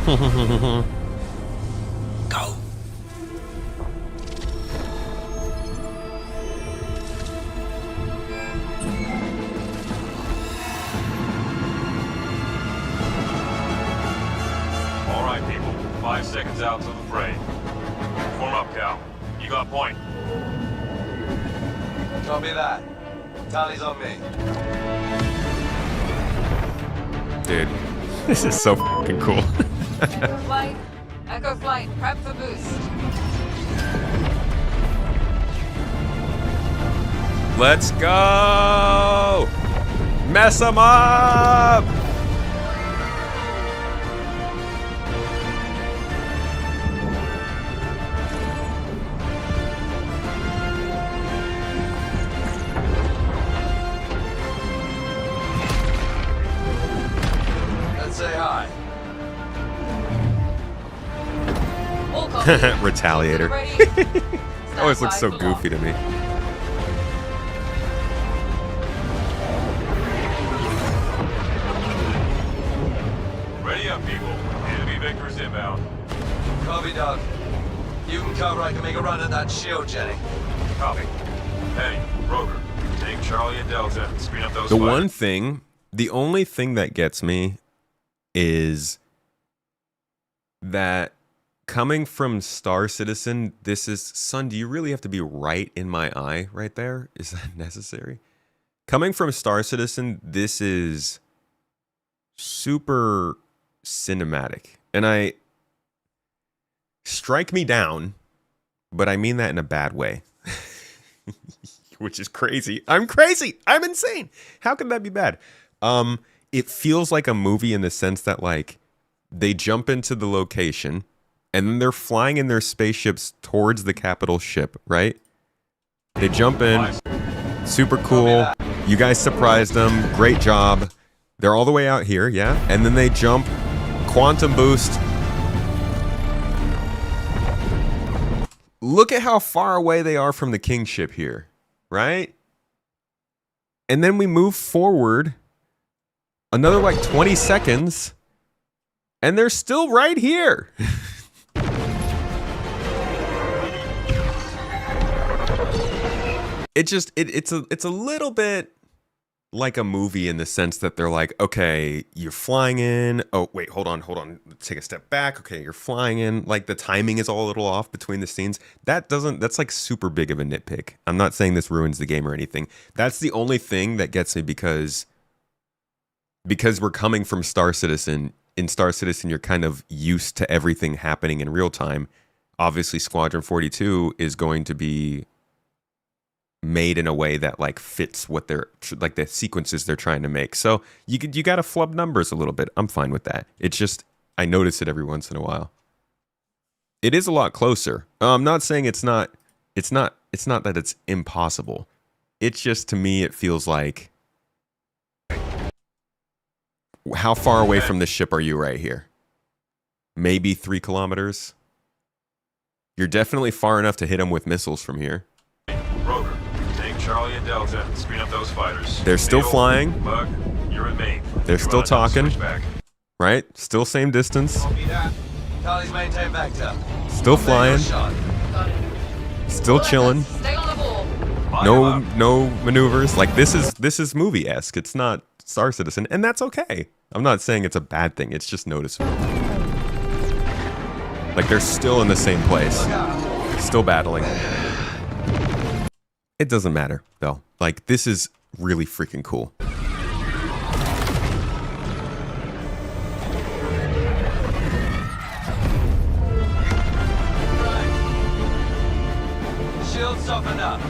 Go. All right, people. 5 seconds out to the fray. Form up, Cal. You got point. Copy that. Tally's on me. Dude, this is so fucking cool. Echo flight, prep for boost. Let's go! Mess them up! Let's say hi. Retaliator. Always looks so goofy to me. Ready up, people. Enemy vectors inbound. Copy, Doug. You can cover. I can make a run at that shield, Jenny. Copy. Penny, Rover, take Charlie and Delta and screen up those The fighters. one thing, the only thing that gets me is that coming from Star Citizen, this is, son, do you really have to be right in my eye right there? Is that necessary? Coming from Star Citizen, this is super cinematic. And strike me down, but I mean that in a bad way. Which is crazy. I'm crazy. I'm insane. How can that be bad? It feels like a movie in the sense that like they jump into the location and then they're flying in their spaceships towards the capital ship, right? They jump in. Super cool. You guys surprised them. Great job. They're all the way out here, yeah? And then they jump. Quantum boost. Look at how far away they are from the kingship here, right? And then we move forward another like 20 seconds and they're still right here. It's a little bit like a movie in the sense that they're like, okay, you're flying in. Oh, wait, hold on. Let's take a step back. Okay, you're flying in. Like the timing is all a little off between the scenes. That's like super big of a nitpick. I'm not saying this ruins the game or anything. That's the only thing that gets me because we're coming from Star Citizen. In Star Citizen, you're kind of used to everything happening in real time. Obviously, Squadron 42 is going to be made in a way that like fits what they're like the sequences they're trying to make. So you got to flub numbers a little bit. I'm fine with that. It's just I notice it every once in a while. It is a lot closer. I'm not saying it's not that it's impossible. It's just to me it feels like how far away from the ship are you right here? Maybe 3 kilometers. You're definitely far enough to hit them with missiles from here. Rover, take Charlie and Delta and screen up those fighters. They're still flying. Bug, you're in main. They're still talking. Right? Still same distance. Charlie's maintain vector. Still flying. Still chilling. No maneuvers. Like this is movie-esque. It's not Star Citizen, and that's okay. I'm not saying it's a bad thing. It's just noticeable. Like they're still in the same place. Still battling. It doesn't matter, though. Like, this is really freaking cool. Don't soften up.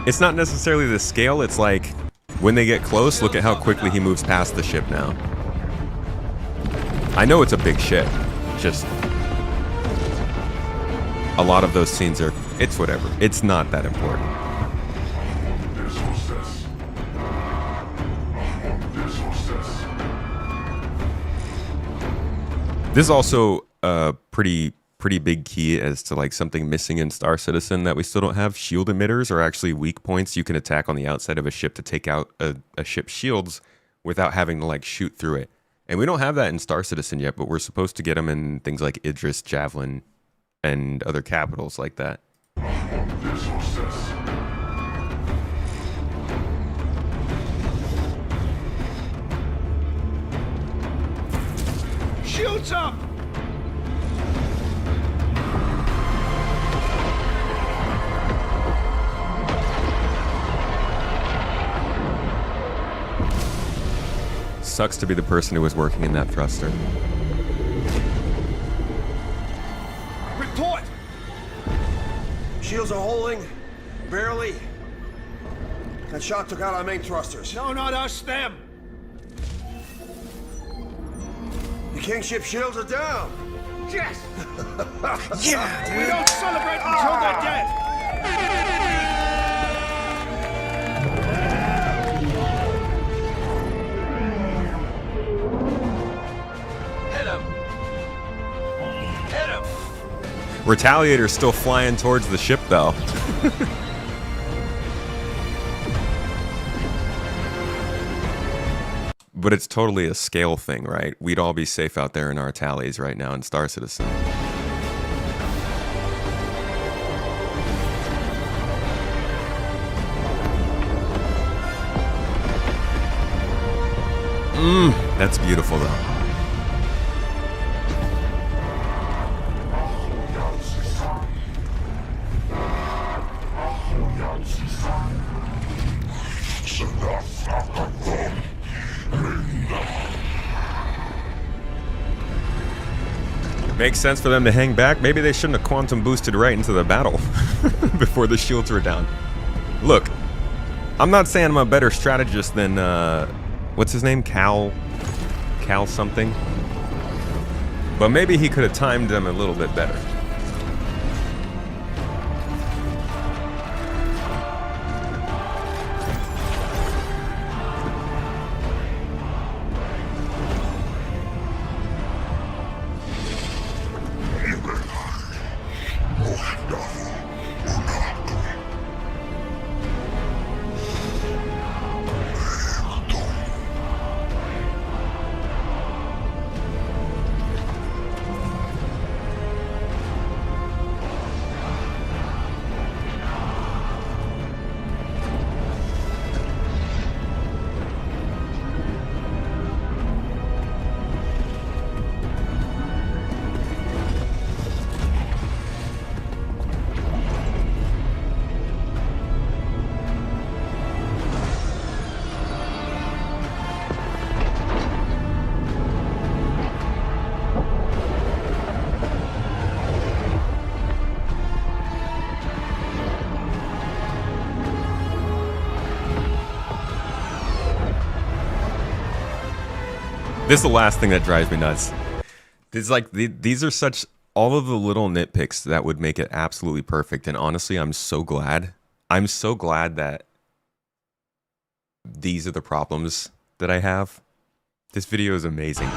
It's not necessarily the scale, it's like when they get close, look at how quickly he moves past the ship now. I know it's a big ship, just a lot of those scenes are, it's whatever. It's not that important. This is also a pretty big key as to like something missing in Star Citizen that we still don't have. Shield emitters are actually weak points you can attack on the outside of a ship to take out a ship's shields without having to like shoot through it. And we don't have that in Star Citizen yet, but we're supposed to get them in things like Idris, Javelin, and other capitals like that. Shields up! Sucks to be the person who was working in that thruster. Report! Shields are holding. Barely. That shot took out our main thrusters. No, not us, them. The Kingship shields are down. Yes! Yeah! We don't celebrate until they're dead! Retaliator's still flying towards the ship, though. But it's totally a scale thing, right? We'd all be safe out there in our tallies right now in Star Citizen. That's beautiful, though. Makes sense for them to hang back. Maybe they shouldn't have quantum boosted right into the battle before the shields were down. Look, I'm not saying I'm a better strategist than, what's his name? Cal something. But maybe he could have timed them a little bit better. This is the last thing that drives me nuts. It's like these are such all of the little nitpicks that would make it absolutely perfect. And honestly, I'm so glad that these are the problems that I have. This video is amazing,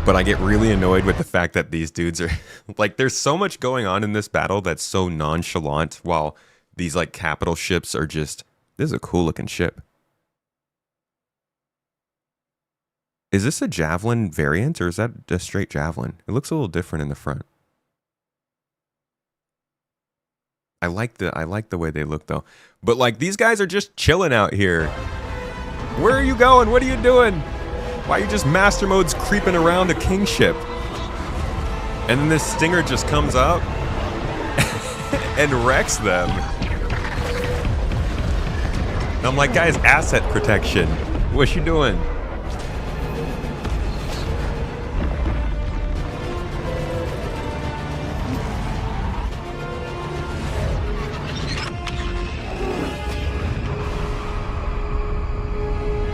but I get really annoyed with the fact that these dudes are like, there's so much going on in this battle that's so nonchalant, while these like capital ships are just, this is a cool looking ship. Is this a Javelin variant, or is that a straight Javelin? It looks a little different in the front. I like the way they look though. But like, these guys are just chilling out here. Where are you going? What are you doing? Why are you just master modes creeping around a Kingship? And then this Stinger just comes up and wrecks them. I'm like, guys, asset protection. What you doing?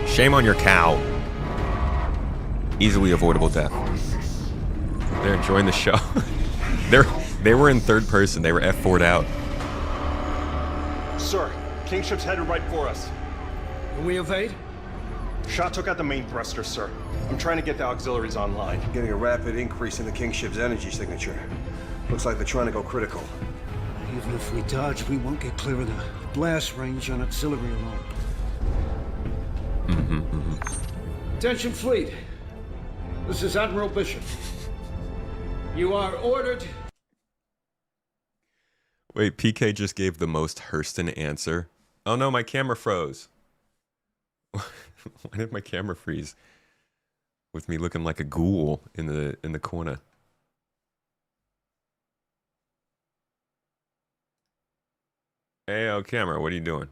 Shame on your cow. Easily avoidable death. They're enjoying the show. They were in third person. They were F4'd out. Sir, Kingship's headed right for us. Can we evade? Shot took out the main thruster, sir. I'm trying to get the auxiliaries online. Getting a rapid increase in the Kingship's energy signature. Looks like they're trying to go critical. Even if we dodge, we won't get clear of the blast range on auxiliary alone. Attention, fleet. This is Admiral Bishop. You are ordered. Wait, PK just gave the most Hurston answer. Oh no, my camera froze. Why did my camera freeze? With me looking like a ghoul in the corner. Hey, oh camera, what are you doing?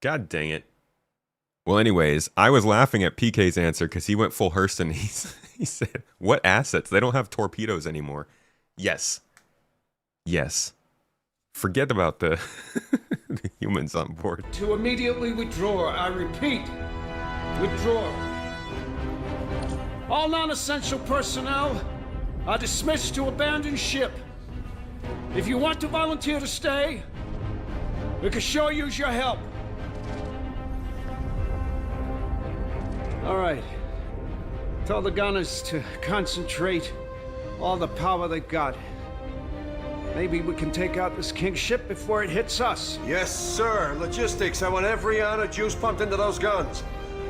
God dang it. Well, anyways, I was laughing at PK's answer because he went full Hurston. He said, what assets? They don't have torpedoes anymore. Yes. Yes. Forget about the, the humans on board. To immediately withdraw. I repeat, withdraw. All non-essential personnel are dismissed to abandon ship. If you want to volunteer to stay, we can sure use your help. All right. Tell the gunners to concentrate all the power they've got. Maybe we can take out this Kingship before it hits us. Yes, sir. Logistics. I want every ounce of juice pumped into those guns.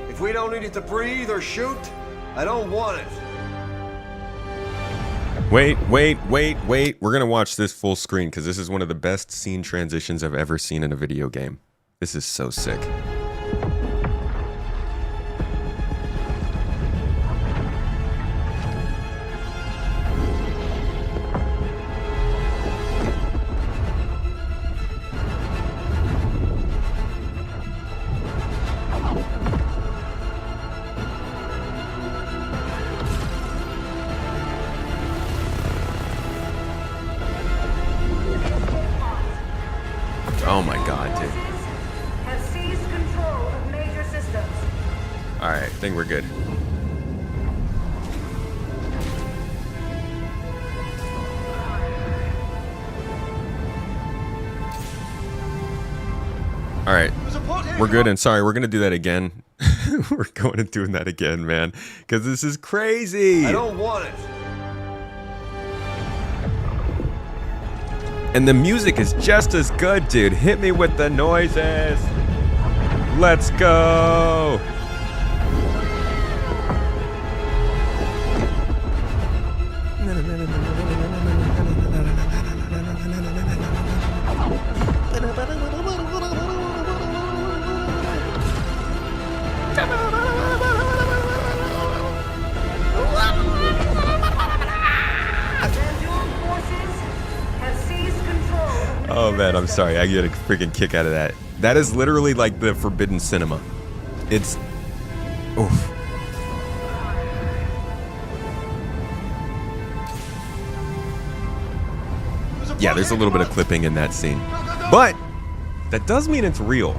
If we don't need it to breathe or shoot, I don't want it. Wait. We're going to watch this full screen because this is one of the best scene transitions I've ever seen in a video game. This is so sick. Oh my god, dude. Have seized control of major systems. Alright, I think we're good. Alright, we're good, and sorry, we're gonna do that again. We're going and doing that again, man. Because this is crazy! I don't want it. And the music is just as good, dude. Hit me with the noises. Let's go. Oh man, I'm sorry. I get a freaking kick out of that. That is literally like the forbidden cinema. It's... oof. Yeah, there's a little bit of clipping in that scene. But that does mean it's real.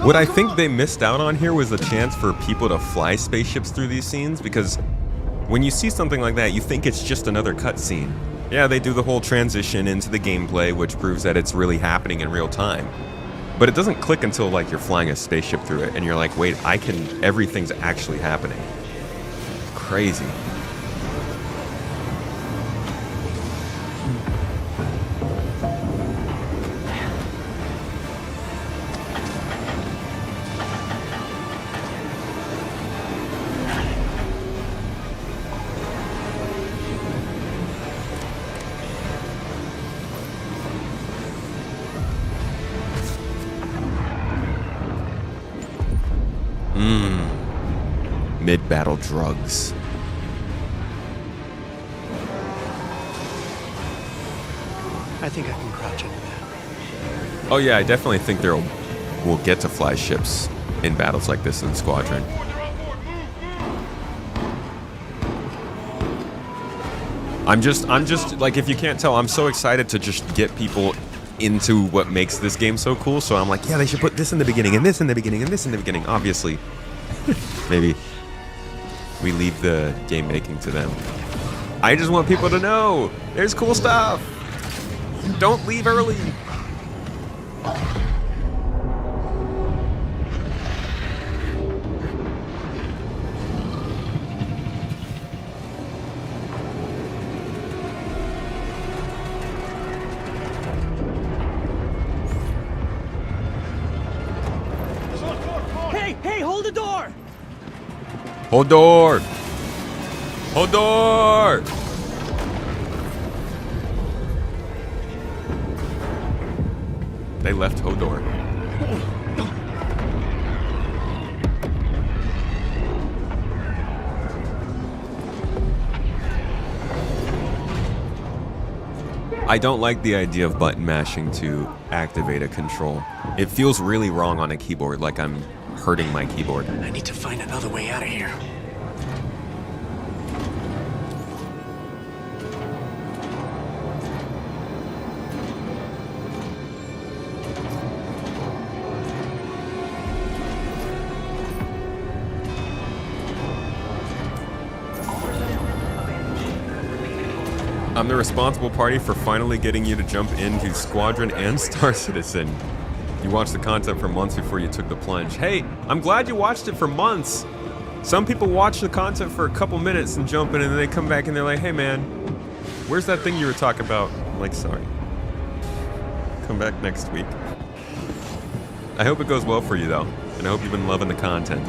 What I think they missed out on here was a chance for people to fly spaceships through these scenes, because when you see something like that, you think it's just another cutscene. Yeah, they do the whole transition into the gameplay, which proves that it's really happening in real time. But it doesn't click until like you're flying a spaceship through it, and you're like, wait, everything's actually happening. Crazy. Mid-battle drugs. I think I can crouch into that. Oh yeah, I definitely think we'll get to fly ships in battles like this in Squadron. I'm just like, if you can't tell, I'm so excited to just get people into what makes this game so cool. So I'm like, yeah, they should put this in the beginning and this in the beginning and this in the beginning. Obviously, maybe we leave the game making to them. I just want people to know there's cool stuff. Don't leave early. Hey, hold the door! Hold door. Hold door. They left Hodor. I don't like the idea of button mashing to activate a control. It feels really wrong on a keyboard, like I'm hurting my keyboard. I need to find another way out of here. I'm the responsible party for finally getting you to jump into Squadron and Star Citizen. You watched the content for months before you took the plunge. Hey, I'm glad you watched it for months. Some people watch the content for a couple minutes and jump in, and then they come back and they're like, hey man, where's that thing you were talking about? I'm like, sorry. Come back next week. I hope it goes well for you though, and I hope you've been loving the content.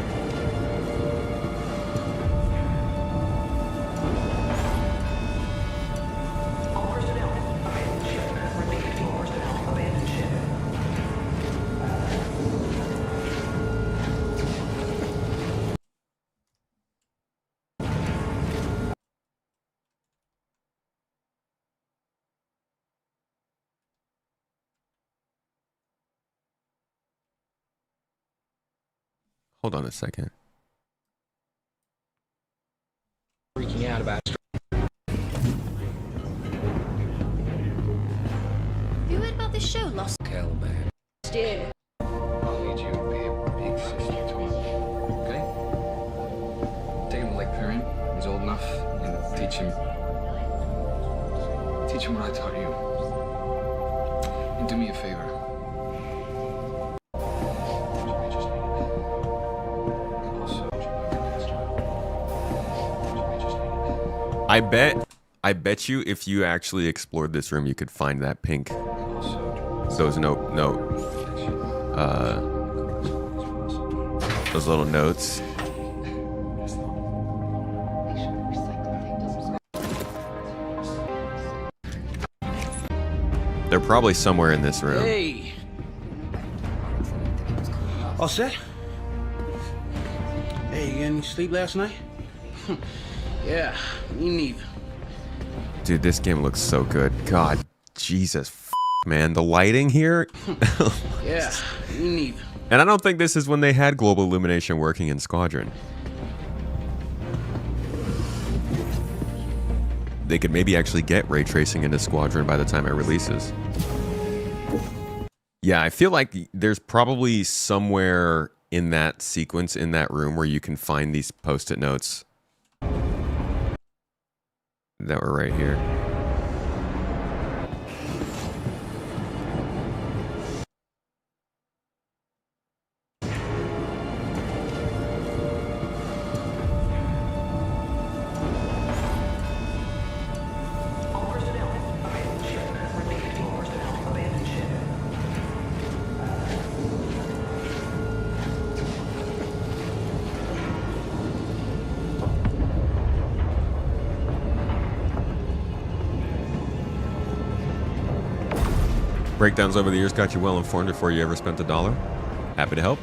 Hold on a second. Freaking out about You heard about this show, Lost Caliban. Yeah. I'll need you to be a big sister to him. Okay? Take him to Lake Perrin. He's old enough, and teach him what I taught you. And do me a favor. I bet you if you actually explored this room, you could find that pink. Those those little notes. They're probably somewhere in this room. Hey. All set? Hey, you get any sleep last night? Yeah, me neither. Dude, this game looks so good. God, Jesus, man. The lighting here. Yeah, me neither. And I don't think this is when they had global illumination working in Squadron. They could maybe actually get ray tracing into Squadron by the time it releases. Yeah, I feel like there's probably somewhere in that sequence, in that room, where you can find these post-it notes that were right here. Breakdowns over the years got you well informed before you ever spent $1. Happy to help.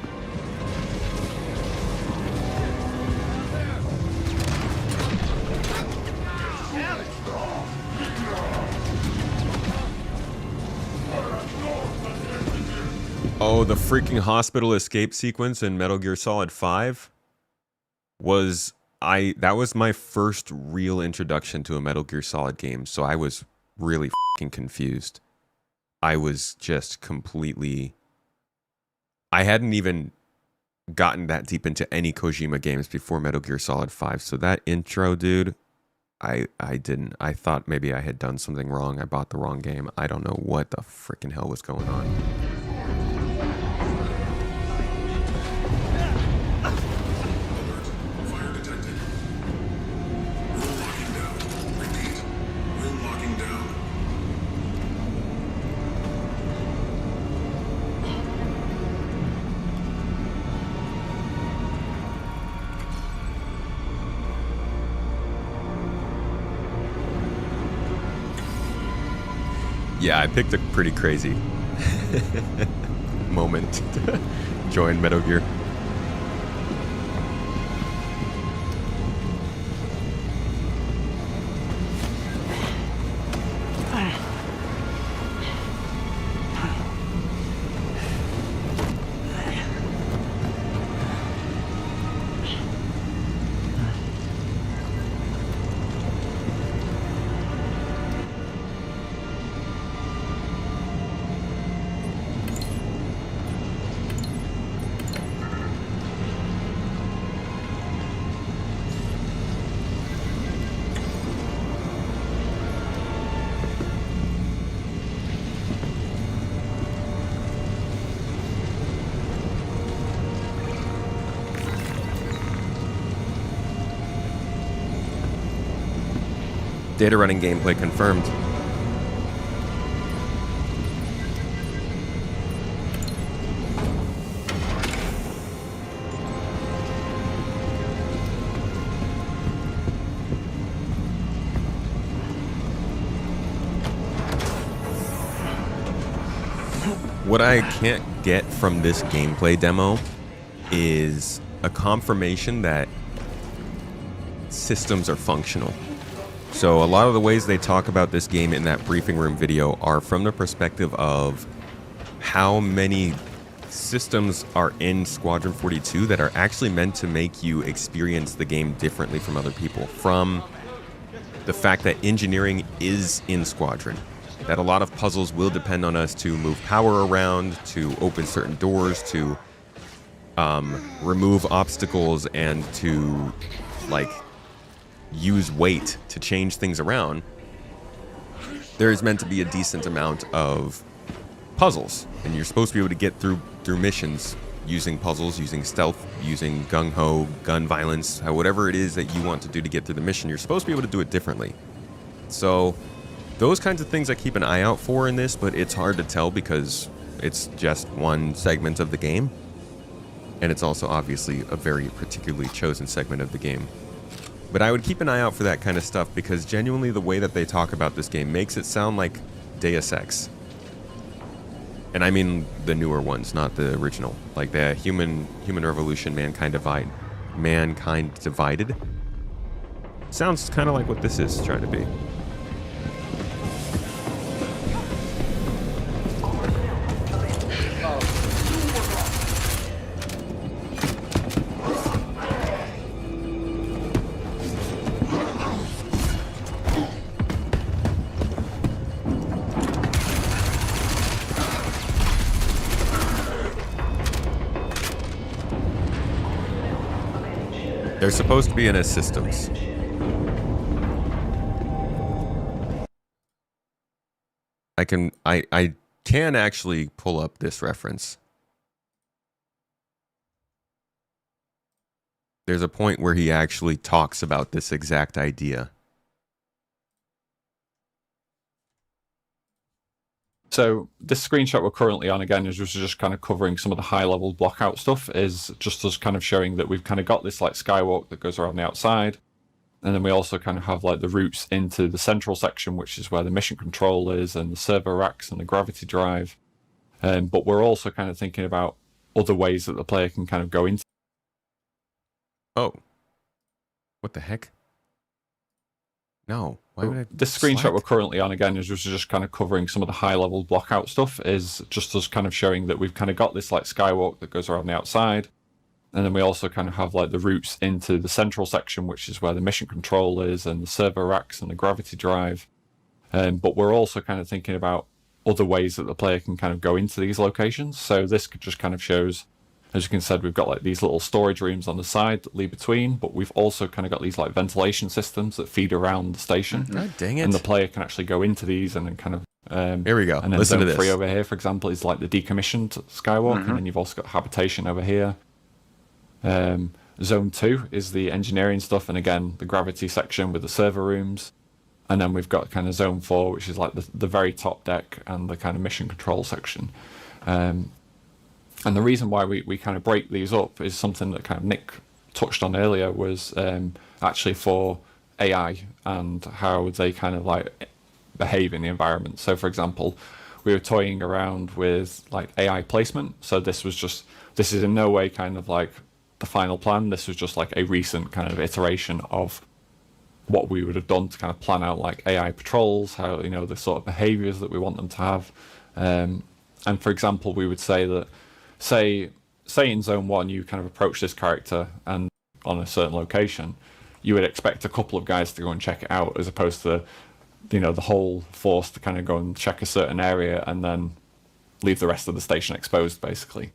So the freaking hospital escape sequence in Metal Gear Solid 5 was that was my first real introduction to a Metal Gear Solid game, so I was really fucking confused. I was just completely... I hadn't even gotten that deep into any Kojima games before Metal Gear Solid 5, so that intro, dude, I didn't. I thought maybe I had done something wrong. I bought the wrong game. I don't know what the freaking hell was going on. Yeah, I picked a pretty crazy moment to join Metal Gear. Data running gameplay confirmed. What I can't get from this gameplay demo is a confirmation that systems are functional. So a lot of the ways they talk about this game in that briefing room video are from the perspective of how many systems are in Squadron 42 that are actually meant to make you experience the game differently from other people. From the fact that engineering is in Squadron, that a lot of puzzles will depend on us to move power around, to open certain doors, to remove obstacles, and to like use weight to change things around. There is meant to be a decent amount of puzzles, and you're supposed to be able to get through missions using puzzles, using stealth, using gung-ho, gun violence, whatever it is that you want to do to get through the mission. You're supposed to be able to do it differently. So those kinds of things I keep an eye out for in this, but it's hard to tell because it's just one segment of the game, and it's also obviously a very particularly chosen segment of the game. But I would keep an eye out for that kind of stuff because genuinely the way that they talk about this game makes it sound like Deus Ex. And I mean the newer ones, not the original. Like the Human Revolution, Mankind Divided. Sounds kind of like what this is trying to be. They're supposed to be in as systems. I can actually pull up this reference. There's a point where he actually talks about this exact idea. So this screenshot we're currently on, again, is just kind of covering some of the high-level blockout stuff, is just us kind of showing that we've kind of got this like skywalk that goes around the outside, and then we also kind of have like the routes into the central section, which is where the mission control is, and the server racks and the gravity drive. But we're also kind of thinking about other ways that the player can kind of go into. Oh. What the heck? No. Why would I This screenshot select? we're currently on again is just kind of covering some of the high level blockout stuff, is just us kind of showing that we've kind of got this like skywalk that goes around the outside. And then we also kind of have like the routes into the central section, which is where the mission control is and the server racks and the gravity drive. But we're also kind of thinking about other ways that the player can kind of go into these locations. So this just kind of shows, as you can see, we've got like these little storage rooms on the side that lead between, but we've also kind of got these like ventilation systems that feed around the station. God dang it. And the player can actually go into these and then kind of... Here we go. And then Listen to Zone this. 3 over here, for example, is like the decommissioned skywalk, and then you've also got habitation over here. Zone 2 is the engineering stuff, and again, the gravity section with the server rooms. And then we've got kind of Zone 4, which is like the very top deck and the kind of mission control section. And the reason why we kind of break these up is something that kind of Nick touched on earlier, was actually for AI and how they kind of like behave in the environment. So for example, we were toying around with like AI placement. So this is in no way kind of like the final plan. This was just like a recent kind of iteration of what we would have done to kind of plan out like AI patrols, how, you know, the sort of behaviors that we want them to have. And for example, we would say that, say in Zone 1, you kind of approach this character and on a certain location, you would expect a couple of guys to go and check it out, as opposed to, you know, the whole force to kind of go and check a certain area and then leave the rest of the station exposed, basically.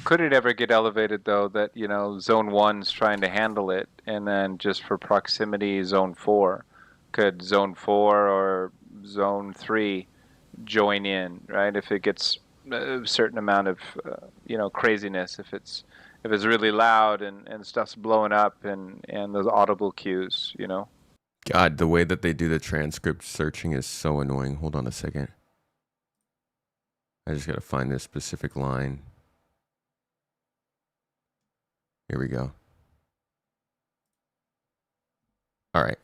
Could it ever get elevated, though, that, you know, Zone 1's trying to handle it, and then just for proximity, Zone 4? Could Zone 4 or Zone 3 join in, right? If it gets a certain amount of, you know, craziness, if it's really loud and stuff's blowing up and those audible cues, you know? God, the way that they do the transcript searching is so annoying. Hold on a second. I just got to find this specific line. Here we go. All right.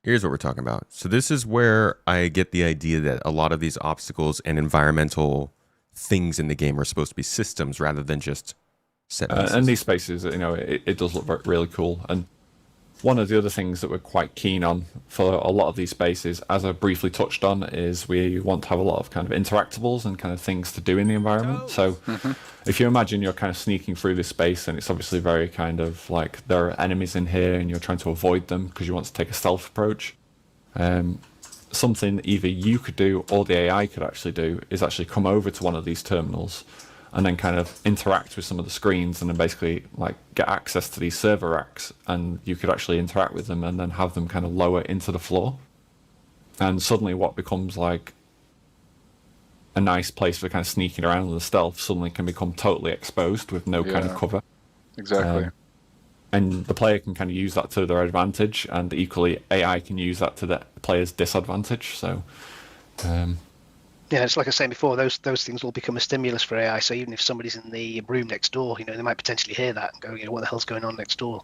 Here's what we're talking about. So this is where I get the idea that a lot of these obstacles and environmental things in the game are supposed to be systems rather than just set pieces. And these spaces, you know, it does look really cool. And one of the other things that we're quite keen on for a lot of these spaces, as I briefly touched on, is we want to have a lot of kind of interactables and kind of things to do in the environment. So if you imagine you're kind of sneaking through this space, and it's obviously very kind of like there are enemies in here and you're trying to avoid them because you want to take a stealth approach. Something that either you could do or the AI could actually do is actually come over to one of these terminals and then kind of interact with some of the screens and then basically like get access to these server racks, and you could actually interact with them and then have them kind of lower into the floor. And suddenly what becomes like a nice place for kind of sneaking around with the stealth suddenly can become totally exposed with no kind of cover. Exactly. And the player can kind of use that to their advantage, and equally AI can use that to the player's disadvantage. So yeah, it's like I was saying before, those things will become a stimulus for AI. So even if somebody's in the room next door, you know, they might potentially hear that and go, you know, what the hell's going on next door?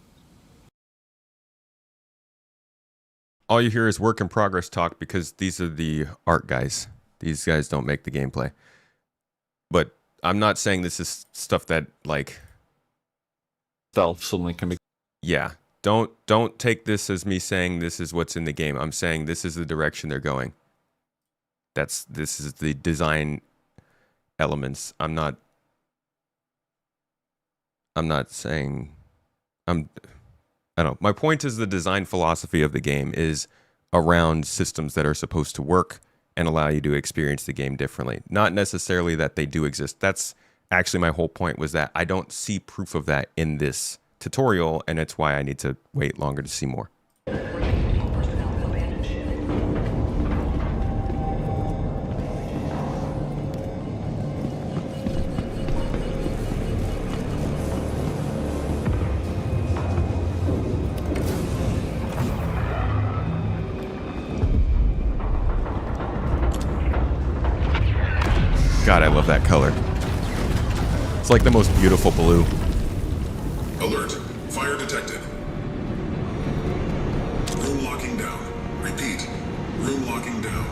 All you hear is work in progress talk because these are the art guys. These guys don't make the gameplay. But I'm not saying this is stuff that like stealth suddenly can be. Yeah. Don't take this as me saying this is what's in the game. I'm saying this is the direction they're going. This is the design elements. I'm not saying I don't know. My point is the design philosophy of the game is around systems that are supposed to work and allow you to experience the game differently. Not necessarily that they do exist. That's actually my whole point, was that I don't see proof of that in this tutorial, and it's why I need to wait longer to see more. God, I love that color. It's like the most beautiful blue. Alert. Fire detected. Room locking down. Repeat. Room locking down.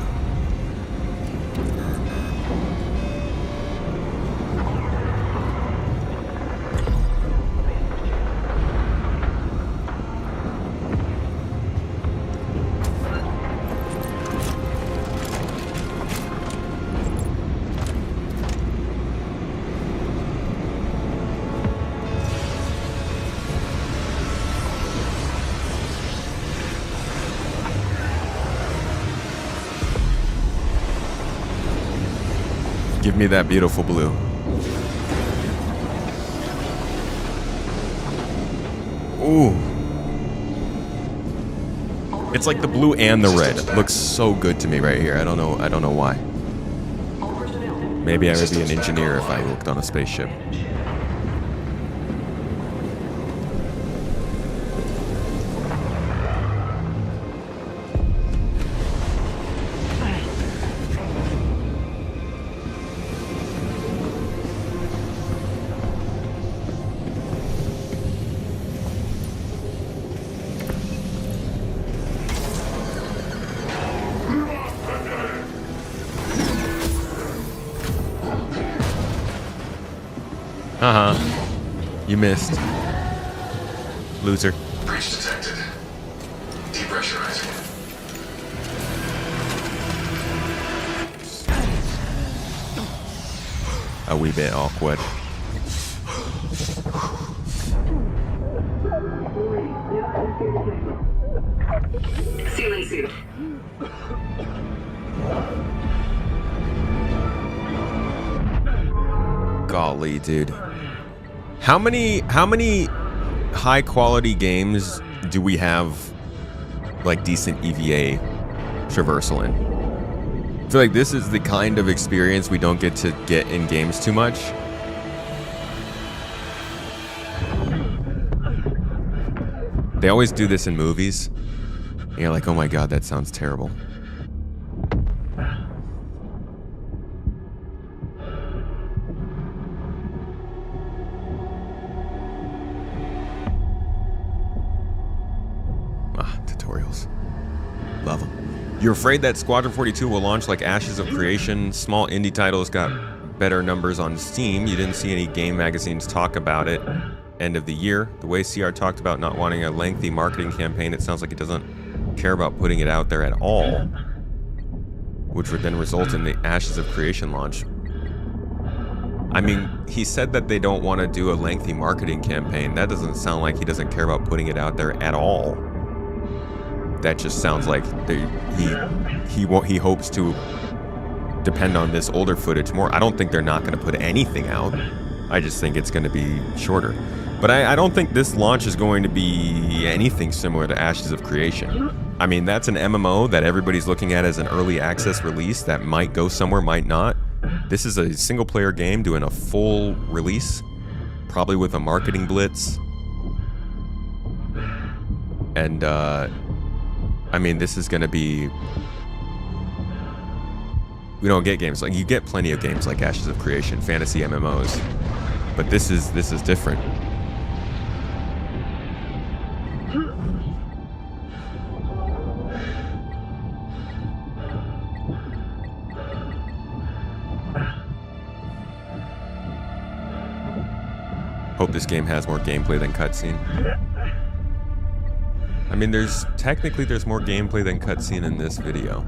Give me that beautiful blue. Ooh. It's like the blue and the red. It looks so good to me right here. I don't know why. Maybe I would be an engineer if I worked on a spaceship. You missed. Loser. Breach detected. Depressurizing. A wee bit awkward. Sealing suit. Golly, dude. How many high quality games do we have like decent EVA traversal in? I feel like this is the kind of experience we don't get to get in games too much. They always do this in movies. And you're like, oh my god, that sounds terrible. Tutorials. Love them. You're afraid that Squadron 42 will launch like Ashes of Creation? Small indie titles got better numbers on Steam. You didn't see any game magazines talk about it. End of the year. The way CR talked about not wanting a lengthy marketing campaign, it sounds like he doesn't care about putting it out there at all, which would then result in the Ashes of Creation launch. I mean, he said that they don't want to do a lengthy marketing campaign. That doesn't sound like he doesn't care about putting it out there at all. That just sounds like he hopes to depend on this older footage more. I don't think they're not going to put anything out. I just think it's going to be shorter. But I don't think this launch is going to be anything similar to Ashes of Creation. I mean, that's an MMO that everybody's looking at as an early access release that might go somewhere, might not. This is a single player game doing a full release, probably with a marketing blitz. And, I mean, this is going to be... We don't get games like... You get plenty of games like Ashes of Creation, fantasy MMOs. But this is different. Hope this game has more gameplay than cutscene. I mean, there's more gameplay than cutscene in this video.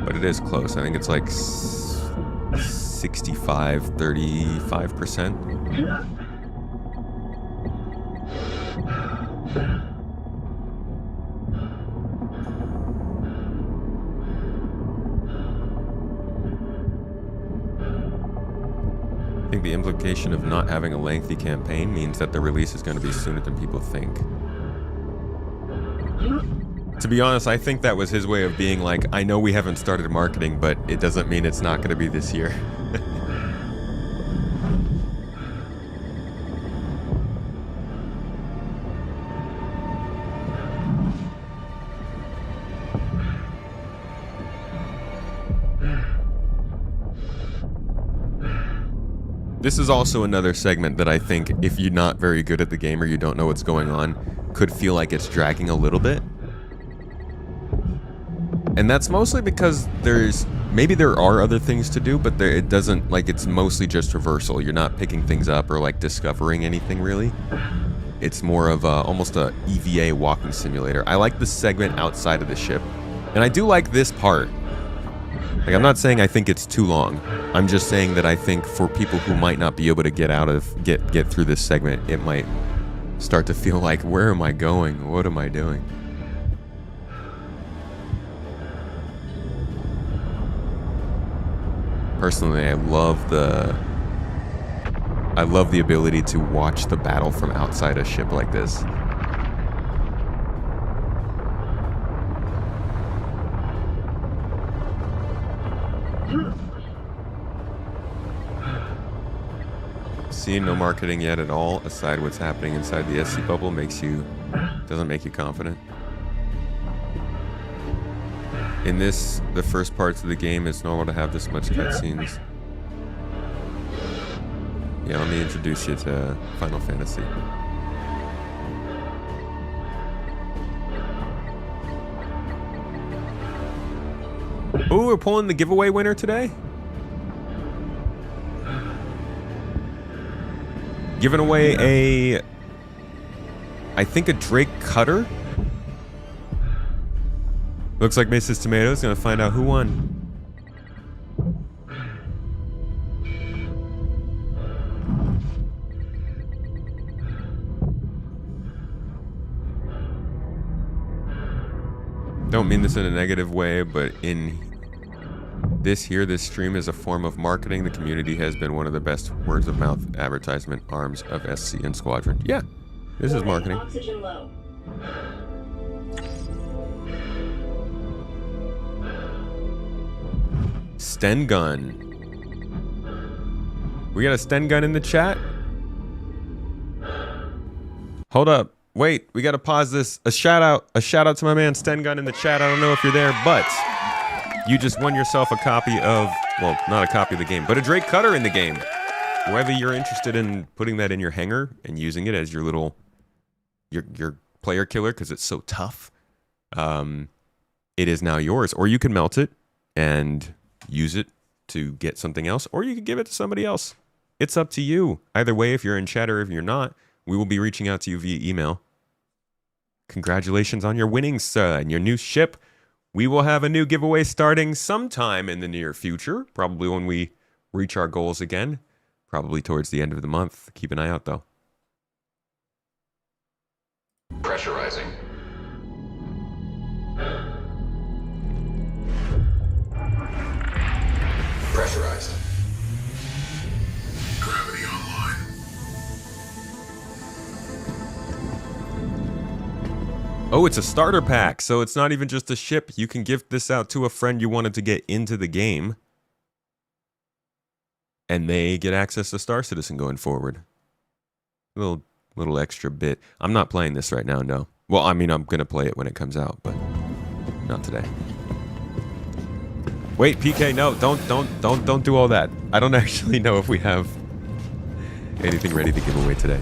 But it is close. I think it's like 65, 35%. I think the implication of not having a lengthy campaign means that the release is going to be sooner than people think. To be honest, I think that was his way of being like, I know we haven't started marketing, but it doesn't mean it's not going to be this year. This is also another segment that I think, if you're not very good at the game or you don't know what's going on, could feel like it's dragging a little bit. And that's mostly because maybe there are other things to do, but it doesn't, like, it's mostly just traversal. You're not picking things up or, like, discovering anything, really. It's more of almost a EVA walking simulator. I like the segment outside of the ship. And I do like this part. Like, I'm not saying I think it's too long. I'm just saying that I think for people who might not be able to get through this segment, it might start to feel like, where am I going? What am I doing? Personally, I love the ability to watch the battle from outside a ship like this. Seeing no marketing yet at all, aside what's happening inside the SC bubble, doesn't make you confident. In the first parts of the game, it's normal to have this much cutscenes. Yeah, let me introduce you to Final Fantasy. Ooh, we're pulling the giveaway winner today? Giving away I think a Drake Cutter? Looks like Mrs. Tomato's gonna find out who won. Don't mean this in a negative way, but in this stream is a form of marketing. The community has been one of the best words of mouth advertisement arms of SC and Squadron. Yeah, this is marketing. Oxygen low. Sten gun. We got a Sten gun in the chat? Hold up. Wait, we gotta pause this. A shout out to my man Sten gun in the chat. I don't know if you're there, but you just won yourself a copy of, well, not a copy of the game, but a Drake Cutter in the game. Whether you're interested in putting that in your hangar and using it as your little, your player killer because it's so tough, it is now yours. Or you can melt it and use it to get something else, or you can give it to somebody else. It's up to you. Either way, if you're in chat or if you're not, we will be reaching out to you via email. Congratulations on your winnings and your new ship. We will have a new giveaway starting sometime in the near future, probably when we reach our goals again, probably towards the end of the month. Keep an eye out, though. Pressurizing. Pressurized. Gravity online. Oh, it's a starter pack, so it's not even just a ship. You can gift this out to a friend you wanted to get into the game, and they get access to Star Citizen going forward. Little extra bit. I'm not playing this right now, no. Well, I mean, I'm gonna play it when it comes out, but not today. Wait, PK, no, don't do all that. I don't actually know if we have anything ready to give away today.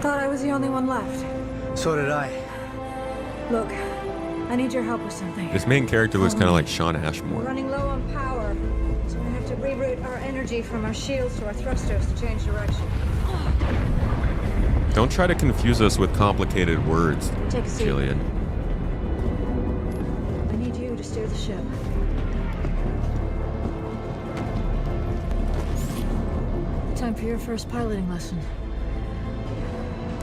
Thought I was the only one left. So did I. Look, I need your help with something. This main character looks kind of like Sean We're Ashmore. running low on power, so we have to reroute our energy from our shields to our thrusters to change direction. Don't try to confuse us with complicated words, Take a seat. Jillian. I need you to steer the ship. Time for your first piloting lesson.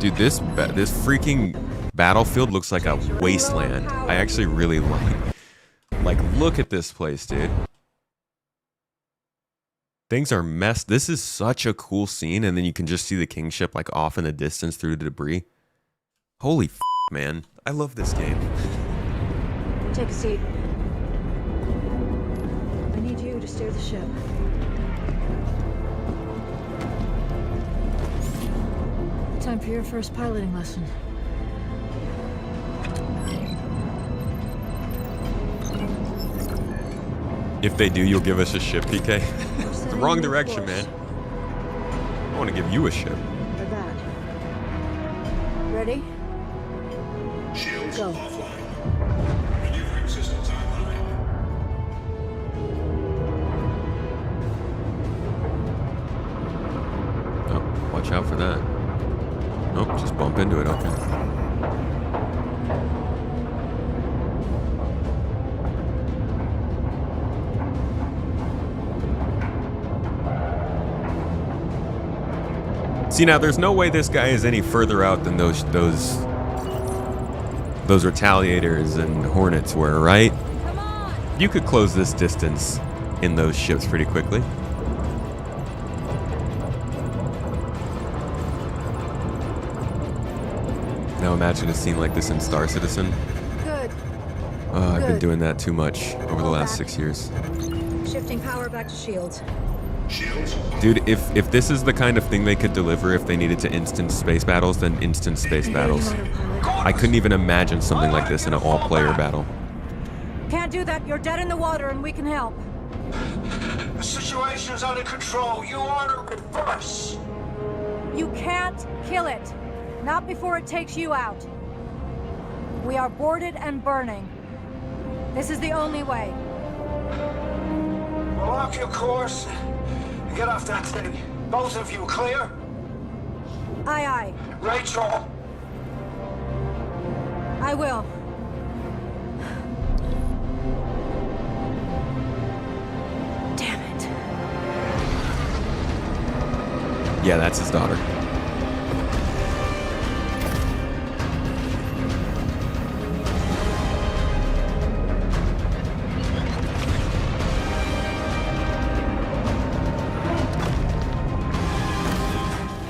Dude, this freaking battlefield looks like a wasteland. I actually really like, look at this place, dude. Things are messed. This is such a cool scene, and then you can just see the kingship like off in the distance through the debris. Holy f***, man. I love this game. Take a seat. I need you to steer the ship. Time for your first piloting lesson. If they do, you'll give us a ship, PK. It's the wrong direction, man. I want to give you a ship. For that. Ready? Shields Go. offline. Maneuvering systems online. Oh, watch out for that. Nope, just bump into it, okay. See, now there's no way this guy is any further out than those retaliators and hornets were, right? You could close this distance in those ships pretty quickly. Now imagine a scene like this in Star Citizen. Good. I've been doing that too much over the last 6 years. Shifting power back to shields. Shields? Dude, if this is the kind of thing they could deliver if they needed to instant space battles, then instant space battles. I couldn't even imagine something like this in an all-player battle. Can't do that. You're dead in the water, and we can help. The situation's under control. You ought to reverse. You can't kill it. Not before it takes you out. We are boarded and burning. This is the only way. Well, lock your course and get off that thing. Both of you, clear? Aye, aye. Rachel. I will. Damn it. Yeah, that's his daughter.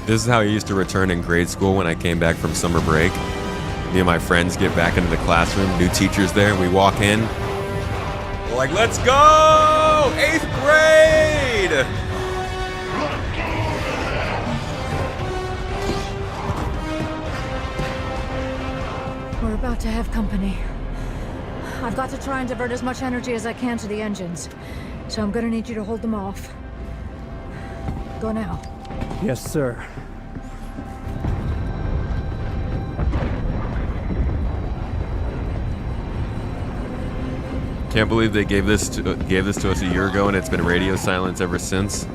This is how I used to return in grade school when I came back from summer break. Me and my friends get back into the classroom, new teacher's there, and we walk in. We're like, let's go! 8th grade! We're about to have company. I've got to try and divert as much energy as I can to the engines. So I'm gonna need you to hold them off. Go now. Yes, sir. Can't believe they gave this to us a year ago, and it's been radio silence ever since.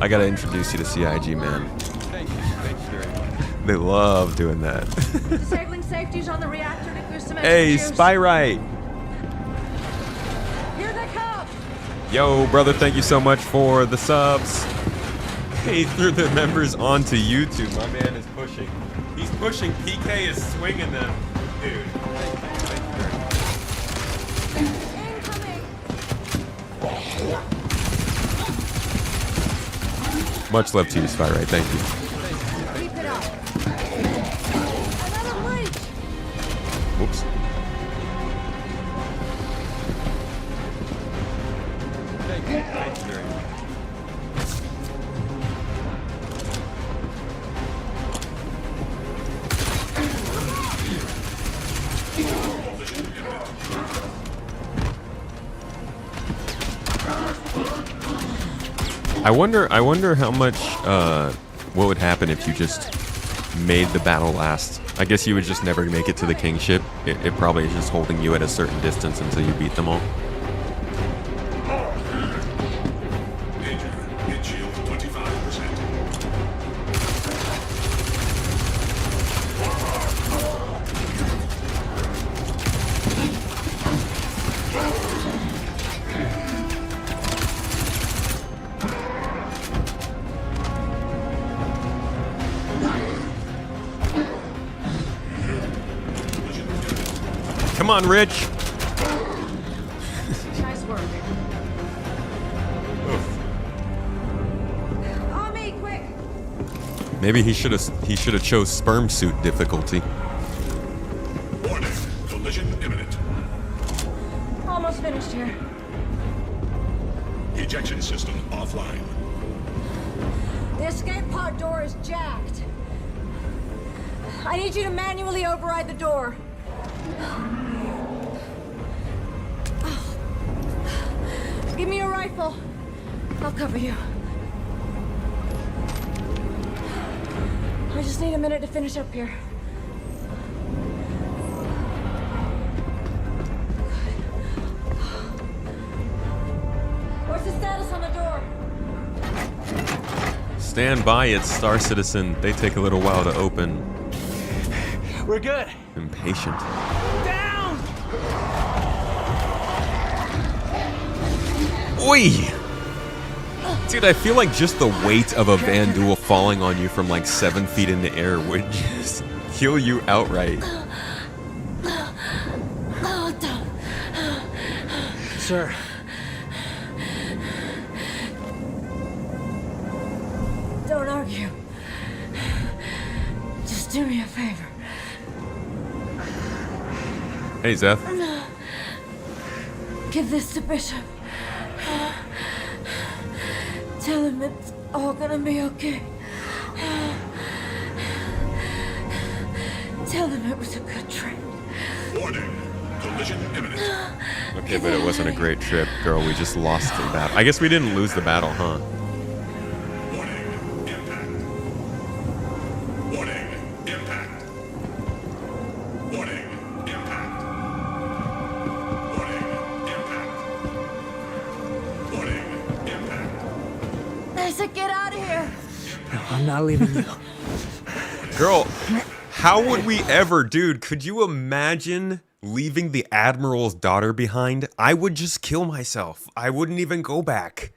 I gotta introduce you to CIG, man. They love doing that. Disabling safeties on the reactor to boost some Hey, Spyrite! Here they come! Yo, brother, thank you so much for the subs. He threw the members onto YouTube. My man is pushing. He's pushing. PK is swinging them. Dude. Much love to you, Spyrite. Thank you. Keep it up. Another breach. Whoops. Thank you. Thank you very much. I wonder how much, what would happen if you just made the battle last. I guess you would just never make it to the kingship. It probably is just holding you at a certain distance until you beat them all. Danger. Hit shield 25%. Come on, Rich. Nice work. On me, quick! Maybe he should have chose sperm suit difficulty. Warning. Collision imminent. Almost finished here. Ejection system offline. The escape pod door is jacked. I need you to manually override the door. Give me your rifle. I'll cover you. I just need a minute to finish up here. What's the status on the door? Stand by, it's Star Citizen. They take a little while to open. We're good. Impatient. Down! Oi! Dude, I feel like just the weight of a Van Duel falling on you from like 7 feet in the air would just kill you outright. Sir. Don't argue. Just do me a favor. Hey, Zeth. Give this to Bishop. Tell him it's all gonna be okay. Tell him it was a good trip. Warning. Collision imminent. Okay, but it wasn't a great trip, girl. We just lost the battle. I guess we didn't lose the battle, huh? Warning. Impact. Warning. Impact. Warning. Impact. Warning. Impact. Warning. Impact. I said get out of here. No, I'm not leaving you. Girl, how would we ever, dude? Could you imagine leaving the Admiral's daughter behind? I would just kill myself. I wouldn't even go back.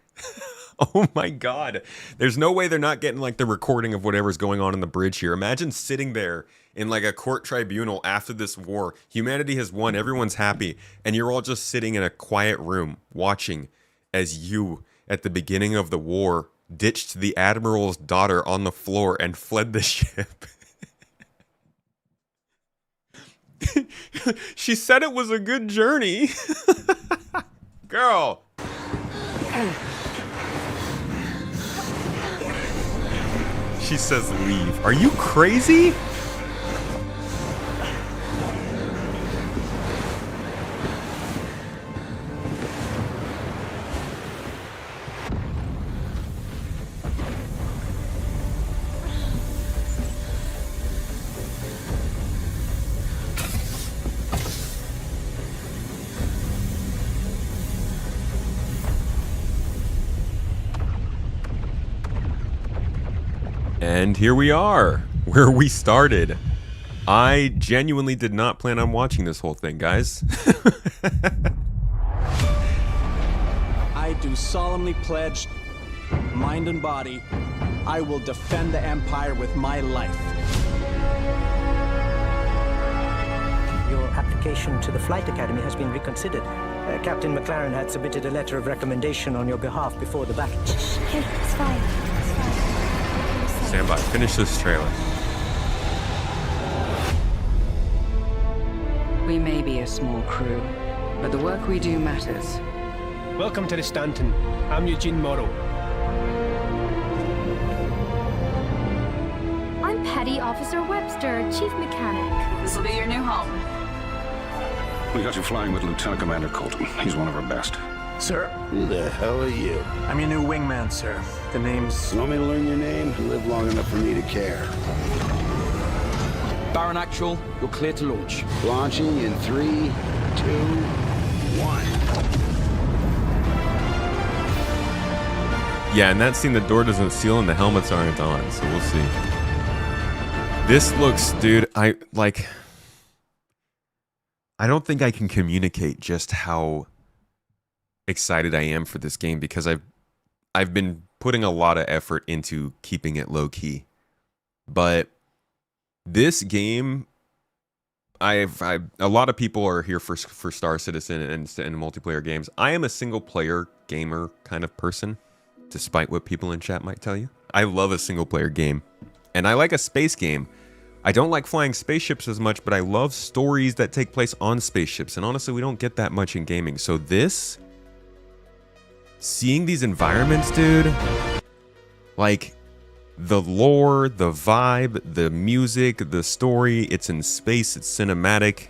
Oh my God. There's no way they're not getting like the recording of whatever's going on in the bridge here. Imagine sitting there in like a court tribunal after this war. Humanity has won. Everyone's happy. And you're all just sitting in a quiet room watching as you, at the beginning of the war, ditched the Admiral's daughter on the floor and fled the ship. She said it was a good journey. Girl. She says leave. Are you crazy? And here we are, where we started. I genuinely did not plan on watching this whole thing, guys. I do solemnly pledge, mind and body, I will defend the Empire with my life. Your application to the Flight Academy has been reconsidered. Captain McLaren had submitted a letter of recommendation on your behalf before the battle. Okay, it's fine. Stand by. Finish this trailer. We may be a small crew, but the work we do matters. Welcome to the Stanton. I'm Eugene Morrow. I'm Petty Officer Webster, Chief Mechanic. This will be your new home. We got you flying with Lieutenant Commander Colton. He's one of our best. Sir? Who the hell are you? I'm your new wingman, sir. The name's... You want me to learn your name? You live long enough for me to care. Baron Actual, you're clear to launch. Launching in 3, 2, 1. Yeah, in that scene, the door doesn't seal and the helmets aren't on, so we'll see. This looks, dude, I don't think I can communicate just how excited I am for this game, because I've been putting a lot of effort into keeping it low key. But this game, a lot of people are here for Star Citizen and multiplayer games. I am a single player gamer kind of person, despite what people in chat might tell you. I love a single player game, and I like a space game. I don't like flying spaceships as much, but I love stories that take place on spaceships, and honestly, we don't get that much in gaming. So this, seeing these environments, dude, like the lore, the vibe, the music, the story, it's in space, it's cinematic.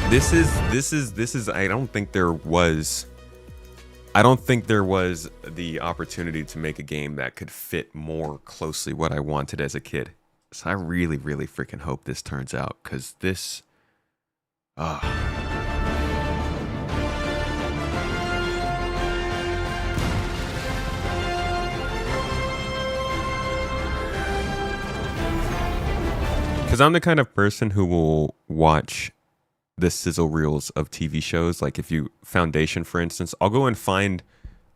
This is I don't think there was the opportunity to make a game that could fit more closely what I wanted as a kid. So I really, really freaking hope this turns out, because this because I'm the kind of person who will watch the sizzle reels of TV shows. Like if you Foundation, for instance, I'll go and find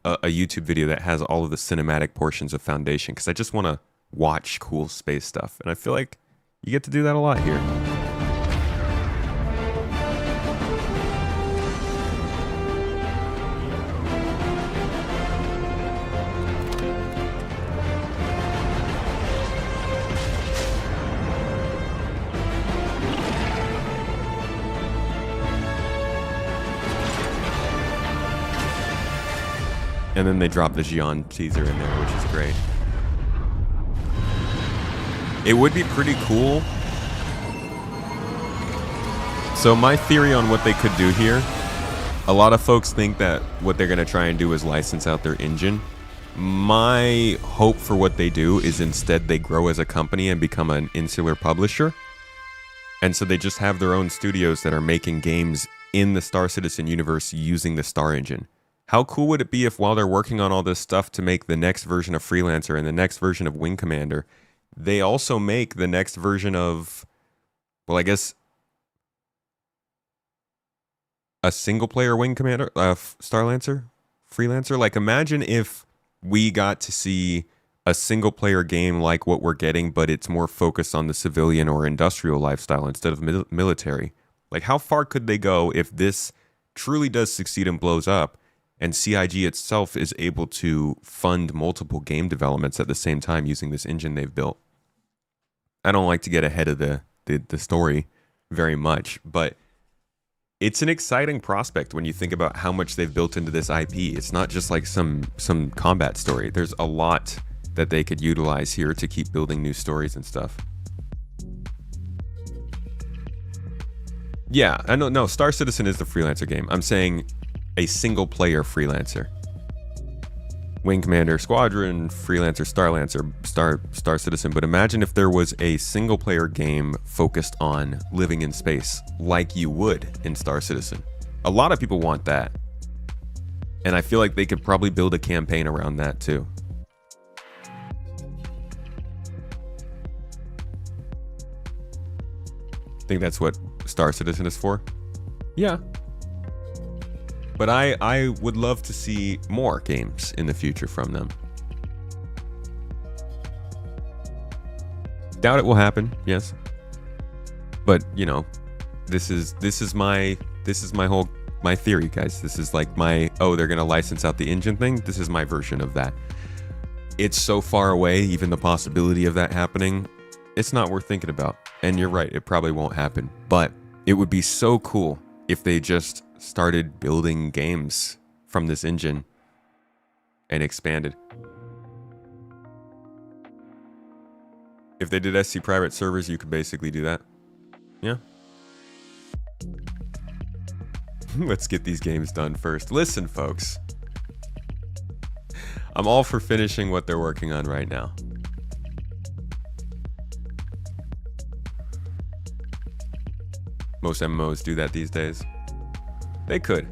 a YouTube video that has all of the cinematic portions of Foundation, because I just want to watch cool space stuff, and I feel like you get to do that a lot here. And then they drop the Xi'an teaser in there, which is great. It would be pretty cool. So my theory on what they could do here, a lot of folks think that what they're going to try and do is license out their engine. My hope for what they do is instead they grow as a company and become an insular publisher. And so they just have their own studios that are making games in the Star Citizen universe using the Star Engine. How cool would it be if while they're working on all this stuff to make the next version of Freelancer and the next version of Wing Commander, they also make the next version of, well, I guess, a single-player Wing Commander, Starlancer, Freelancer? Like, imagine if we got to see a single-player game like what we're getting, but it's more focused on the civilian or industrial lifestyle instead of military. Like, how far could they go if this truly does succeed and blows up, and CIG itself is able to fund multiple game developments at the same time using this engine they've built? I don't like to get ahead of the story very much, but it's an exciting prospect when you think about how much they've built into this IP. It's not just like some combat story. There's a lot that they could utilize here to keep building new stories and stuff. Yeah, I know. No, Star Citizen is the Freelancer game. I'm saying a single-player Freelancer. Wing Commander, Squadron, Freelancer, Star Citizen. But imagine if there was a single-player game focused on living in space, like you would in Star Citizen. A lot of people want that. And I feel like they could probably build a campaign around that too. Think that's what Star Citizen is for? Yeah. But I would love to see more games in the future from them. Doubt it will happen, yes. But, you know, this is my theory, guys. This is like my, oh, they're going to license out the engine thing. This is my version of that. It's so far away, even the possibility of that happening, it's not worth thinking about. And you're right, it probably won't happen. But it would be so cool if they just started building games from this engine and expanded. If they did SC private servers, you could basically do that. Yeah. Let's get these games done first. Listen, folks. I'm all for finishing what they're working on right now. Most MMOs do that these days. They could.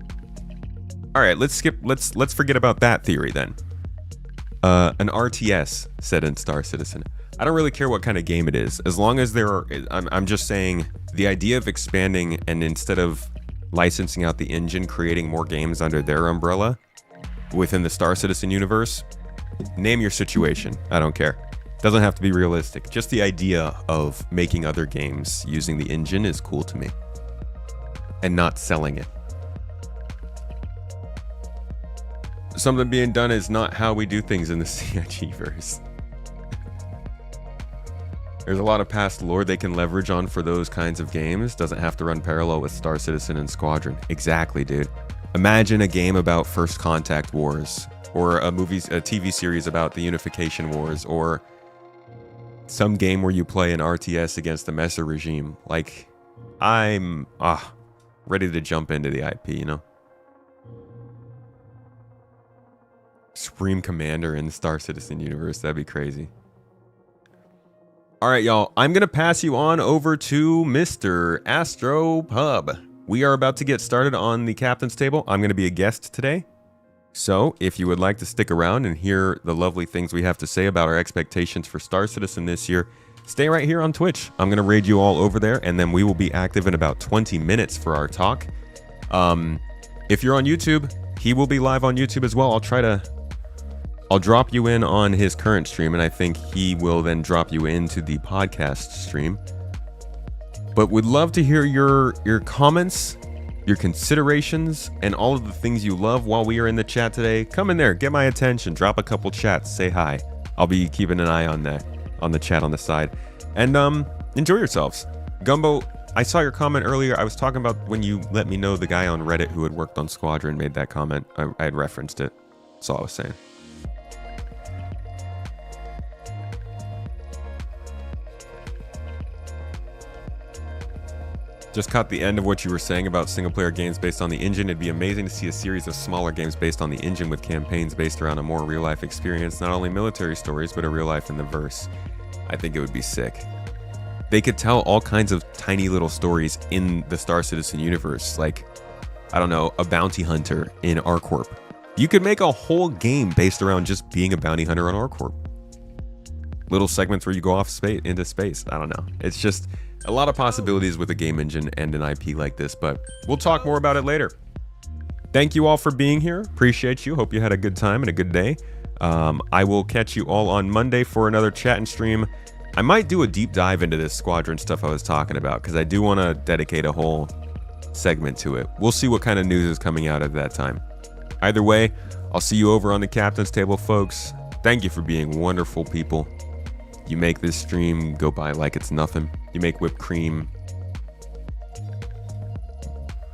All right, let's forget about that theory then. An RTS set in Star Citizen. I don't really care what kind of game it is, as long as there are. I'm just saying the idea of expanding and instead of licensing out the engine, creating more games under their umbrella within the Star Citizen universe. Name your situation. I don't care. Doesn't have to be realistic. Just the idea of making other games using the engine is cool to me, and not selling it. Something being done is not how we do things in the CIG-verse. There's a lot of past lore they can leverage on for those kinds of games. Doesn't have to run parallel with Star Citizen and Squadron. Exactly, dude. Imagine a game about First Contact Wars, or a TV series about the Unification Wars, or some game where you play an RTS against the Messer regime. Like, I'm ready to jump into the IP, you know? Supreme Commander in the Star Citizen universe. That'd be crazy. All right, y'all. I'm going to pass you on over to Mr. Astro Pub. We are about to get started on the captain's table. I'm going to be a guest today. So if you would like to stick around and hear the lovely things we have to say about our expectations for Star Citizen this year, stay right here on Twitch. I'm going to raid you all over there, and then we will be active in about 20 minutes for our talk. If you're on YouTube, he will be live on YouTube as well. I'll drop you in on his current stream, and I think he will then drop you into the podcast stream. But would love to hear your comments, your considerations, and all of the things you love while we are in the chat today. Come in there, get my attention, drop a couple chats, say hi. I'll be keeping an eye on the chat on the side. And enjoy yourselves. Gumbo, I saw your comment earlier. I was talking about when you let me know the guy on Reddit who had worked on Squadron made that comment. I had referenced it. That's all I was saying. Just caught the end of what you were saying about single-player games based on the engine. It'd be amazing to see a series of smaller games based on the engine with campaigns based around a more real-life experience, not only military stories, but a real life in the verse. I think it would be sick. They could tell all kinds of tiny little stories in the Star Citizen universe, like, I don't know, a bounty hunter in ArcCorp. You could make a whole game based around just being a bounty hunter on ArcCorp. Little segments where you go off into space. I don't know. It's just a lot of possibilities with a game engine and an IP like this, but we'll talk more about it later. Thank you all for being here. Appreciate you. Hope you had a good time and a good day. I will catch you all on Monday for another chat and stream. I might do a deep dive into this Squadron stuff I was talking about, because I do want to dedicate a whole segment to it. We'll see what kind of news is coming out at that time. Either way, I'll see you over on the captain's table, folks. Thank you for being wonderful people. You make this stream go by like it's nothing. You make whipped cream.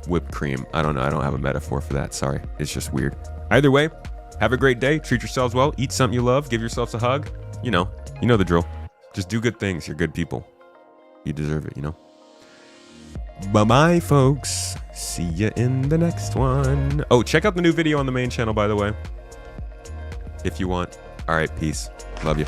I don't know. I don't have a metaphor for that. Sorry. It's just weird. Either way, have a great day. Treat yourselves well. Eat something you love. Give yourselves a hug. You know the drill. Just do good things. You're good people. You deserve it, Bye-bye, folks. See you in the next one. Oh, check out the new video on the main channel, by the way, if you want. All right, peace. Love you.